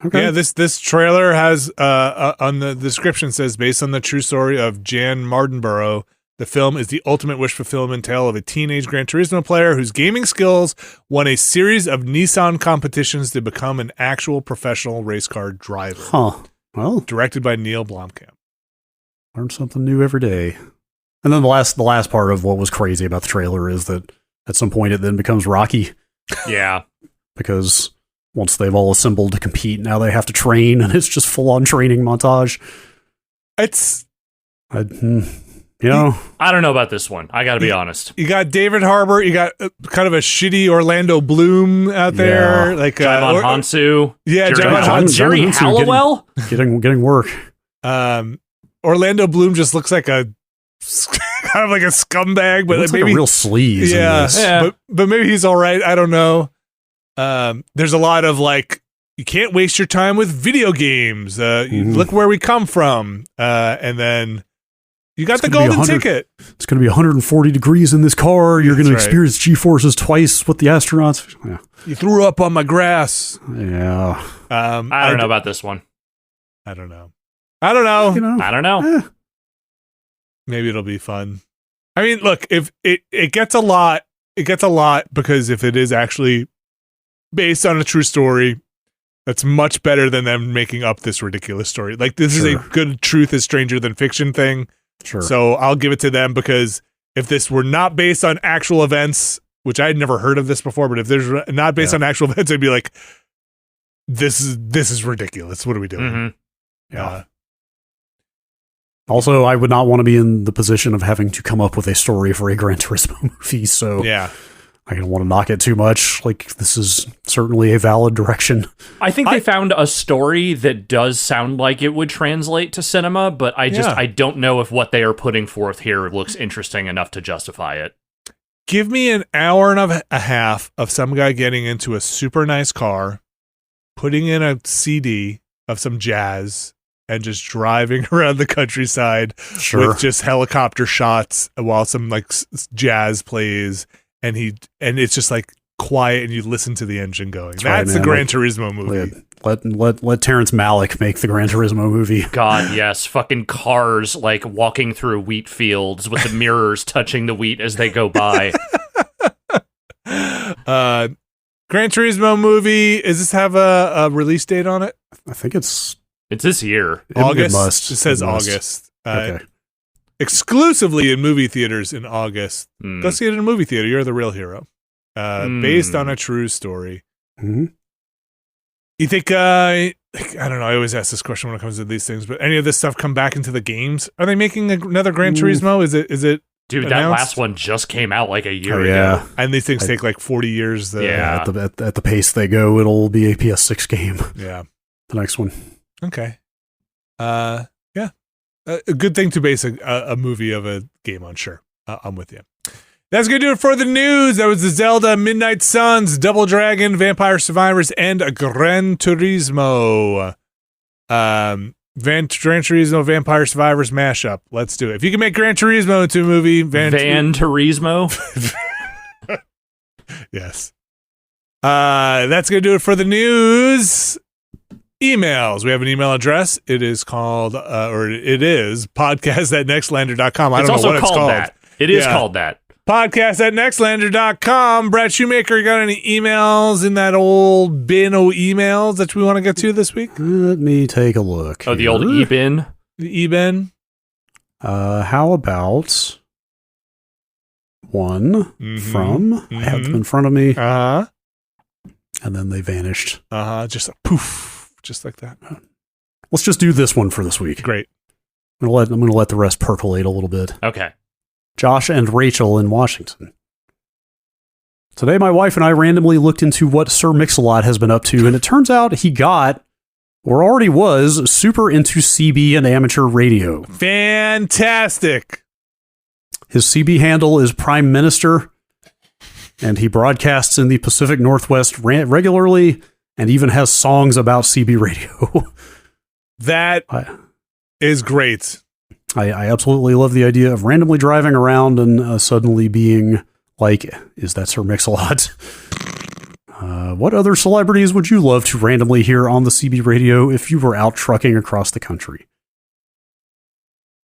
Okay. Yeah. This trailer has on the description says based on the true story of Jan Mardenborough. The film is the ultimate wish fulfillment tale of a teenage Gran Turismo player whose gaming skills won a series of Nissan competitions to become an actual professional race car driver. Huh. Well, directed by Neil Blomkamp. Learn something new every day. And then the last part of what was crazy about the trailer is that at some point it then becomes Rocky. Yeah. Because once they've all assembled to compete, now they have to train, and it's just full-on training montage. I don't know about this one. I got to be honest. You got David Harbour. You got kind of a shitty Orlando Bloom out there, like Jaimon Hansu. Yeah, Jerry Halliwell getting work. Orlando Bloom just looks like a kind of like a scumbag, but maybe like a real sleaze. Yeah. But maybe he's all right. I don't know. There's a lot of like, you can't waste your time with video games. Look where we come from, and then. You got the golden ticket. It's going to be 140 degrees in this car. You're going to experience G-forces twice with the astronauts. Yeah. You threw up on my grass. Yeah. I don't know about this one. I don't know. I don't know. Maybe it'll be fun. I mean, look, if it gets a lot because if it is actually based on a true story, that's much better than them making up this ridiculous story. Like, this is a good truth is stranger than fiction thing. Sure. So I'll give it to them, because if this were not based on actual events, which I had never heard of this before, but if there's not based on actual events, I'd be like, this is ridiculous. What are we doing? Mm-hmm. Yeah. Also, I would not want to be in the position of having to come up with a story for a Gran Turismo movie, so yeah. I don't want to knock it too much. Like, this is certainly a valid direction. I think they found a story that does sound like it would translate to cinema, but I don't know if what they are putting forth here looks interesting enough to justify it. Give me an hour and a half of some guy getting into a super nice car, putting in a CD of some jazz, and just driving around the countryside with just helicopter shots while some like jazz plays. And it's just like quiet, and you listen to the engine going. That's the Gran Turismo movie. Let Terrence Malick make the Gran Turismo movie. God, yes. Fucking cars like walking through wheat fields with the mirrors touching the wheat as they go by. Gran Turismo movie. Does this have a release date on it? I think it's this year. August. It says August. Okay. Exclusively in movie theaters in August. Go see it in a movie theater. You're the real hero. based on a true story. Mhm. You think, I don't know, I always ask this question when it comes to these things, but any of this stuff come back into the games? Are they making another Gran Turismo? Is it Dude, announced? that last one just came out like a year yeah. ago. And these things take like 40 years. Yeah. At the pace they go, it'll be a PS6 game. Yeah. The next one. Okay. Yeah. A good thing to base a movie of a game on, sure. I'm with you. That's going to do it for the news. That was the Zelda, Midnight Suns, Double Dragon, Vampire Survivors, and a Gran Turismo. Gran Turismo Vampire Survivors mashup. Let's do it. If you can make Gran Turismo into a movie, Van Turismo? Yes. That's going to do it for the news. Emails. We have an email address. It is called, it is podcast@nextlander.com. I don't know what it's called. That. It is called that. Podcast@nextlander.com. Brad Shoemaker, you got any emails in that old bin of emails that we want to get to this week? Let me take a look. Oh, the old e-bin? The e-bin? How about one from, I have them in front of me, Uh-huh. and then they vanished. Uh-huh. Just a poof. Just like that. Let's just do this one for this week. Great. I'm gonna let the rest percolate a little bit. Okay. Josh and Rachel in Washington. Today, my wife and I randomly looked into what Sir Mix-a-Lot has been up to, and it turns out he got, or already was, super into CB and amateur radio. Fantastic. His CB handle is Prime Minister, and he broadcasts in the Pacific Northwest regularly, and even has songs about CB radio. That is great. I absolutely love the idea of randomly driving around and suddenly being like, is that Sir Mix-a-Lot? What other celebrities would you love to randomly hear on the CB radio if you were out trucking across the country?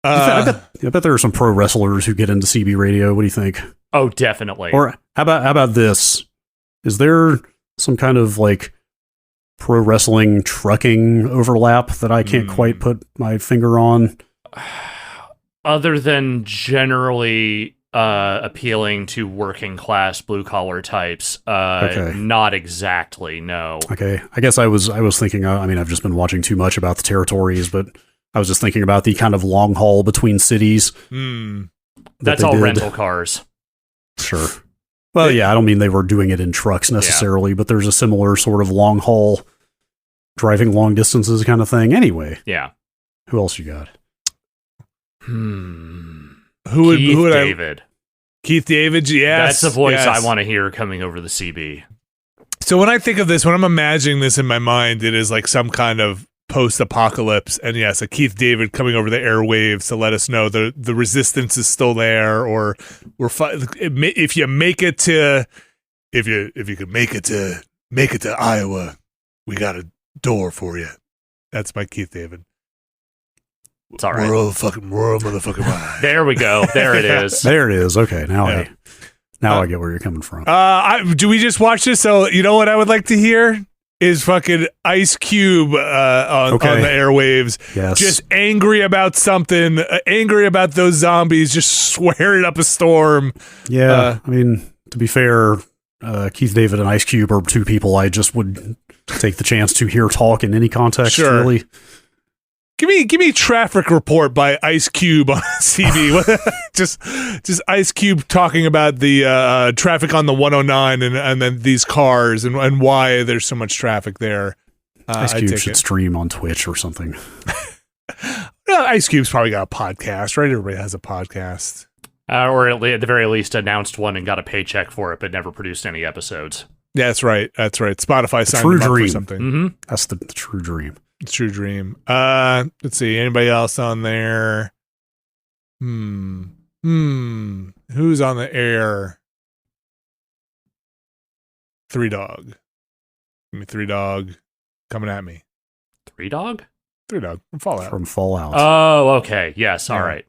I bet there are some pro wrestlers who get into CB radio. What do you think? Oh, definitely. Or how about this? Is there some kind of like pro wrestling trucking overlap that I can't quite put my finger on? Other than generally appealing to working class blue collar types, not exactly. No. Okay, I guess I was thinking. I mean, I've just been watching too much about the territories, but I was just thinking about the kind of long haul between cities. That's all rental cars. Sure. Well, yeah, I don't mean they were doing it in trucks necessarily, but there's a similar sort of long haul, driving long distances kind of thing. Anyway. Yeah. Who else you got? Who would David. Keith David, yes. That's the voice I want to hear coming over the CB. So when I think of this, when I'm imagining this in my mind, it is like some kind of post-apocalypse, and yes, a Keith David coming over the airwaves to let us know the resistance is still there, or if you make it to, if you could make it to Iowa, we got a door for you. That's my Keith David. It's all right. Rural motherfucking mind. There we go. There it is. There it is. Okay, now I get where you're coming from. Do we just watch this? So you know what I would like to hear is fucking Ice Cube on the airwaves. Yes. Just angry about something, angry about those zombies, just swearing up a storm. Yeah, I mean, to be fair, Keith David and Ice Cube are two people I just would take the chance to hear talk in any context, really. Give me traffic report by Ice Cube on CB. just Ice Cube talking about the traffic on the 109 and then these cars and why there's so much traffic there. Ice Cube should stream on Twitch or something. Ice Cube's probably got a podcast, right? Everybody has a podcast. Or at the very least announced one and got a paycheck for it, but never produced any episodes. Yeah, that's right. Spotify signed him up for something. Mm-hmm. That's the true dream. True dream. Let's see. Anybody else on there? Who's on the air? 3 Dog. Give me 3 Dog coming at me. 3 Dog? 3 Dog from Fallout. Oh, okay. Yes. All right.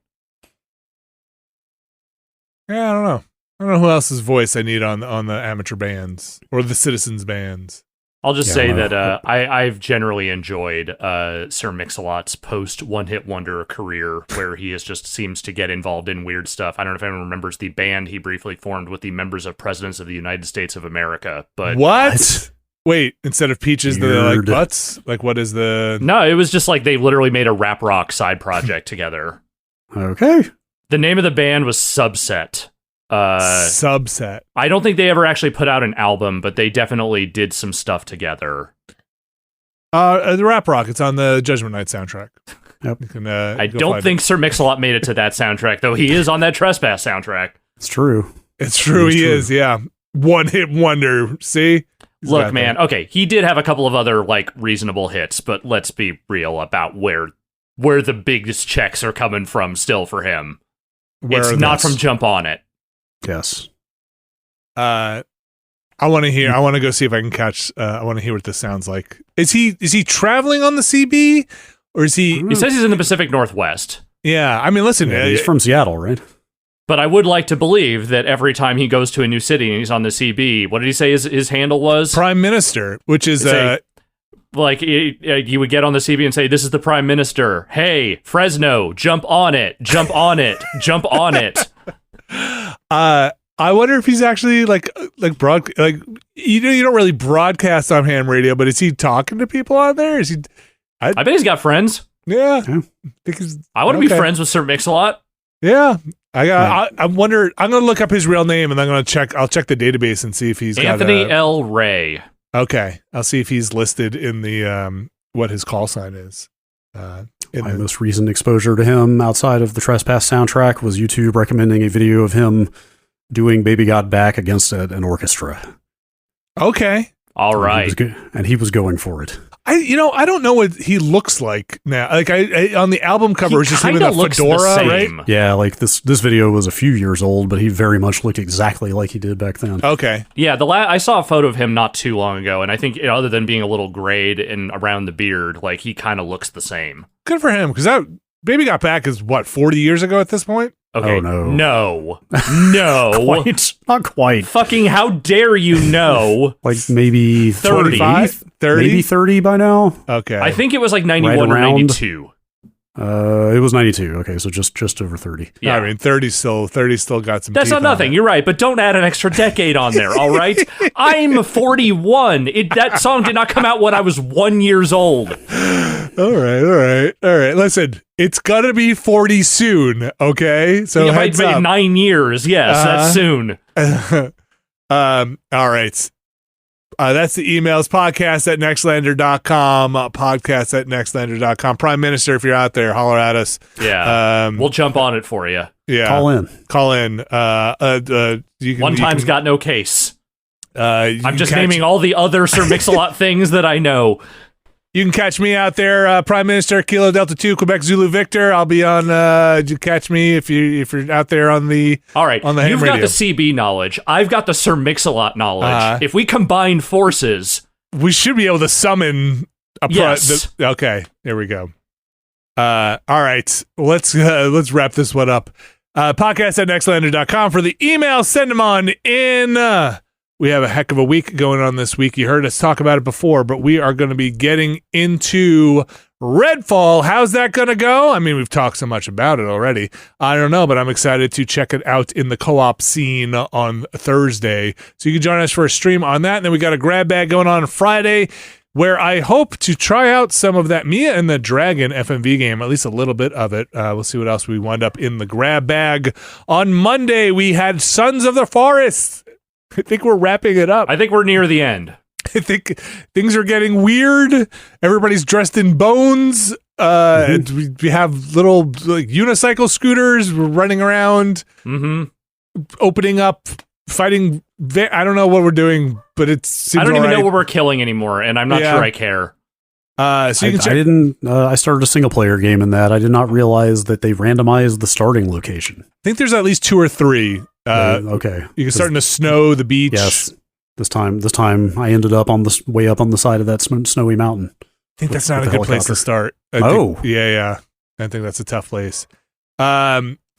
Yeah, I don't know. I don't know who else's voice I need on the amateur bands or the citizens bands. I'll just say that I've generally enjoyed Sir Mix-a-Lot's post one-hit wonder career, where he just seems to get involved in weird stuff. I don't know if anyone remembers the band he briefly formed with the members of Presidents of the United States of America. But what? Wait, instead of peaches, they're like butts? Like, what is the... No, it was just like they literally made a rap rock side project together. Okay. The name of the band was Subset. Subset. I don't think they ever actually put out an album, but they definitely did some stuff together. The rap rock. It's on the Judgment Night soundtrack. Yep. You can, I don't think Sir Mix-a-Lot made it to that soundtrack, though he is on that Trespass soundtrack. It's true. It's true. He is. Yeah. One hit wonder. See? Look, man. Okay, he did have a couple of other like reasonable hits, but let's be real about where the biggest checks are coming from still for him. It's not from Jump On It. Yes. I want to hear. I want to go see if I can catch. I want to hear what this sounds like. Is he traveling on the CB, or is he? He says he's in the Pacific Northwest. Yeah, I mean, listen, he's from Seattle, right? But I would like to believe that every time he goes to a new city and he's on the CB, what did he say his handle was? Prime Minister, which is like he would get on the CB and say, "This is the Prime Minister. Hey, Fresno, jump on it, jump on it, jump on it." I wonder if he's actually you don't really broadcast on ham radio, but is he talking to people on there? Is he? I bet he's got friends. Yeah. I want to be friends with Sir Mix-a-Lot. Yeah. I wonder. I'm going to look up his real name, and I'm going to check. I'll check the database and see if he's Anthony L. Ray. Okay, I'll see if he's listed in the what his call sign is. My most recent exposure to him outside of the Trespass soundtrack was YouTube recommending a video of him doing "Baby Got Back" against an orchestra. Okay, all right, and he was going for it. I don't know what he looks like now. Like I on the album cover, it's just him in a fedora, right? Yeah, like this video was a few years old, but he very much looked exactly like he did back then. Okay. Yeah, I saw a photo of him not too long ago, and I think other than being a little grayed and around the beard, like he kind of looks the same. Good for him, because that Baby Got Back is what, 40 years ago at this point? Okay. Oh, no. Not quite. Fucking how dare you know? Like maybe 30. 30? Maybe 30 by now. Okay. I think it was like 91 or 92. It was 92. Okay, so just over 30. Yeah, I mean 30 still got some. That's not nothing. You're right, but don't add an extra decade on there. All right, I'm 41. That song did not come out when I was 1 year old. All right. Listen, it's gonna be 40 soon. Okay, so heads up. 9 years. Yes, that's soon. All right. That's the emails, podcast@nextlander.com, podcast@nextlander.com. Prime Minister, if you're out there, holler at us. Yeah. We'll jump on it for you. Yeah. Call in. One time's got no case. I'm just naming all the other Sir Mix-a-Lot things that I know. You can catch me out there, Prime Minister, Kilo Delta 2, Quebec Zulu Victor. I'll be on. You catch me if you're out there on the. All right, on the you've ham got radio. the CB knowledge. I've got the Sir Mix-a-Lot knowledge. If we combine forces, we should be able to summon a. Yes. Okay, there we go. All right, let's wrap this one up. Podcast@nextlander.com for the email. Send them on in. We have a heck of a week going on this week. You heard us talk about it before, but we are going to be getting into Redfall. How's that going to go? I mean, we've talked so much about it already. I don't know, but I'm excited to check it out in the co-op scene on Thursday. So you can join us for a stream on that. And then we got a grab bag going on Friday, where I hope to try out some of that Mia and the Dragon FMV game, at least a little bit of it. We'll see what else we wind up in the grab bag. On Monday, we had Sons of the Forest. I think we're wrapping it up. I think we're near the end. I think things are getting weird. Everybody's dressed in bones. We have little unicycle scooters. We're running around, opening up, fighting. I don't know what we're doing, but it seems I don't even right. know what we're killing anymore, and I'm not sure I care. So you can check. I started a single player game in that. I did not realize that they randomized the starting location. I think there's at least 2 or 3. Okay. You can start in the snow, the beach. Yes. This time I ended up way up on the side of that snowy mountain. I think that's not a good place to start. Yeah. I think that's a tough place.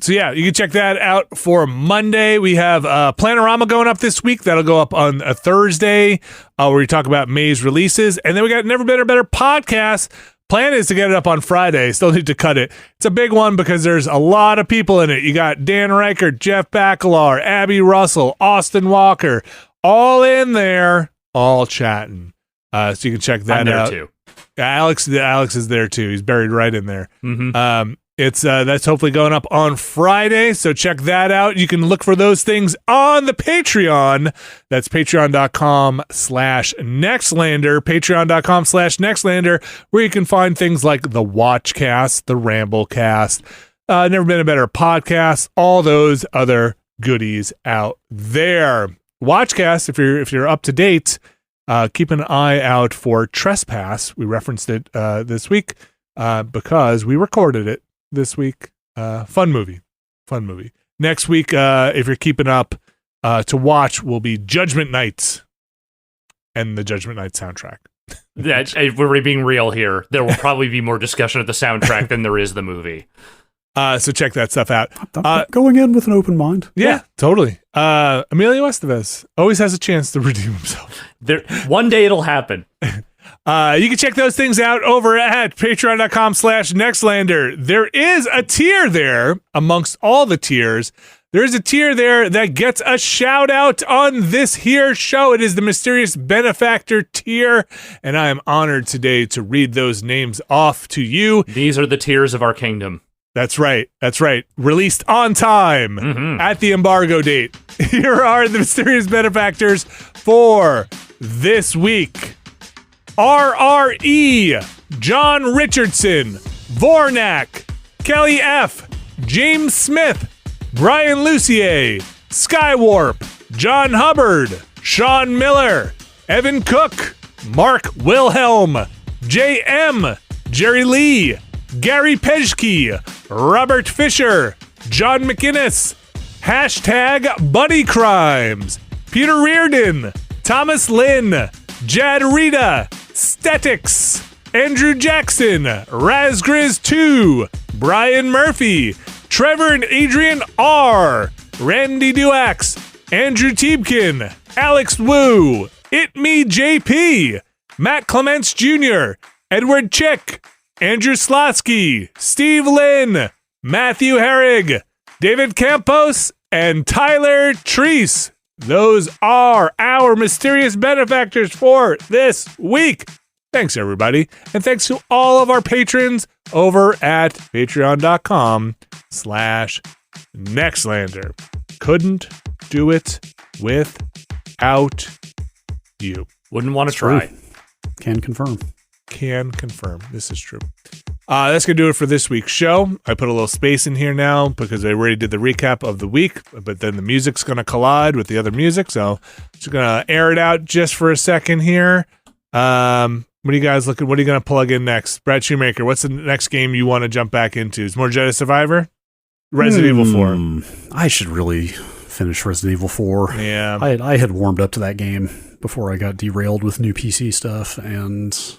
So yeah, you can check that out for Monday. We have Planorama going up this week. That'll go up on a Thursday, where we talk about May's releases. And then we got Never Been a Better podcast. Plan is to get it up on Friday. Still need to cut it. It's a big one because there's a lot of people in it. You got Dan Reichert, Jeff Bakalar, Abby Russell, Austin Walker, all in there, all chatting. So you can check that out. Too. Alex is there too. He's buried right in there. Mm-hmm. It's that's hopefully going up on Friday, so check that out. You can look for those things on the Patreon. That's patreon.com/Nextlander, patreon.com/Nextlander, where you can find things like the Watchcast, the Ramblecast, Never Been a Better podcast, all those other goodies out there. Watchcast, if you're up to date, keep an eye out for Trespass. We referenced it this week because we recorded it this week. Fun movie. Next week, if you're keeping up, to watch will be Judgment Night and the Judgment Night soundtrack. Yeah, if we're being real here, there will probably be more discussion of the soundtrack than there is the movie. So check that stuff out. I'm going in with an open mind. Yeah, totally. Emilio Estevez always has a chance to redeem himself. One day it'll happen. You can check those things out over at patreon.com/Nextlander. There is a tier there amongst all the tiers. There is a tier there that gets a shout out on this here show. It is the Mysterious Benefactor tier, and I am honored today to read those names off to you. These are the tiers of our kingdom. That's right. Released on time at the embargo date. Here are the Mysterious Benefactors for this week. RRE, John Richardson, Vornak, Kelly F, James Smith, Brian Lucier, Skywarp, John Hubbard, Sean Miller, Evan Cook, Mark Wilhelm, JM, Jerry Lee, Gary Pejke, Robert Fisher, John McInnes, hashtag Buddy Crimes, Peter Reardon, Thomas Lynn, Jad Rita, Statics, Andrew Jackson, Razgriz2, Brian Murphy, Trevor and Adrian R, Randy Duax, Andrew Tiebkin, Alex Wu, It Me JP, Matt Clements Jr., Edward Chick, Andrew Slotsky, Steve Lynn, Matthew Herrig, David Campos, and Tyler Treese. Those are our Mysterious Benefactors for this week. Thanks, everybody. And thanks to all of our patrons over at patreon.com/Nextlander. Couldn't do it without you. Wouldn't want to try. Can confirm. This is true. That's going to do it for this week's show. I put a little space in here now because I already did the recap of the week, but then the music's going to collide with the other music, so just going to air it out just for a second here. What are you guys looking? What are you going to plug in next? Brad Shoemaker, what's the next game you want to jump back into? Is more Jedi Survivor? Resident Evil 4. I should really finish Resident Evil 4. Yeah. I had warmed up to that game before I got derailed with new PC stuff and,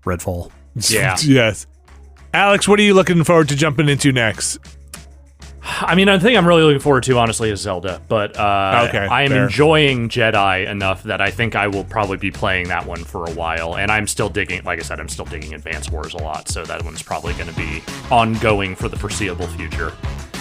Redfall. Yeah. Yes. Alex, what are you looking forward to jumping into next? I mean, the thing I'm really looking forward to, honestly, is Zelda. But Okay, I am fair. enjoying Jedi enough that I think I will probably be playing that one for a while. And I'm still digging, like I said, I'm still digging Advance Wars a lot. So that one's probably going to be ongoing for the foreseeable future.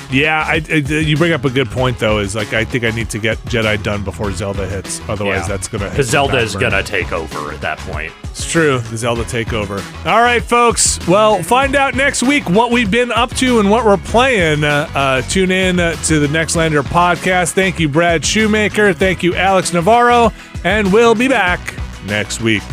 Yeah, you bring up a good point, though, is like I think I need to get Jedi done before Zelda hits. Otherwise, that's going to hit. Because Zelda is the going back to take over at that point. burner. It's true, the Zelda takeover. All right, folks. Well, find out next week what we've been up to and what we're playing. Tune in to the Nextlander podcast. Thank you, Brad Shoemaker. Thank you, Alex Navarro. And we'll be back next week.